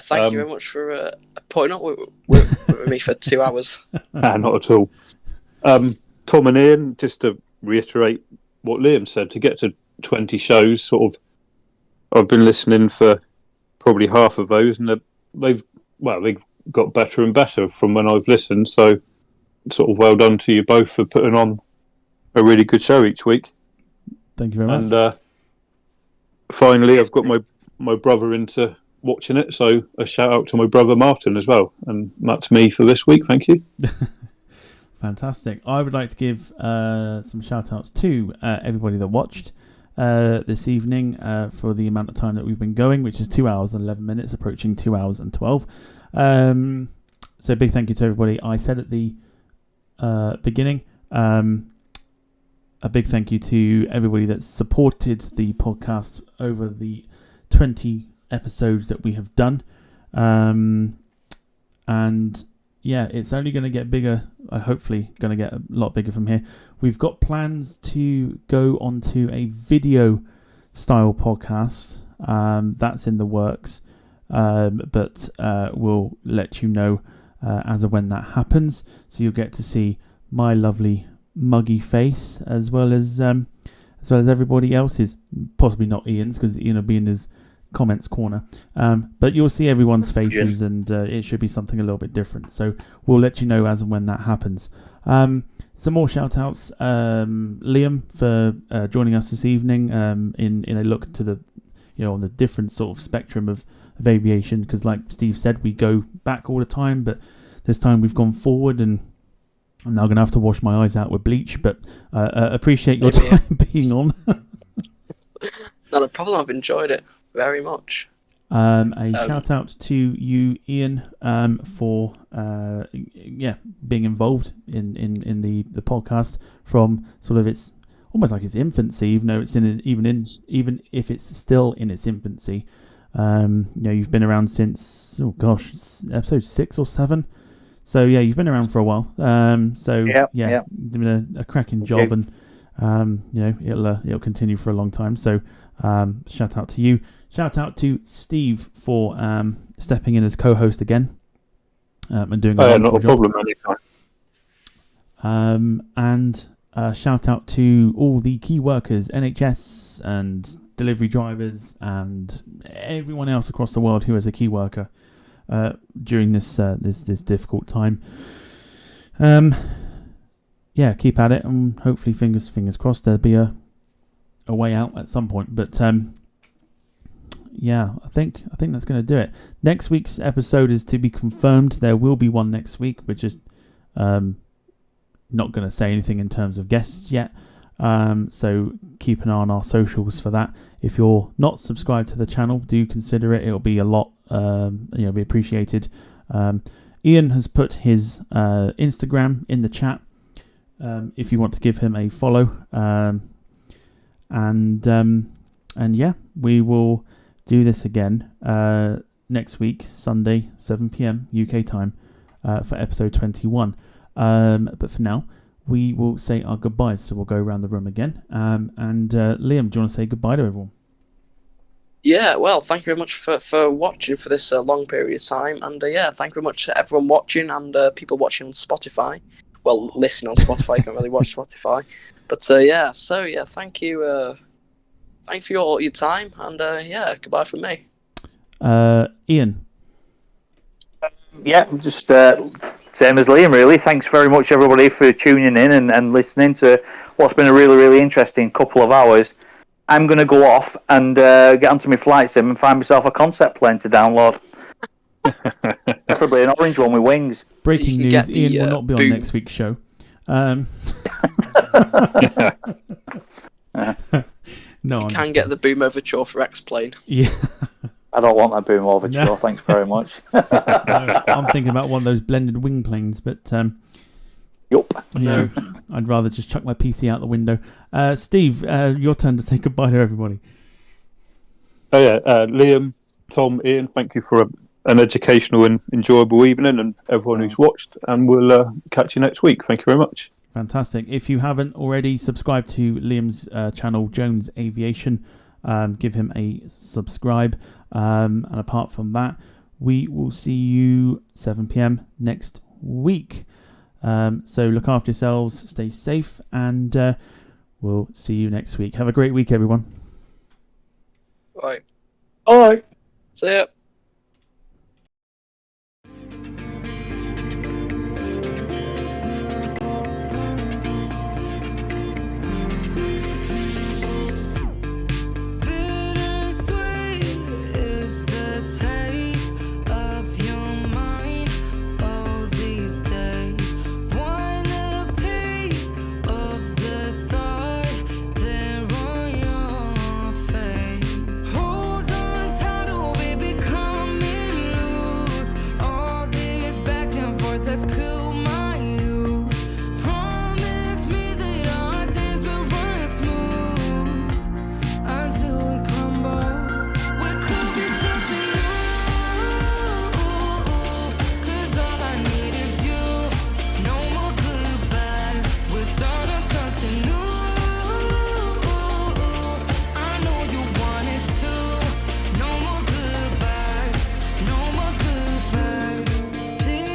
Thank you very much for putting up with me for 2 hours. Nah, not at all. Tom and Ian, just to reiterate what Liam said, to get to 20 shows, sort of, I've been listening for probably half of those, and they've got better and better from when I've listened. So, sort of well done to you both for putting on a really good show each week. Thank you very much. And finally, I've got my brother into watching it. So a shout out to my brother Martin as well. And that's me for this week. Thank you. Fantastic. I would like to give some shout outs to everybody that watched this evening for the amount of time that we've been going, which is 2 hours and 11 minutes, approaching 2 hours and 12. So big thank you to everybody. I said at the beginning, a big thank you to everybody that supported the podcast over the 20 episodes that we have done. And yeah, it's only going to get bigger. Hopefully going to get a lot bigger from here. We've got plans to go onto a video style podcast. That's in the works. But we'll let you know as of when that happens. So you'll get to see my lovely muggy face as well as everybody else's. Possibly not Ian's, because Ian will be in his comments corner. But you'll see everyone's faces, and it should be something a little bit different. So we'll let you know as and when that happens. Some more shout outs. Liam for joining us this evening in a look to the on the different sort of spectrum of aviation, because like Steve said, we go back all the time, but this time we've gone forward, and I'm now going to have to wash my eyes out with bleach, but appreciate your time being on. Not a problem. I've enjoyed it very much. Shout out to you, Ian, for being involved in the podcast from sort of its almost like its infancy, even though it's even if it's still in its infancy. You've been around since episode 6 or 7. So yeah, you've been around for a while. You've doing a cracking job, and it'll continue for a long time. So shout out to you. Shout out to Steve for stepping in as co-host again and doing a not a job. problem anytime. And shout out to all the key workers, NHS and delivery drivers, and everyone else across the world who is a key worker during this difficult time. Keep at it, and hopefully fingers crossed there'll be a way out at some point. But I think that's going to do it. Next week's episode is to be confirmed. There will be one next week. We're just not going to say anything in terms of guests yet. So keep an eye on our socials for that. If you're not subscribed to the channel, do consider it. It'll be a lot, be appreciated. Ian has put his Instagram in the chat. If you want to give him a follow, we will do this again next week, Sunday, 7 p.m. UK time, for episode 21. But for now, we will say our goodbyes. So we'll go around the room again. Liam, do you want to say goodbye to everyone? Yeah, well, thank you very much for watching for this long period of time. And thank you very much to everyone watching and people watching on Spotify. Well, listen on Spotify, you can't really watch Spotify. But thank you. Thanks for your time, and goodbye from me. Ian. Just same as Liam, really. Thanks very much, everybody, for tuning in and listening to what's been a really, really interesting couple of hours. I'm going to go off and get onto my flight sim and find myself a concept plane to download. Preferably an orange one with wings. Breaking news, Ian will not be on next week's show. No, you can get the boom overture for X-Plane. Yeah. I don't want that boom overture, no. Thanks very much. I'm thinking about one of those blended wing planes, but No. I'd rather just chuck my PC out the window. Steve, your turn to say goodbye to everybody. Liam, Tom, Ian, thank you for an educational and enjoyable evening, and everyone who's watched, and we'll catch you next week. Thank you very much. Fantastic. If you haven't already subscribed to Liam's channel, Jones Aviation, give him a subscribe. And apart from that, we will see you 7 p.m. next week. So look after yourselves, stay safe, and we'll see you next week. Have a great week, everyone. Bye. All right. See ya.